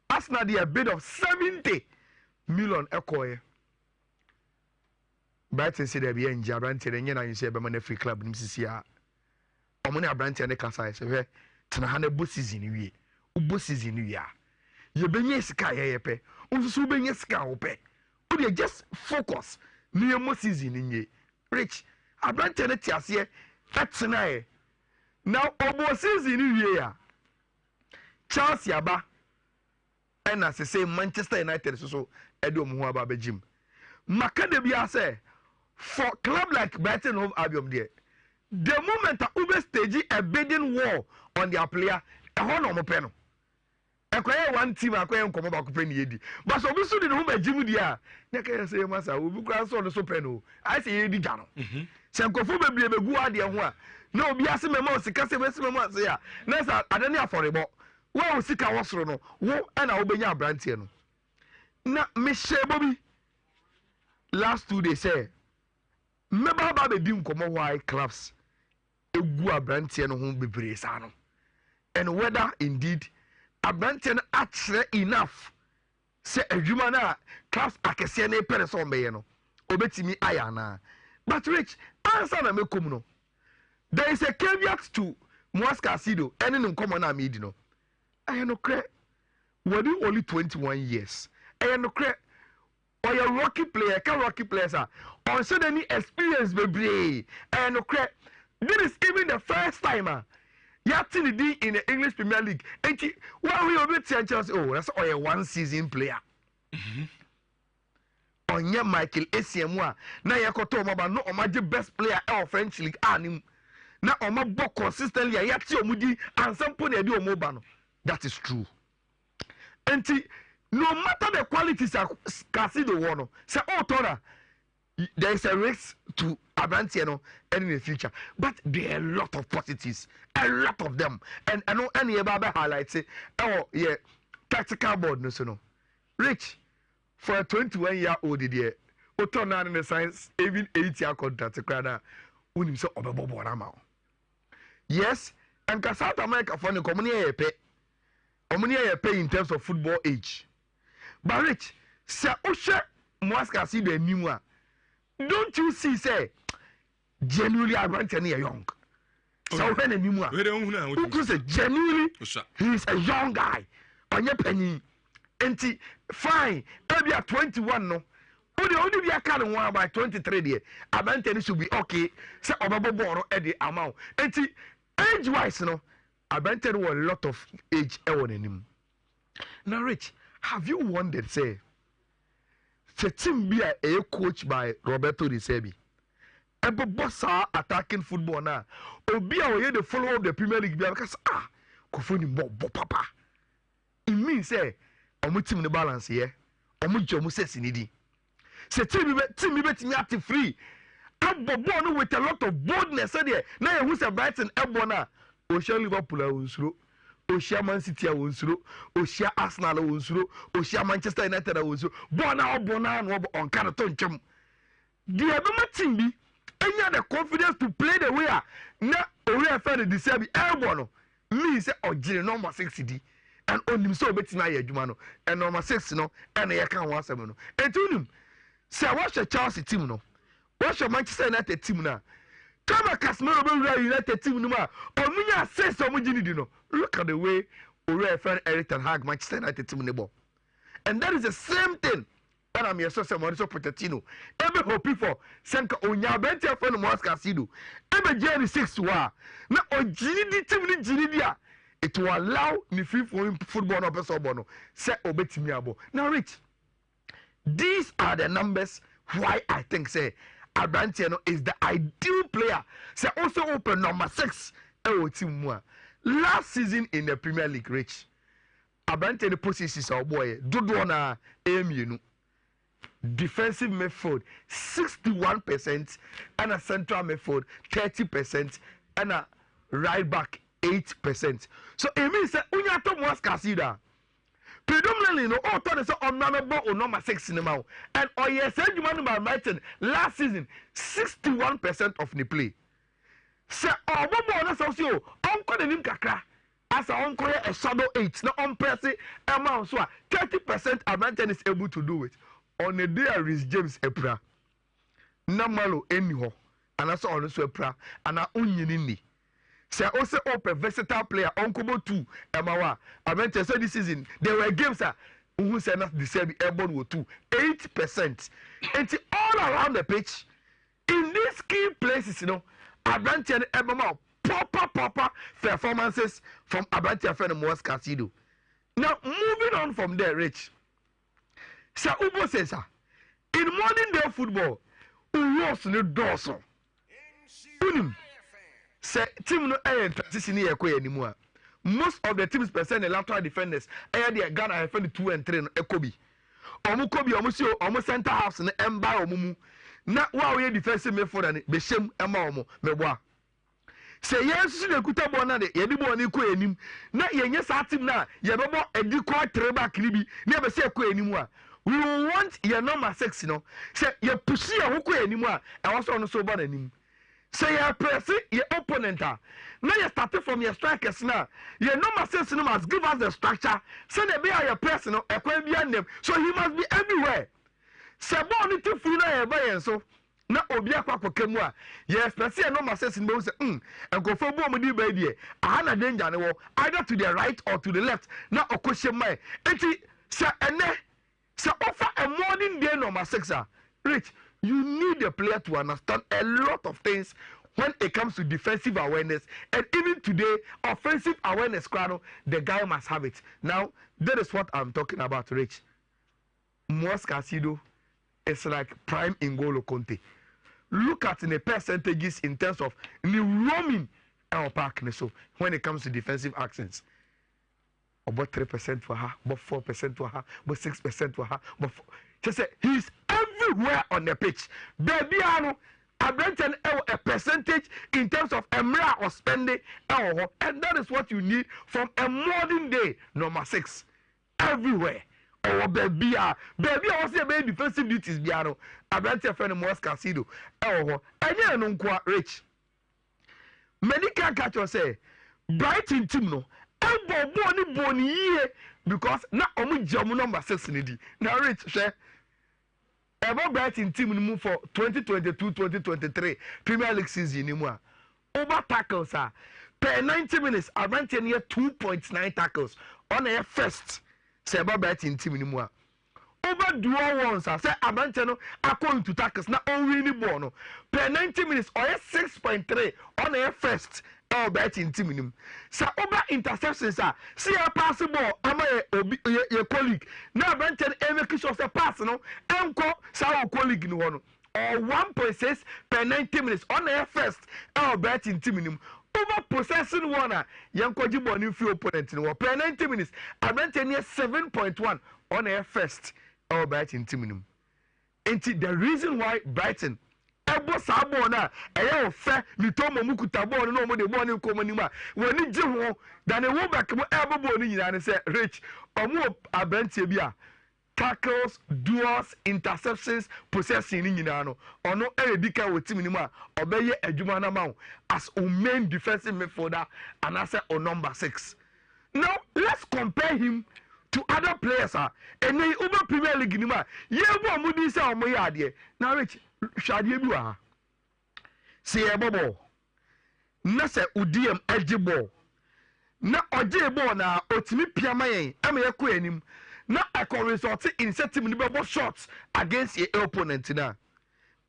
Arsenal dey a bid of 70 million ekoye Brighton say there be enja Brighton enye na you say be man free club nim sisi a omo na Brighton ne kasa say we tena ha na bo season wie ubo season wie a ye benye sika ye yepe unsusu benye sika wo pe o dey just focus ni emo season nye Rich Brighton ne tiase tena e now obo season wie a Chelsea aba and as I say Manchester United so edo mu ho aba begim Macadamia say for club like Brighton Hove Albion there, the moment that Ube stage a bidding war on their player, a horn on penal. Acquire one team, acquire come about penny. But so we stood in home at Jimmy Dia. Naka say, Massa, we will cross on the soprano. I say, Eddie Jano. Sankofu be a good idea. No, be asking my mouse, because the months here. Nessa, I don't know for a ball. Well, sick I was no, wo and I'll be your brantiano. Now, Miss Bobby, last 2 days say, Meba Baby Dim come why clubs a good brantiano whom be presano. And whether indeed a brantian actually enough, say a human clubs a Cassiane Pereson Bayano, obeti me ayana. But Rich, answer na me kumno. There is a caveat to Muascasido, and in common amidino. I no credit. Were you only 21 years? I no credit. Or your rocky player, can rocky players are on suddenly experience baby. I no credit. This is even the first timer. Yatin D in the English Premier League. And why we already Chelsea? Oh, that's all a 1 season player. Onye Michael Esiemwa na yakoto maba no omaje best player of French League anim na omabo consistently yati omudi ansampo na edi omoba no. That is true. And no matter the qualities Casido wono say tora there is a risk to Abrantier no in the future, but there are a lot of positives, a lot of them, and I know any about highlights say oh yeah tactical board no so no Rich. For a 21-year-old there, turn on in the science, even 8-year contract, when you say Obebo. Yes, and South America for the community pay in terms of football age. But Rich, Sir Osha Muasca see the new one. Don't you see, say, genuinely I want any young. So when a new one, who could say genuinely, he is a young guy on your penny. Enti fine, maybe at 21 no. Only be a kind one by 23 there. Abanteni should be okay. Say Obabo Boro at the amount. Enti age wise no. Abanteni was a lot of age on him. Now Rich, have you wondered say the team be a coach by Roberto Di Serbi? Ebe boss attacking football now. Obi a the follow of the Premier League because kofoni bo papa. It means say omu team the balance here. Omu jomu says in it. Say team be active free. Abbo with a lot of boldness. There. Now who's a Brighton Ebona? Oshia Liverpool unsuro. Oshia Man City unsuro. Oshia Arsenal unsuro. Oshia Manchester United unsuro. Bona no on Canaton chum. The Eboma team be any the confidence to play the way na we are fair the Serbi Ebono. Me say ojire number 60D. And on him so betina ye adwuma no and number 6 no and ye kan wasem no etunim say watch the Chelsea team no watch the Manchester United team na kama Casemiro be United team no ma omunya 6 omugini di no look at the way Ore fan Eric Ten Hag Manchester United team ne ball and that is the same thing and I'm here so Mauricio Pochettino ebe hope for senka onya bentia for no Casido ebe Jerry 6 wa na ogini di team ni gini dia. It will allow the free for football no person bono say obetimi abo. Now Rich, these are the numbers why I think say Abrantier is the ideal player. Say also open number 6 team one. Last season in the Premier League, Rich, Abrantier positions our boy Dodo na AMU defensive midfield 61% and a central midfield 30% and a right back 8%. So it means that when you talk about Casida, predominantly no all turn so on number 6 in the mouth. And yes, you man by Brighton last season 61% of the play. So Bobo so so uncle the name kakra as a uncle a shadow 8 no on press amount so 30% Brighton is able to do it. On a day Rhys James Epra Namalo anyhow and also on so Epra and a onyini. Say also open versatile player Uncle 2 Emawa. I meant to say this season there were games who said not the same airborne with 8%. And all around the pitch in these key places, you know, Abrantier and Ebama proper performances from Abrantier and Moas Casido. Now moving on from there, Rich. Sir Ubo says in modern day football rules no doso unim say team no transition here ko animu a most of the teams percent the lateral defenders the Ghana have 2 and 3 no ekobi kobi si center halves no emba omumu na wa we defensive midfielder ne be shem ema omo meboa say yes na kuta ball na de ye di ball ni ko anim na yenye sa team na ye bebo edi ko 3 back ni bi na be say ko anim a we want your number 6 no say ye push ye ho ko anim a e wo so no so ball anim say ye press your opponent now you start from your strikers now your number 6 no must give us the structure say they be your press no e kwa bia nem so he must be everywhere say ball ni ti free na ye ba so na obi akwakoka mu a yes na say number 6 no say enkofo ball mu di ba die aha na danger ne wo either to the right or to the left na okoshe mai enti say ene say offer a morning day number 6 rich. You need a player to understand a lot of things when it comes to defensive awareness. And even today, offensive awareness, the guy must have it. Now, that is what I'm talking about, Rich. Moas Casido is like prime N'Golo Conte. Look at the percentages in terms of the roaming our park. So when it comes to defensive actions, about 3% for her, about 4% for her, about 6% for her, but just say he's everywhere on the pitch. Baby, I Abrenton a percentage in terms of emra or spending, and that is what you need from a modern day number 6 everywhere. Oh, baby, I was a defensive duties. Biano, Abrenton friend Moas Casido. And you know, quite rich. Many can catch or say, Brighton team no. Boni because na omu jamu number 6 nidi. Now Rich share ever Brighton team move for 2022-2023 Premier League season ni mu a over tackles per 90 minutes around 10 year 2.9 tackles on a first say ever Brighton team ni mu a over dual ones say abante no according to tackles na only ni ball no per 90 minutes or 6.3 on a first Brighton team nim sa over interceptions see a pass ball ama your colleague na Brighton make sure say pass no enko sa colleague no no or 1.6 per 90 minutes on a first Brighton team nim over possessing one yanko ball ni fi opponent no per 90 minutes Brighton near 7.1 on a first Brighton team nim and the reason why Brighton ebo sabo na eya ofe ni to mo mukuta ball no mo de ball ni komo ni ma woni gi ho da ne wo back mo ebo ball ni nyina ne say rich omo abentie bi a tackles duels interceptions possessing ni nyina no ono edika wo team ni ma obeye adwuma na ma as o main defensive midfielder and as a number 6. Now let's compare him to other players and the Uber Premier League ni ma ye bo amudi say omo ya ade na rich shade bi wa say e bobo na say udiem ejibo na ojebo na otimi piama yen ama ye ko anim na a result in setting ni bebo shots against your opponent na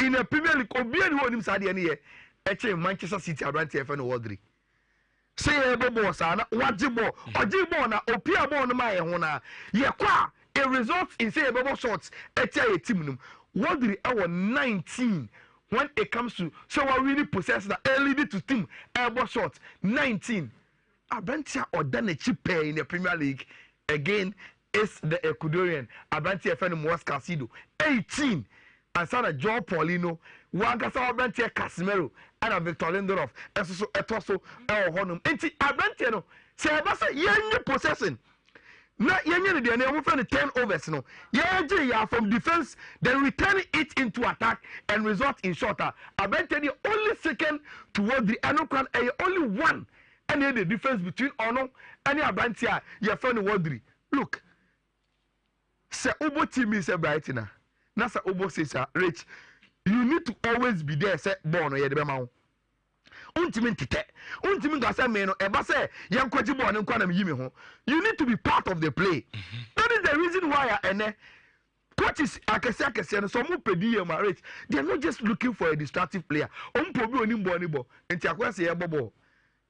in a Premier League obi ani wonim sa de ne ye e Manchester City Abrante efe no Wodri say e bobo sa na wajebo ojebo na opia ball no ma ye ho na ye kwa a result in say e bobo shots e your team num Wodri our 19 when it comes to so we really possess that early to team elbow shot 19 Abantia or done cheap pay in the Premier League again is the Ecuadorian Abantia friend Moas Casido 18 and Sana Joe Paulino Wangasa Abantia Casimiro and a Victor Lindelof and so etoso el honum enti Abantia no say abasa yenye possessing na yenye de na we find 10 overs no yenye from defense then return it into attack and result in shorter Abantia the only second toward the anokran only one and the difference between ono and Abantia your friend Wodri look say obo team is Brighton na say obo says rich you need to always be there say ball no ye de be ma wo untimi ntete untimi gasa me no eba say yankwaji ball no kwa na yi me ho you need to be part of the play. That is the reason why coaches akese no so mo pedi ye ma rich they are not just looking for a destructive player ompo bi oni ball ni bo enti akwase ye bobo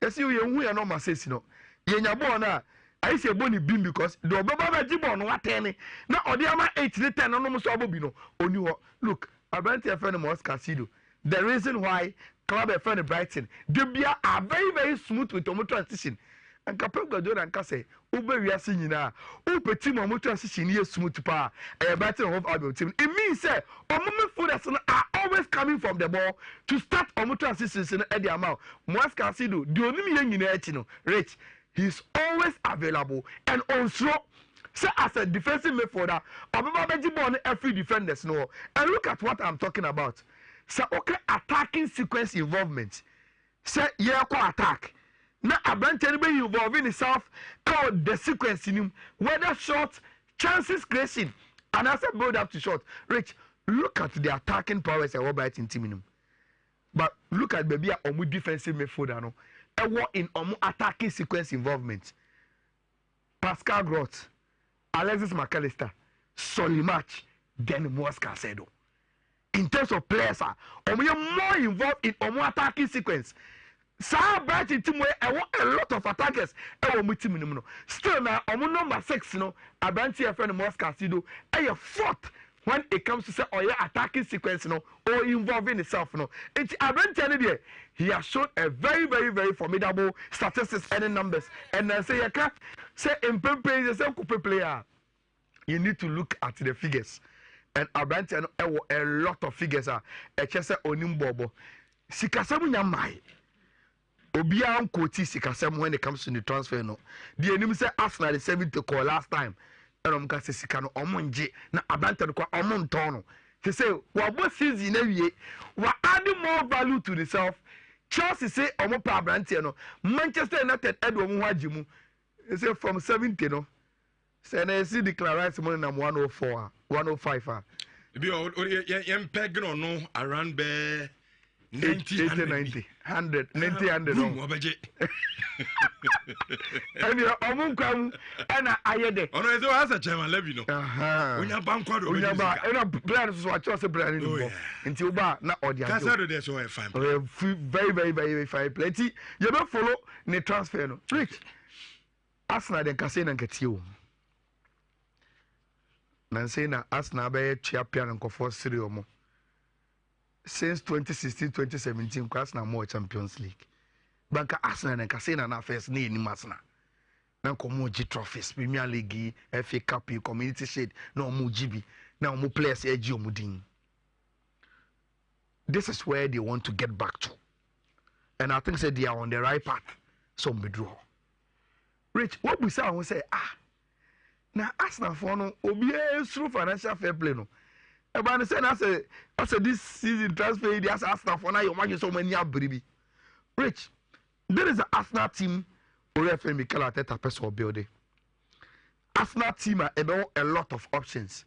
esi ye hu ye no ma sesi no ye nya ball na I say boni beam because the Obaba Jibon what any. Now Odiama 8 to 10 no so abobino. Oni ho. Look, Abranti friend Mos Casido. The reason why club a friend Brighton, Debia are very, very smooth with Omo transition. And Capelga Jordan Casse, Uber we are singing now. Uber team Omo transition here smooth pa. A Brighton of Albion team. It means say Omo footers are always coming from the ball to start Omo transitions in the amount. Mos Casido, the only young Rich. He's always available and also say as a defensive midfielder, Obama every defenders know. And look at what I'm talking about. Say okay, attacking sequence involvement. Say yeah, attack. Now Abranten be involved in itself called the sequence in him, whether short chances creation and as a build up to short. Rich, look at the attacking powers of Robert in team. But look at baby Omu defensive midfielder no. In attacking sequence involvement. Pascal Groth, Alexis McAllister, Solimatch, then Mos Caicedo. In terms of players, we are more involved in attacking sequence. Sa bright in team where I want a lot of attackers. Still now, number 6, Abranti friend Mos Caicedo, a fourth. When it comes to say attacking sequence, or involving itself, it's Abranti. He has shown a very, very, very formidable statistics and numbers. And then say, in player, you need to look at the figures. And Abranti a lot of figures are a chesa onim bobo. Sikasamu nyamai. Obia unkoti sikasam when it comes to the transfer. No, the enemy say Arsenal is 7 to call last time. And I'm going to say, Omonje, na Abranti ko Omontono. He say, what season every we're adding more value to the self. Chelsea say, Omo pa Abranti no. Manchester United Edward Muhajimu. He say from 70 no. Say na see declare right money na 104, 105. Be yem peg no around be 90 100 90 100 no. And you omun kwam na ayede. Ono ezo asa chairman lebi no. Onya bankwado obi. Onya ba na brand so watch us brand ni bo. Nti oba na odi ajo. Kasa do there so fine. Very very very fine. Plenty. You be follow the transfer no. Rich. Arsenal den kase na nkatie o. Na say na Arsenal be tua pia na nkofo siri omo. Since 2016-2017, Arsenal more Champions League. Banka Arsenal and Casena na first ni Masna. Na komo G trophies, Premier League, FA Cup, Community Shield, no more GB. Now more players Eji Omudin. This is where they want to get back to. And I think that they are on the right path. So withdraw. Rich, what we say, I will say, now Arsenal for no obi through financial fair play no. Everybody say as a this season transfer they as Arsenal for now you imagine so many abribi. Rich, there is an Arsenal team OFM Mikel Arteta person building. Arsenal team are a lot of options.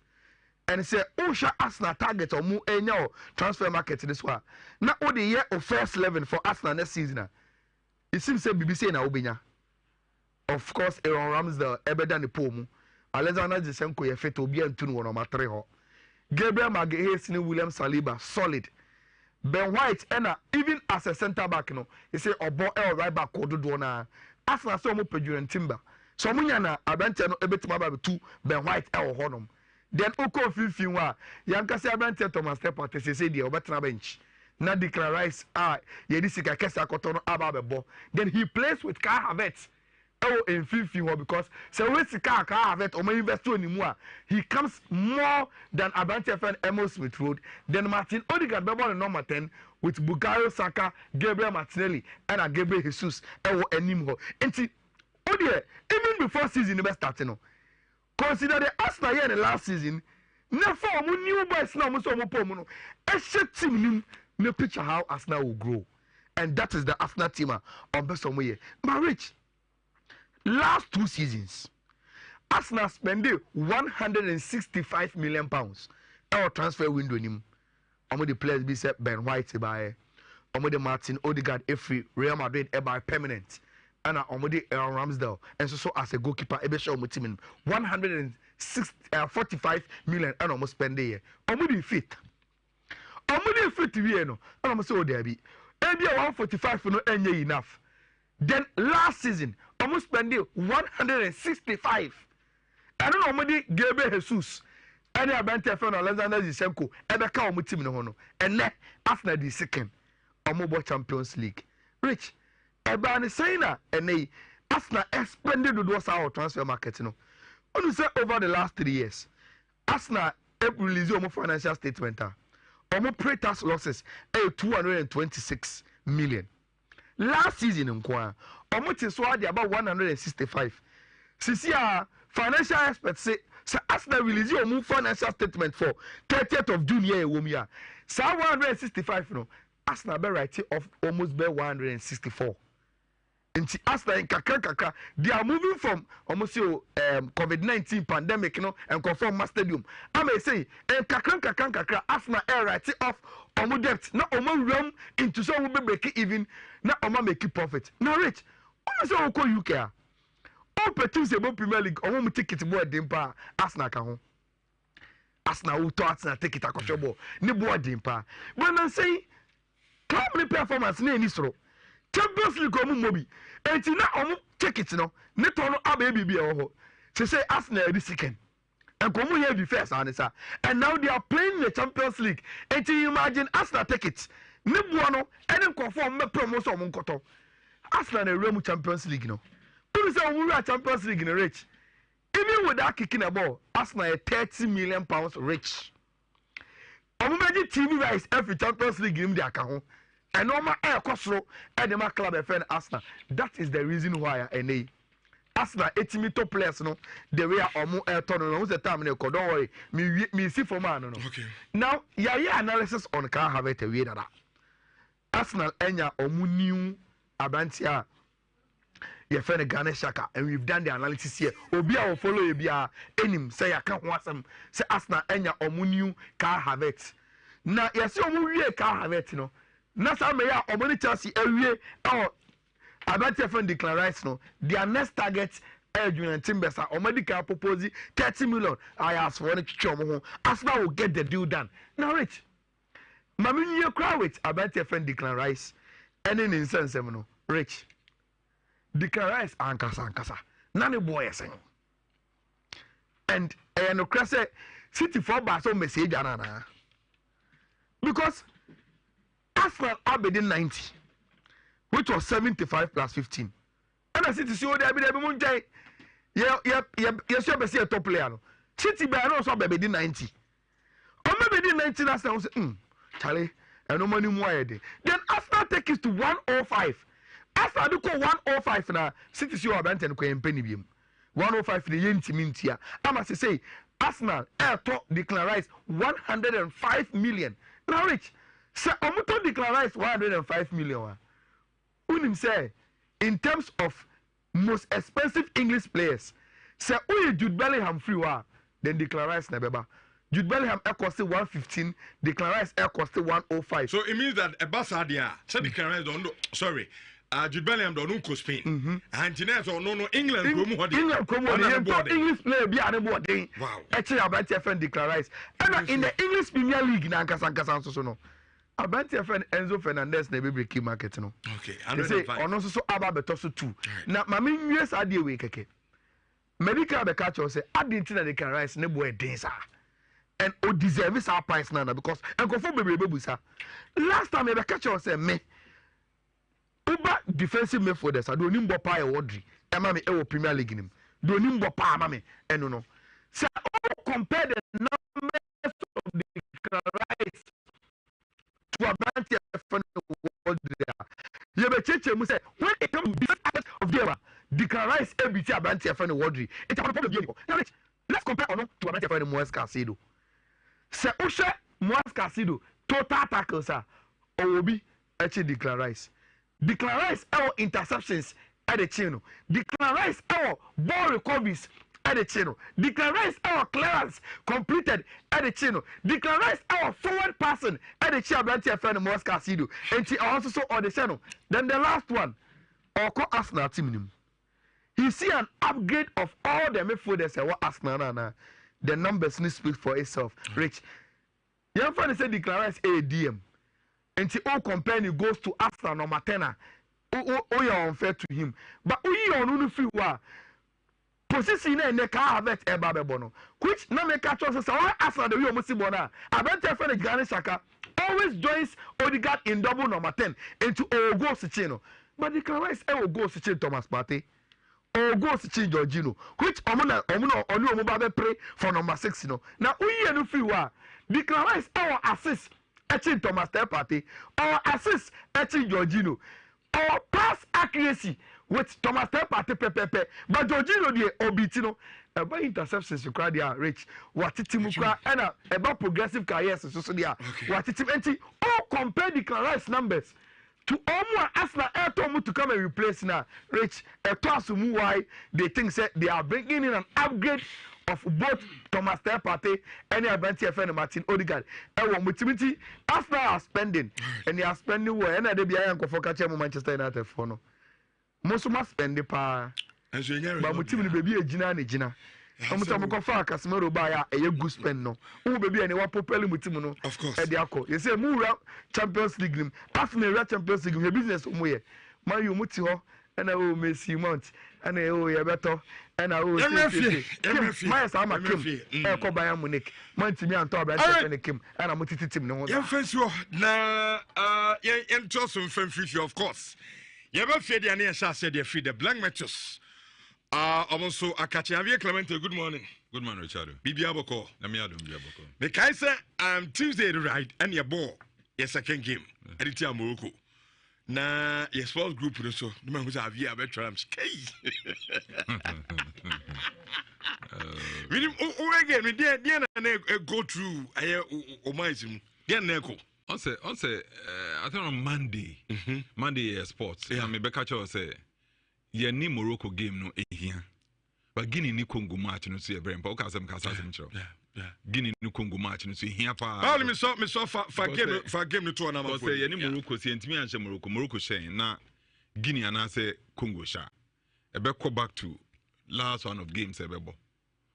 And say Osha Arsenal target or more any transfer market this one. Now all the year of first 11 for Arsenal next season. It seems say BBC na Obinya. Of course, Aaron Ramsdale, Ebedan Ipomu, Alexander Zinchenko ye fit obi antunu wono matre ho. Gabriel Magalhaes ni William Saliba solid. Ben White even as a center back no, he say obo right back kododo na. Arsenal so mo Pedro Timber. So munya na Abranti no ebetima ba betu Ben White honom. Then Oko Fifin wa yankase Abranti Thomas Partey say dey obetena bench. Na declare Rice ye di sika kesa kotono aba bebo. Then he plays with Kai Havertz. In 50 because so when Sika have it or may invest anymore, he comes more than Abranti friend Emil Smith Road, then Martin Odegaard Bebo on number 10 with Bukayo Saka, Gabriel Martinelli, and Gabriel Jesus anymore. And see, even before season never started, consider the Arsenal here in the last season. Never new boys now so no. A shit team no picture how Arsenal will grow, and that is the Arsenal team on best of way. But Rich. Last 2 seasons, Arsenal spent £165 million our transfer window. Among the players be said Ben White by Among Martin Odegaard free Real Madrid by permanent and Among Ramsdale and so as a goalkeeper ebe show mo team 145 million and almost spend there. Among fit we no and almost so there be 145 no enye enough. Then last season, almost spending 165. I don't know how Gabriel Jesus. Any abante fan Alexander Zinchenko. Ebeka omu team no hono. And ne after the second, Omobo Champions League. Rich. Eba ni saying and they Arsenal expanded the our transfer market. No. When you say over the last 3 years, Arsenal release omo financial statement. Omo pre-tax losses 226 million. Last season in Kwa, omo ti so about 165. Sisi financial experts say Arsenal release omo financial statement for 30th of June year womia. So 165 no, Arsenal be write off almost be 164. Nti Arsenal in kakra they are moving from almost COVID-19 pandemic and conform mass stadium. I may say kakra Arsenal write off omo debt na omo realm into so we break even na omo make profit. Now rich, what say oko UK? All petits say Premier League omo ticket board dimpa Arsenal ka ho. Arsenal will to Arsenal take it akosho ball. Ni board dimpa. But I'm saying club performance na ni soro. Champions League omo mobi. Enti na omo take it no. Ne to no ababy bi ho. Say Arsenal this second. And come here be first answer. And now they are playing the Champions League. And you imagine Arsenal take it. Ne buano and conform me promotion on koto. Arsenal na remu Champions League no. Who say we are Champions League in rich. Even without kicking a ball, Arsenal is 30 million pounds rich. Omumeji TV rights every Champions League in their account. And normal air costro and the club FN Arsenal. That is the reason why I Arsenal 80 top players no the way omo Elton no who's the time no don't worry me see for man no. Okay. Now yeah analysis on can have it way that Arsenal enya omo new abantia your friend Ghana Shaka and we've done the analysis here. Obi a follow you be enim say ya can wasam say Arsenal enya omo new can have it. Now you see omo wie can have it no. Na sa me ya omo ni Chelsea ewie about your friend Declan Rice no, their next target Adrian Timbesa or medical propose 30 million. I ask for it. Arsenal will get the deal done. Now, Rich, Mammy, you cry with about your friend Declan Rice. And in instance, Rich, Declan Rice, Ankasa, Nani boy, saying. And no crass City for Basso message, because Arsenal are within 90. Which was 75 plus 15. And I said to see what they be munjay. Yes, you be a top player. City by also be 90. Or maybe 90 last time say, Charlie, and no money more. Then after take it to 105. After I do call 105 now, City see about and ko penny bim. 105 the yen mintia. I must say Arsenal air top Declan Rice 105 million. Now rich. Say omuto Declan Rice 105 million. Unim say in terms of most expensive English players, say Jude Bellingham free then Declan Rice na beba. Jude Bellingham cost 115, Declan Rice cost 105. So it means that a Basadia, say Declan Rice don't sorry. Jude Bellingham don't know Spain. And Jeanette or no England England English player be an board. Wow. Actually about your friend Declan Rice. And in the English Premier League na Kasan so no. About your friend Enzo Fernandez na be breaking market no. Okay, they say ono so aba beto so 2. Na mama nwie sa de we keke. Medical be catch us say adinti na they can rise ne boy den sa. And o deserve sa price na because enkofo bebrebe busa. Last time be catch us say me Uba defensive midfielders do ni mbo pa e wodri. E ma me e wo Premier League nim. Do ni mbo pa ma me eno no. Say compare the numbers of the rise to about your friend world there. You be cheche mu say when it comes to this aspect of the era, Declan Rice ABT about your friend world. It's a problem here. Now let's compare ono to about your friend Moise Caicedo. Say Usha Moise Caicedo total tackles are Obi actually Declan Rice. Declan Rice our interceptions at the channel. Declan Rice our ball recoveries at the channel. Declan Rice our clearance completed at the channel. Declan Rice our forward passing at the channel. About your friend Moise Caicedo. And she also saw on the channel. Then the last one, our Arsenal team. You see an upgrade of all the midfielders and what Arsenal the numbers need speak for itself. Rich, your friend said Declan Rice a DM. And she all company goes to Arsenal number 10. you're unfair to him. But we are no free wa. Position na ne ka have eba bebono. Which na make catch us say after the way almost bona. Abete friend Granit Xhaka always joins Odegaard in double number 10 into Ogo Sichino. But the Clarice Ogo Sichino Thomas Partey. Ogo Sichino Jorginho. Which omuna pray for number 6 you know. Now we no free wa. The Clarice assist Echin Thomas Partey or assist Echin Jorginho or pass accuracy with Thomas Partey pepe but Jorginho the obitino about interceptions you cry there rich what it mukra and about progressive careers so there what it empty all compare the Clarice numbers to almost ask na Airtomu to come and replace now rich a class why they think say they are bringing in an upgrade of both Thomas Partey and Abenti FN Martin Odegaard. Ewo mutimiti after our spending and they are spending well and they be ayan ko for catch Manchester United for no. Most must spend the pa. But mutimini baby ejina ne jina. Omuta ko fa Casemiro ba ya eye good spend no. Who baby and wa popeli mutimu no. Of course. E dey akọ. You say mu Champions League nim. After Champions League business mo ye. Man you muti ho and Messi Mount and better and my sama Kim ko Bayern Munich man timi anto abra Kim and I'm team no na yen Johnson fan free of course you be fear the na sha said they free the blank matches also akachi avie Clemente good morning Richard bibia boko na me adom bibia boko the kai say Tuesday right and your ball your second game editia Morocco na yes sports group so the man who's avia betra am skay we again we dey na go through o mindsim dey na ko on say I think on Monday Monday sports me be catch us say ye ni Morocco game no ehia but Guinea ni Congo match no so e brem pa o ka sem chiro Guinea ni Congo match no so ehia pa all me so for game no to na ma say ye ni Morocco say ntimi anche Morocco shen na Guinea na say Congo sha e be go back to last one of games e be bo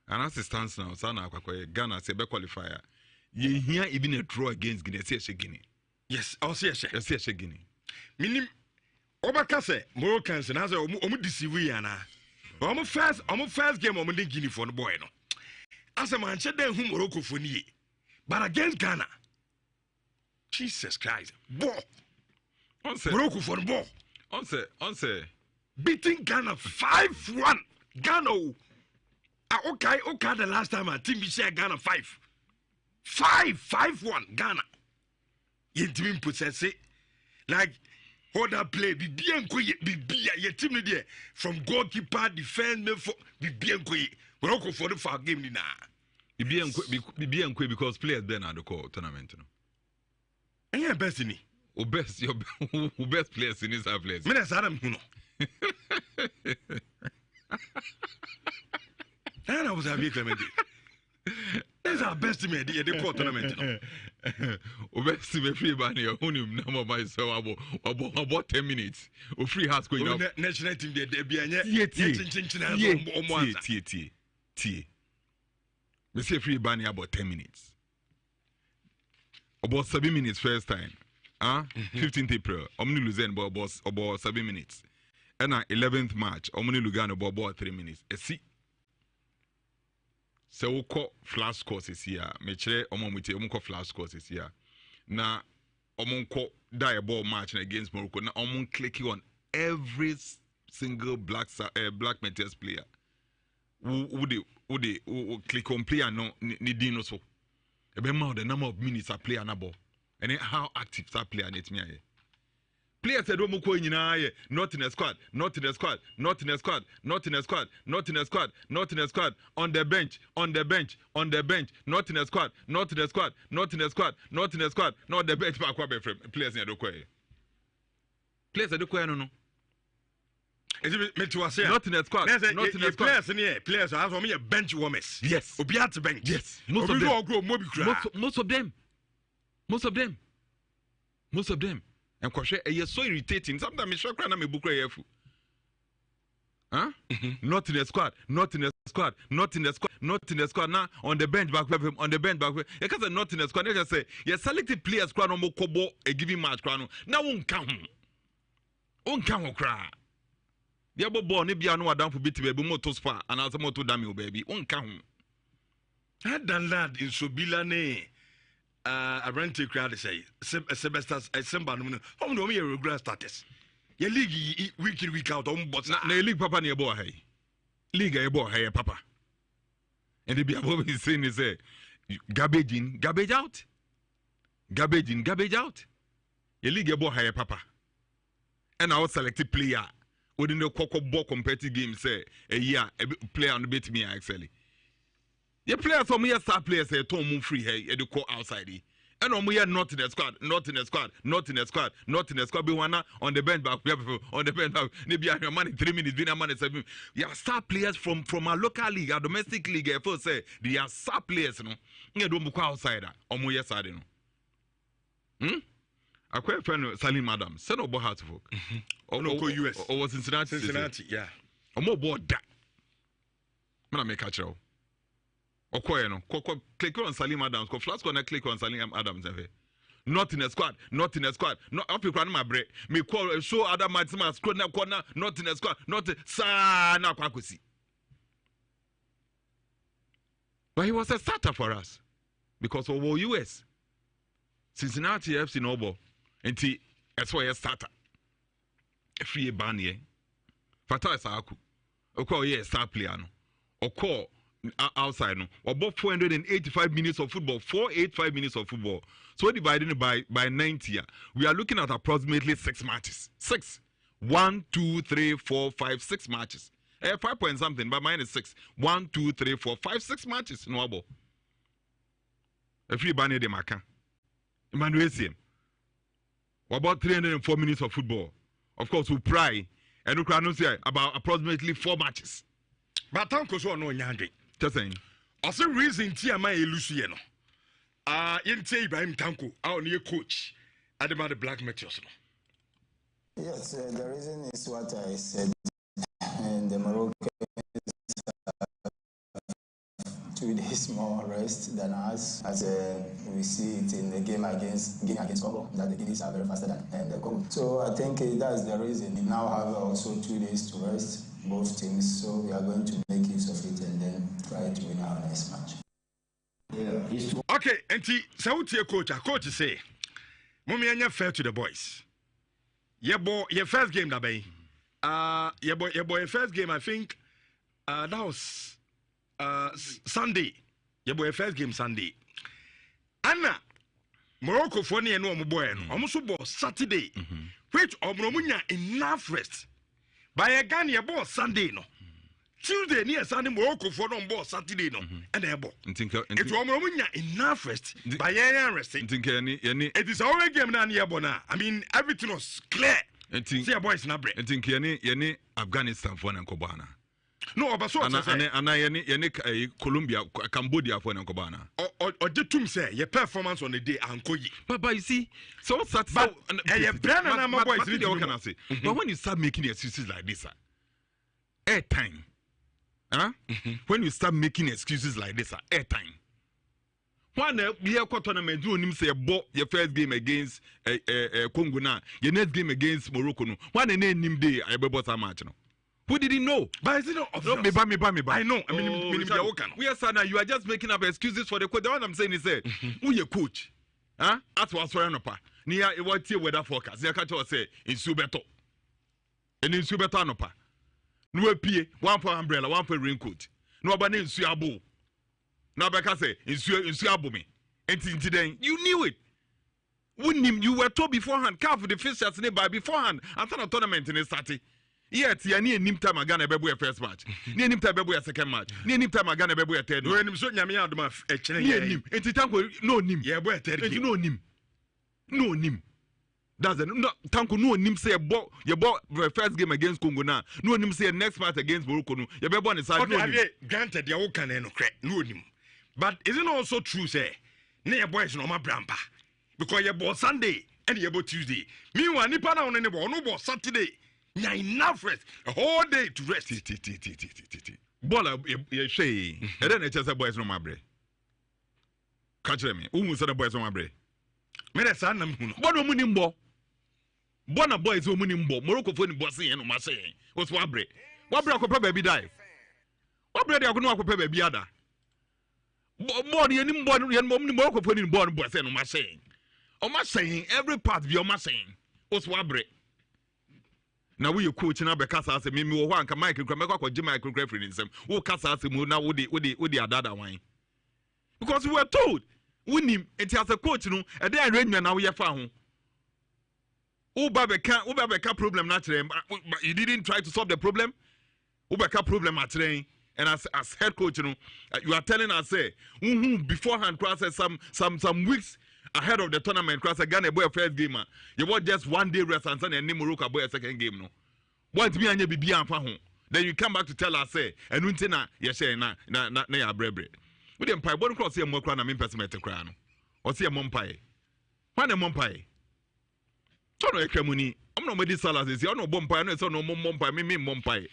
and as it stands now sana akwakoye Ghana say be qualifier ye here even a draw against Guinea say Guinea yes I'll say Guinea minim obaka say Moroccans na say omu deceive ya na omu first game omu dey Guinea for the boy no as a man said then who Morocco for ni but against Ghana Jesus Christ bo on say Morocco for the ball on say beating Ghana 5-1 Ghana okay the last time our team share Ghana 5-1 Ghana yentimi possess it like hold that play be bien koye be your team there from goalkeeper defense for be bien koye Morocco for the far game ni na be bien koye because players there na the call tournament no and your best ni your best players in this place me na Adam hu no and I was having Clemente. That's our best team at the court tournament. Best team free banner. Only number by so about 10 minutes. O free has going up. National team there be anya. Tie. We say free banner about 10 minutes. About 7 minutes first time. 15th April. Omni Luzerne about 7 minutes. And 11th March. Omni Lugano about 3 minutes. See. So we call flash courses here. Me chere omomite omko flash courses here. Na omonko die ball match against Morocco. Na omon clicking on every single black Meteors player. Who click on player no ni dino so. Ebe ma the number of minutes a player na ball. And how active that player net me. Players said, not in a squad, not in a squad, not in a squad, not in a squad, not in a squad, not in a squad, on the bench, not in a squad, not in a squad, not in a squad, not in a squad, not the bench back players in the Quay. Players at the Quay, no. Not in a squad, not in a squad. Players are only a bench warmers. Yes. Obiat bench. Yes. Most of them. And you're so irritating. Sometimes I shock and I'm a book. Huh? Not in the squad, not in the squad, not in the squad, not in the squad. Now on the bench back with him, on the bench back with him. Because not in the squad, they just say, you selected players, crowd, no kobo, a giving match, crowd. Now won't count. On can cry. The able born, if you are no down for bit baby motor spa and as a motor damn baby. On can. Had done that in Sobila ne. A rented crowd say, Sebastas, a Semban, home to me a regular status. Your league week out on but na league papa near boy. League a boy, hey, papa. And the be above his saying is garbage in, garbage out. Garbage in, garbage out. Your league a boy, hey, papa. And our selected player wouldn't the cocoa ball competitive game say a year a player on the bit me actually. Your players from here star players say Tom free hey the call outside. And on we are not in the squad, not in the squad, not in the squad, not in the squad. Be one on the bench back, on the bench back. Maybe I have money 3 minutes, been a money 7. We are star players from our local league, our domestic league. I first say they are star players, no. You don't go outside. On we are side, no. A quite friend Salim Adams, said about Hartford. Or no, US. Or was Cincinnati, yeah. Or more board that. Man, I make a show. Okoye no click on Salim Adams ko flash corner click on Salim Adams not in a squad not up you my break me call show other match ma corner not in a squad not sa na kwakosi but he was a starter for us because of our US Cincinnati FC no ball enti that's why a starter free ban here Fatah Saku okọ ye star player no okọ outside no about 485 minutes of football 485 minutes of football so divided by 90 we are looking at approximately 6 matches 1 2 3 4 5 6 matches 5 point something but mine is 6 1 2 3 4 5 6 matches no abo free ban de maka Emmanuel Siem about 304 minutes of football of course we pry and we can say about approximately 4 matches but tanko so no nyande just saying. Also, reason Tiama Luciano. Yente Ibrahim Tanko, our new coach, Adama the Black Meteors. Yes, the reason is what I said. And the Moroccans 2 days more rest than us, as we see it in the game against Congo, that the Guineas are very faster than the Congo. So I think that's the reason. We now have also 2 days to rest, both teams, so we are going to make use of it and then try to win our next match. Yeah. Okay, and so your coach say, Mommy, you're fair to the boys. Your first game, Dabe. Your boy, first game, I think that was Sunday. Your boy, first game Sunday. Anna, Morocco for near no boy, almost Saturday, which Omomunya enough rest. By a gun, your boss Sunday, no. Tuesday near Sunday, Morocco for on board Saturday, no. And a ball. It's Omomunya enough rest. By a resting. It is our game down here, Bona. I mean, everything was clear. See a boy's not break. I think any Afghanistan for Nankobana. No, but so and Colombia, Cambodia for Nankobana. Or the tomb say your performance on the day, Uncle. But you see, so that's but what can I say? But when you start making excuses like this, airtime. When you start making excuses like this, airtime. One year tournament, you him say your first game against Congo now, your next game against Morocco. No, one name day I bought a match. No, who didn't know? But is it not obvious? I know. I mean, we are saying you are just making up excuses for the coach. The one I'm saying is, who your coach? That's what's going on. Near what year weather forecast? They catch us say in Subeto, and in Subeto anopa. No pay one for umbrella, one for raincoat. No abane in Suabo. No beka say in Suabo me. And then you knew it. You were told beforehand. Carve the fixtures by beforehand. After the tournament in the starting. Yet, you need him time again a baby first match. Need him time baby a second match. Need him time again a baby a third. When him so nyame adoma a chene him. Enti tanko no nim. Yeah, boy third. Enti no nim. No nim. That's it. No tanko no nim say your first game against Congo now. No nim say next match against Morocco no. Your baby on the side. Okay, granted you can no credit. No nim. But isn't also true say na your boys no ma brampa. Because your boy Sunday and your boy Tuesday. Meanwhile nipa na on any boy no boy Saturday. You're enough rest, a whole day to rest. Bola, you say, and then it's just a boys no mabre. Catch me, who said the boys no mabre? Me the son, Bono Munimbo. Bona boys who muni mbo Morocco for ni bossy and Marseille. What's Wabre? Wabre ko baby die. Wabre they are going to baby ada. More than born yen mom Morocco for ni born boss and Marseille. Marseille every part be Marseille. What's Wabre? Now we coach na be kasa ase me wo anka Michael Krameko ko Jim Michael referee nsem wo kasa ase mu na wo di adada wan because we were told we nim enti as a coach no e dey anwanya na wo ye fa ho wo ba be ka problem na kire you didn't try to solve the problem wo be ka problem atrem and as head coach no you are telling us say beforehand cross some weeks ahead of the tournament, cross again a boy first game. You want just 1 day rest and then Morocco boy second game. No, what me and you be and then you come back to tell us say and untina yes na ya brebre. We dem pie bon cross here more crown and mean person to crown. Or see a mumpie. When a mumpie. Tono ekremuni. I'm no medi salas is no bumpire no so no mumpie me mumpie.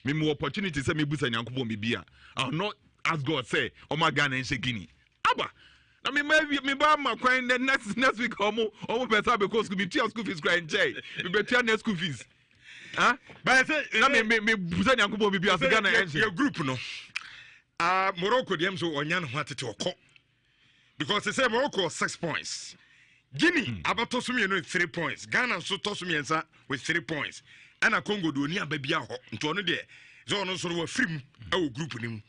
Me more opportunity say me busa nyankubo me bia. I'll not ask God say oh my Ghana and Shegini. Abba. I mean, maybe me buy my coin then next week almost better because school fees crying jay. Me better next school fees. Huh? But I say me busa nyankubo me bia Ghana and your group no. Morocco dem so onyan what to occur. Because they say Morocco 6 points. Guinea about tosumi 3 points. Ghana so tosumi with 3 points. And a Congo do near baby ho. Nto no de. So no so we free our group nim.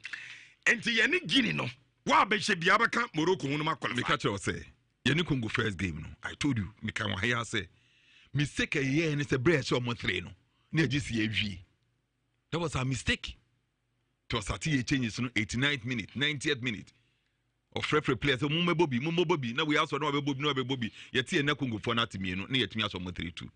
Enti ye ni Guinea no. Wa be she bia baka Morocco no ma qualify. Me catch you say. Ye ni Congo first game no. I told you me kan wa here say. Mistake a year and it's a break show mo 3 no. Na just ye wi. That was a mistake. It was at changes no 89th minute, 90th minute. Of referee players so mo bobi na we also no be bobi yeti na Congo for na timi no na yetimi aso mo 3-2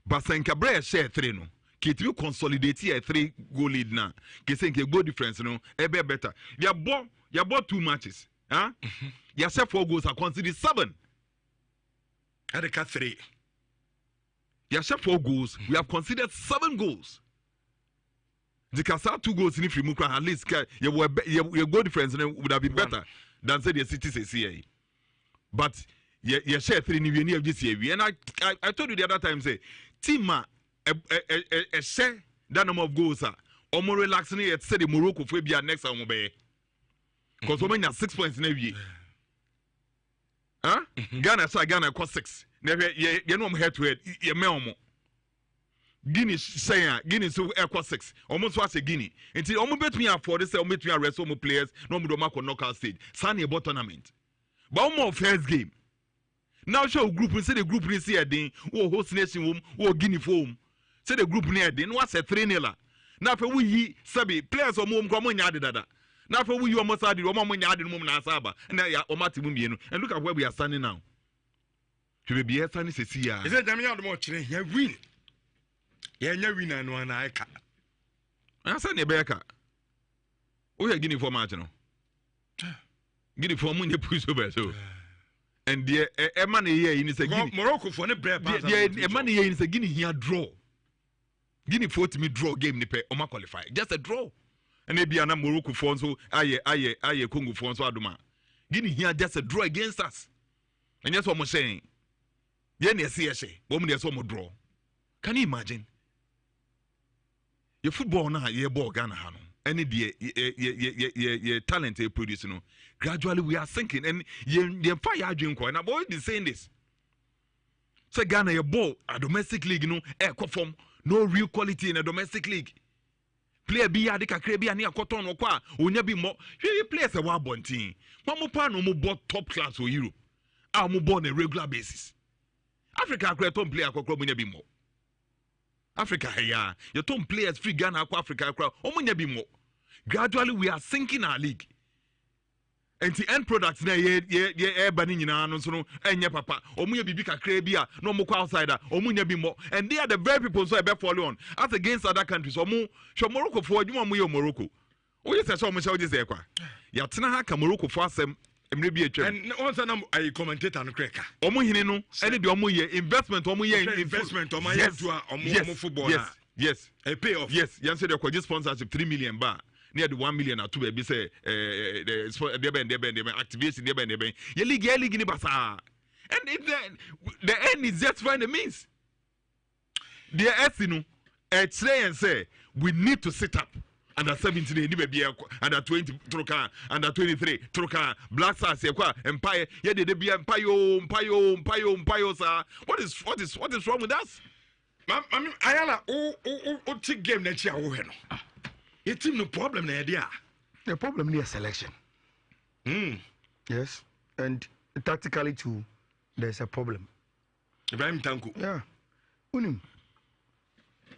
but senka bre share 3 no ketimi consolidate a 3 goal lead na ke senka goal difference no e be better ya bought 2 matches ya share 4 goals are considered 7 at the 3 ya share 4 goals we have considered 7 goals. The Casa 2 goals in free Mukra at least your goal difference would have been better than say the city say. But you share 3 new of this year. And I told you the other time say Tima a share that number of goals or more relaxing it said the Morocco for be next time because women have 6 points in every year. Huh? Ghana cost 6. Never you know head to head you Guinea saying Guinea so equal 6 almost was a Guinea until almost bet me for this almost me arrest some players no do mark knockout stage sunny about tournament but more first game now show group say the group see a thing or host nation home or Guinea form say the group near then what's a 3-0 now for we sabi players or mom come on yada now for we almost had the woman yada mum na saba and ya omati and look at where we are standing now to be here standing say see ya is it Damian the more here win. Yenya winner no na eka. Asa ne beka. O ya Guinea for match no. Guinea for mu ne push over so. And the e man here in say Guinea. Morocco for ne break pass. The man here in say Guinea here draw. Guinea for to me draw game ni pe o ma qualify. Just a draw. And e bia na Morocco for so aye Congo for so adoma. Guinea here just a draw against us. And that's what I'm saying. Ye ne see she. Wo mu dey so mo draw. Can you imagine? Your football now, your ball Ghana Hano. Any your talent you produce, no. Gradually we are sinking, and your fire drink coin. I've always been saying this. So Ghana, your ball, a domestic league, no air form, no real quality in a domestic league. Player be a deka krebi near cotton or qua, or never be more. You players a wild born team. One more no more top class or Europe. I'm more on a regular basis. Africa create on player for club be more. Africa, yeah, your top players free Ghana, Africa, omunya be more. Gradually, we are sinking our league. And the end products, yeah, banning no so, and your papa, omunya bibika crabia, no more outsider, omunya be more. And they are the very people so I bet follow on. As against other countries, or more, show Morocco for you, Morocco. Oh, yes, I saw myself this air. Yatina, Morocco for some. And also, I commentate on Creka. Omuhino, any Omuye investment, Omuye investment, on my football. Yes, a payoff. Yes, you said the sponsorship 3 million bar. Near the 1 million or 2 baby say the activation, the league in Basa. And if the end is just find the means. the Essino, and say, we need to sit up. Under 17, under 20, Troka, under 23, Troka, Black Stars, Empire, yeah, they be Empire, sir. What is wrong with us? I mean, Ayala, oh, take game next year. It's no problem, idea. The problem near selection. Yes, and tactically too, there's a problem. Ibrahim Tanku. Yeah, Unim.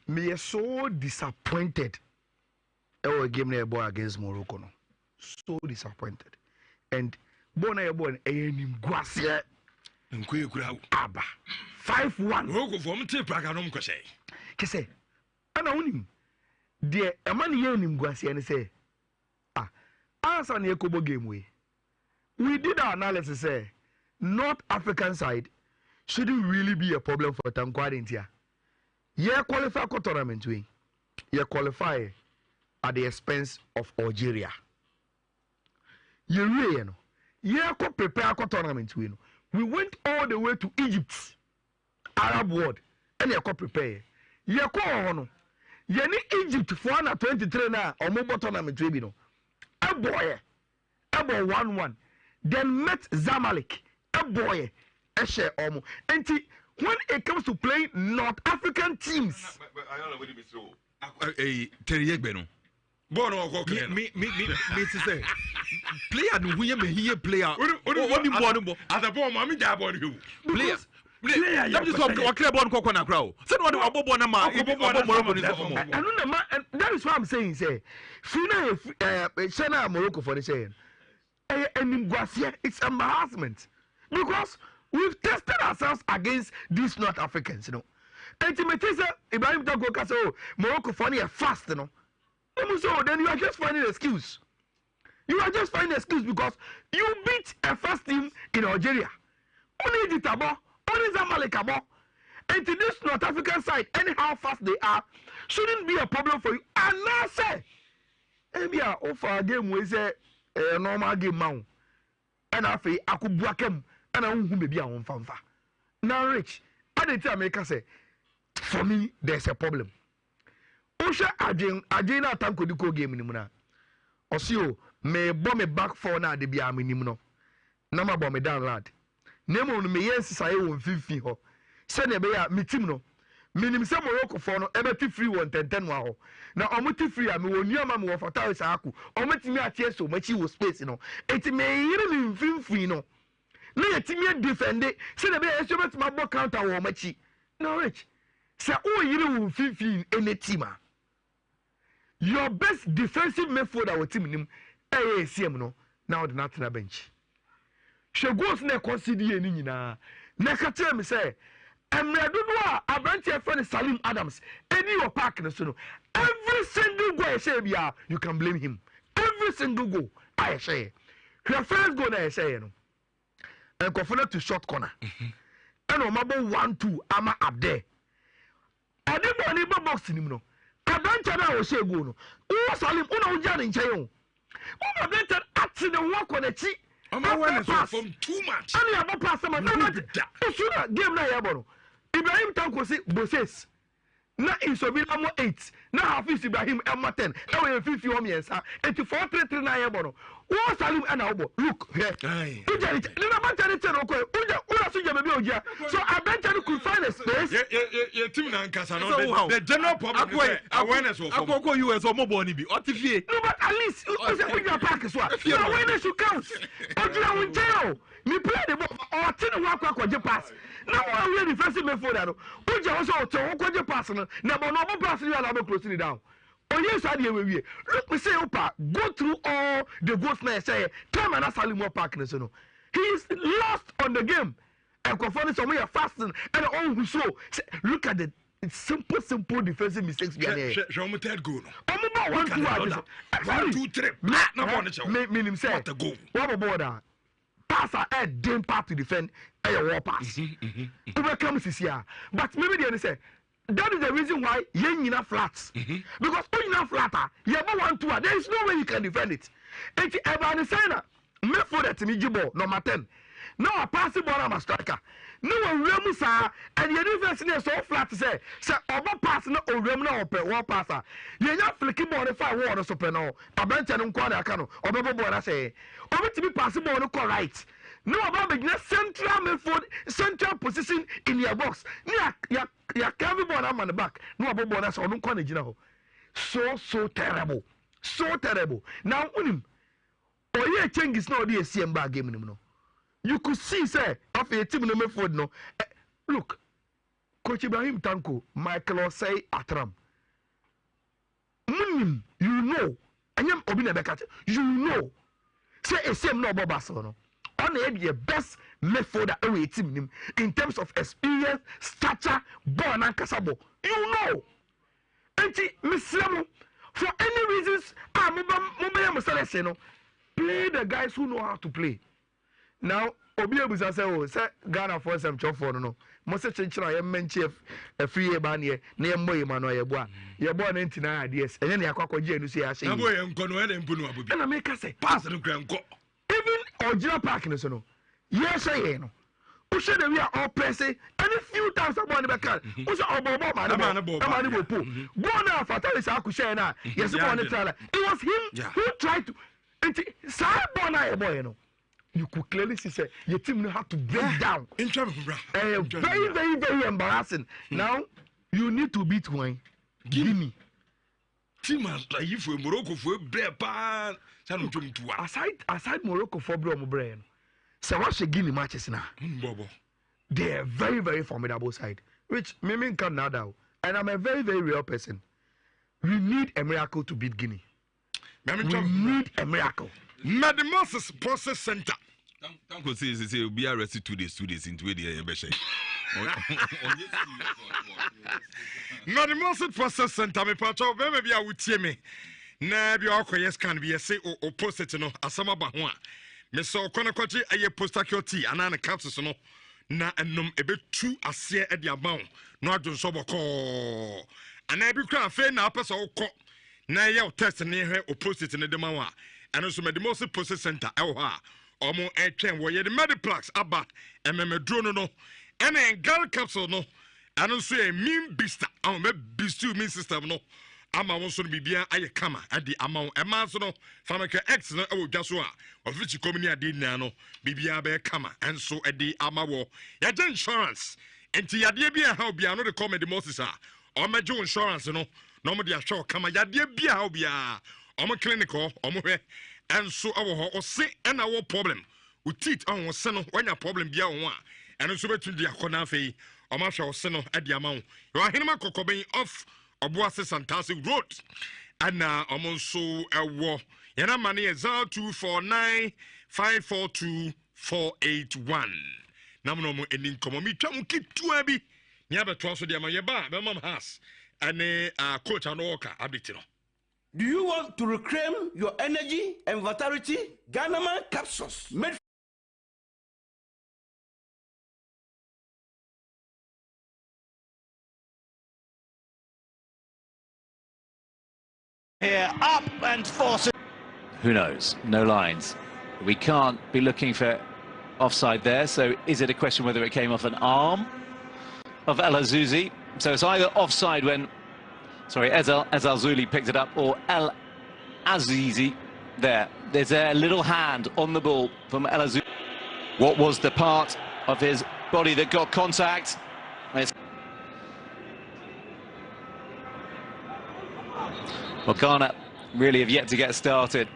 Me is so disappointed. Our game near boy against Morocco. No. So disappointed. And Bona born a Guasia and Quay Grau Abba 5-1. Morocco from Tipaganum Cose. Kese, and Unim. Dear, a man here in Guasia and say, as an Yakobo game way. We did our analysis say North African side shouldn't really be a problem for Tankwadintia. Yeah, qualify for tournament we. Yeah, qualify at the expense of Algeria. You know, yeah, prepare for tournament we. We went all the way to Egypt, Arab world, and you prepare. Yeah, no. You need Egypt for 123 now or more tournament we no. A boy, 1-1. Then met Zamalek, a boy, a share almost. And when it comes to playing North African teams, I don't know what it is. Terry Beno. Bono, me, say, player, we may hear player. Only one as a bomb, I'm in you. Players. That is what clear born coconut crow. Said what about Bonama? And that is what I'm saying. Say, Shana Morocco for the saying. And in Guasia, it's embarrassment because we've tested ourselves against these North Africans, you know. And to me, Ibrahim Tagoka, so Morocco funny and fast, you know. So then you are just finding an excuse. You are just finding an excuse because you beat a first team in Algeria. Only the Tabo, only Zamalek, and to this North African side, anyhow fast they are, shouldn't be a problem for you. And now say, maybe I offer a game with a normal game mount. And I feel I could block him and I won't be on fanfa. Now, Rich, I didn't tell me, say, for me, there's a problem. Osha Ajina Tanko Diko game in Muna. Osio, may bomb me back for now, the Biami Nimno. Nama bomb me down, lad. Nemo me yes, I won't feel ho. Send a bear, mitimno. Minim some Morocco for no ever free 110 wow. Now, I'm free. I mean, when your mamma was for Tawisaku, or met me at yes, so much you was space, you know. It may even feel free, no. Let me defend it. Send a bear, estimate my book counter or machi. No, Rich. Say, oh, you will feel any team. Your best defensive method, our team, him, AACM, no, now the national bench. She goes ne consider any na. Nakatem say, and I don't know, I branch your friend Salim Adams, any your partner, so every single go I say, yeah, you can blame him. Every single go, I say. Your first go, I say, no. And confined to short corner. And on mabo 1-2, ama up there. I didn't want to box in him, no. I don't know say go no. Who Salim, who no in Chayon. Who went at the walk on the cheek. I'm awareness from too much. And you have a pass some of that. Game na yabono. Ibrahim Tanko say bosses. Na insobila mo 8. Na Hafiz Ibrahim Emma 10. Now we 50 years. 84-3 na yabono. Who Salim and Obo. Look here. Uja ni na mantani ten oko. Uja suja maybe oja. So I bet you could find a space. Yeah, team na nkasa no. The general problem is awareness of Akoko US or Moboni bi. Otifie. No, but at least Uja Park is what. So awareness should count. Oja unjeo. Me play the ball or tin wa kwa pass. Now I really defensive midfielder. Uja also to kwa pass no. Na bo no pass you allow close it down. Oh yes, I we. Look, we say Opa, go through all the ghost men say, time and Salim Park. No, he is lost on the game. And confronted some way fasting and all who so look at the simple defensive mistakes we are there. Show me that goal. I'm about 1 2 3. Meaning say what goal. What about pass a head didn't pass to defend a war pass. Overcome this year. But maybe they say that is the reason why you are flats. Because when you are flatter, you have 1-2. There is no way you can defend it. And if ever say that, me for that me jibo number 10. Now I pass the ball, I'm a striker. no owura sa and you do first near so flat say oba pass no owura na ope one passer you nya flicky ball fa wo so pe no abenta no kwa na aka no oba ball na say oba to be pass ball no correct no oba be central midfield central position in your box ya carry ball na man back no oba ball na say no kwa na gina ho so terrible now unim oye changes na odi esi mba game nim no you could see say after a team no midfield no look Coach Ibrahim Tanko Michael Osei Atram munim you know anyam obi na beka you know say esem no obo baso no on the best midfielder away team nim in terms of experience stature ball and kasabo you know anti mislamo for any reasons no play the guys who know how to play now obi ebusa say oh say Ghana for some chop for no mo se chenchira ye menchi e free e ba ne na ye moye ma no ye bo a ye bo na ntina ades enye ne akwakoje enu so ya hye na bo ye nko no e mpu no abobi na make say pass no kra nko even original park no so no ye say ye no o se de we are all pressing any few times about the back o se obo ma no bo po go na fatali sa akushe na yes go on the trailer it was him who tried to say bona ye boy no you could clearly see say your team know how to break down in trouble very embarrassing now you need to beat one Guinea team as like for Morocco for break pa aside Morocco for bro mo brain so what she Guinea matches now they are very formidable side which me can now and I'm a very real person. We need a miracle to beat Guinea. We need a miracle. Medimosis Process Center. Tanko says will be arrested 2 days into the embassy. Medimosis Process Center, me pacho, maybe I would see me. Na bi yes can be a say or post no asama bahwa. Me so konakochi aye postakoti anana capsules no na enum ebe 2 ase e dia bawo no adun so boko. Ana bi kra fe na apesa ukọ na ye test ne hwe opposite ne de mawa and so Medimosis Process Center e ho a omo etwen wo ye de Mediplex aba ememeduro no and en gal capsule no and so a mean beaster am me beast mean system no ama won so bibia aye kama ade ama ema so no famaka x no e wo dwa so a ofichi komini ade nna no bibia be kama and so ade ama wo ya insurance enti yade bia ha obia no de come Medimosis a omejo insurance no no mo de ahwe kama yade bia ha obia omo clinic omo hwe and so awo ho o se na wo problem o teeth on wo se no wanya problem bia wo a and so betu de akona afei omo hwe o se no ade ama wo yo ahenema kokoben off Obuasi Santasi Road and omo so ewo yana mane 0249542481 namno mo enin komo mi twam kitua bi ni abeto so de ama ye ba be mam has ane coach anoka update no. Do you want to reclaim your energy and vitality? Ghana capsules made here up and force it. Who knows? No lines. We can't be looking for offside there. So is it a question whether it came off an arm of El Azuzi? So it's either offside when, sorry, Ezal Zuli picked it up, or El Azizi there. There's a little hand on the ball from El Azuzi. What was the part of his body that got contact? Well, Ghana really have yet to get started.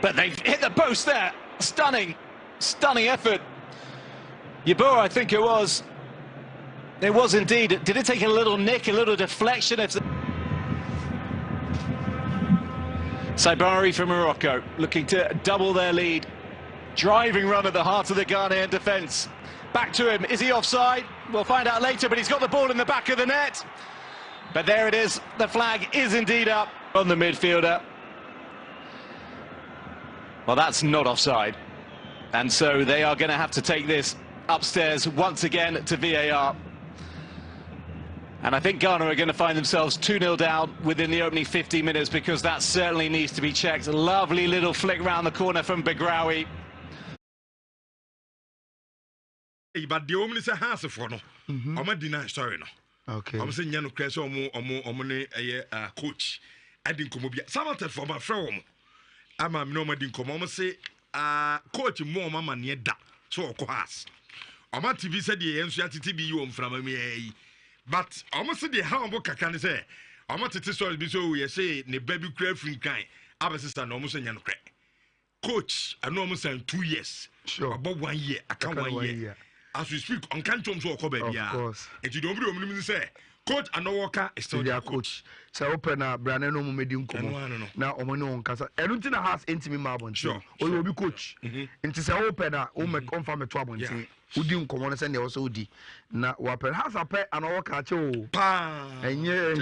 But they've hit the post there. Stunning effort. Yeboah, I think it was. It was indeed. Did it take a little nick, a little deflection? Saibari from Morocco looking to double their lead. Driving run at the heart of the Ghanaian defence. Back to him. Is he offside? We'll find out later, but he's got the ball in the back of the net. But there it is. The flag is indeed up on the midfielder. Well, that's not offside. And so they are going to have to take this upstairs once again to VAR. And I think Ghana are going to find themselves 2-0 down within the opening 50 minutes, because that certainly needs to be checked. Lovely little flick round the corner from Begraoui. but the woman is a house for no. I'm deny story no. Okay. I'm saying no crash omo coach. I didn't come up. Some for my friend. I'm no man didn't come. I'm say coach more mama near that. So of course. I'm at TV said the NCT be you from me. But I'm say the how about can say. I'm at the story be so we say the baby crave free kind. I'm sister no almost no crack. Coach, I know almost 2 years. Sure. About 1 year. I can't 1 year. As we speak, on can't come to a cover. Of course. And you don't really say, Coach, I know Walker is still their coach. So open a brand new medium come. Now, Omano on Casa. I don't think a house intimate marble. Sure. Or you'll be coach. Into say open a woman confirm a trouble. Who didn't come on and send also di. Now, weapon has a pet and all catch you. And yeah,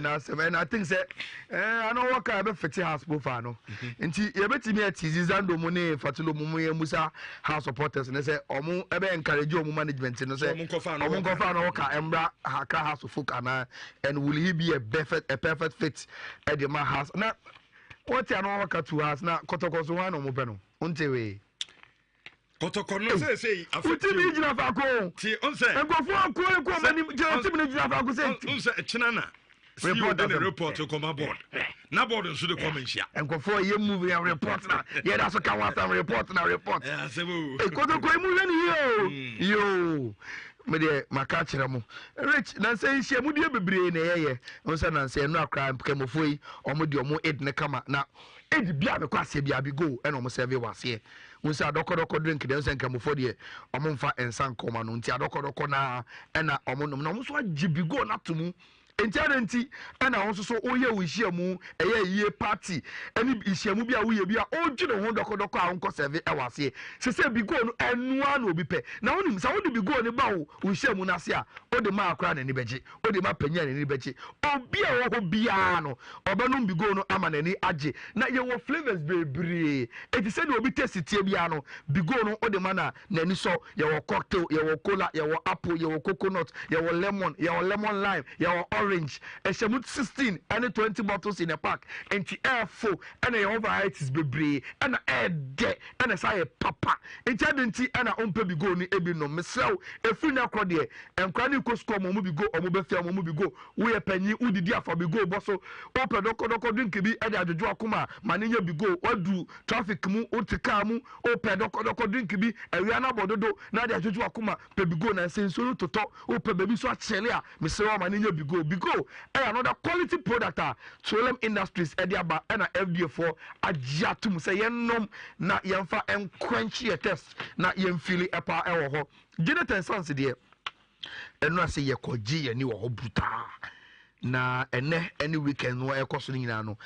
now, and I think that I know what kind of fetty house bufano. And you bet me at Zando Mone, Fatulo Mumu, Musa, house supporters, and they say, Omo, ever encourage your management, and say, Omo Oka, Embra, Haka house of Fukana, and will he be a perfect fit at the man house? Now, what you know, Waka to us now, Kotokozuano Mubeno, Untewe. Kotokono say, I put it in a vacuum. And go for a cool many Chinana. Report to come aboard. Nobody should come in here. And go for you movie and report now. Yeah, that's what I want to report now. Report. Yo. Mede makachira mu rich na say hia mu de bebre na yeye onsa na say no akra kemofoi omo de omo ed ne kama na ed bia be kwase bia be go e no mo serve wase onsa dokodoko drink de onsa kemofo de omo mfa ensan koma no nti adokodoko na e na omo nom na omo so agibi go na tomu enti ana won so oye wo hia mu eye yie party ani hia mu bia wo ye bia o dwene ho dokodoko a onko serve e wase se bi go no enua na obi pe na wonim sa wodi bi go ne ba wo hia mu na se a o de ma akra na ni beje o de ma panya na ni beje obi a wo ho bia no obenum bi go no ama na ni age na ye wo flavors bebre enti se de obi taste tie bia no bi go no o de ma na ni so ye wo cocktail ye wo cola ye wo apple ye wo coconut ye wo lemon lime ye wo orange eshemu 16 and 20 bottles in a pack and air full and a varieties bebre and air de and a say papa and identity and a umpe bi go ni ebi no mesel efri na kro de enkwani ko score mo bi go omo be fia mo bi go we panyi udidi afa bi go boso ope doko drink bi e de ajojo akoma manenya bi go odu traffic mu otika mu ope doko drink bi ewia na bododo na de ajojo akoma pe bi go na sensoro toto ope baby so achele a mesel manenya bi go another quality product Solemn Industries Ediaba and FDA4 ajatum say yenom na yemfa enquench your test na yemfili epa ewo ho Jonathan Sons de eno ase ye koji ye ni wo ho bruta na ene any weekend no ekoso nyina no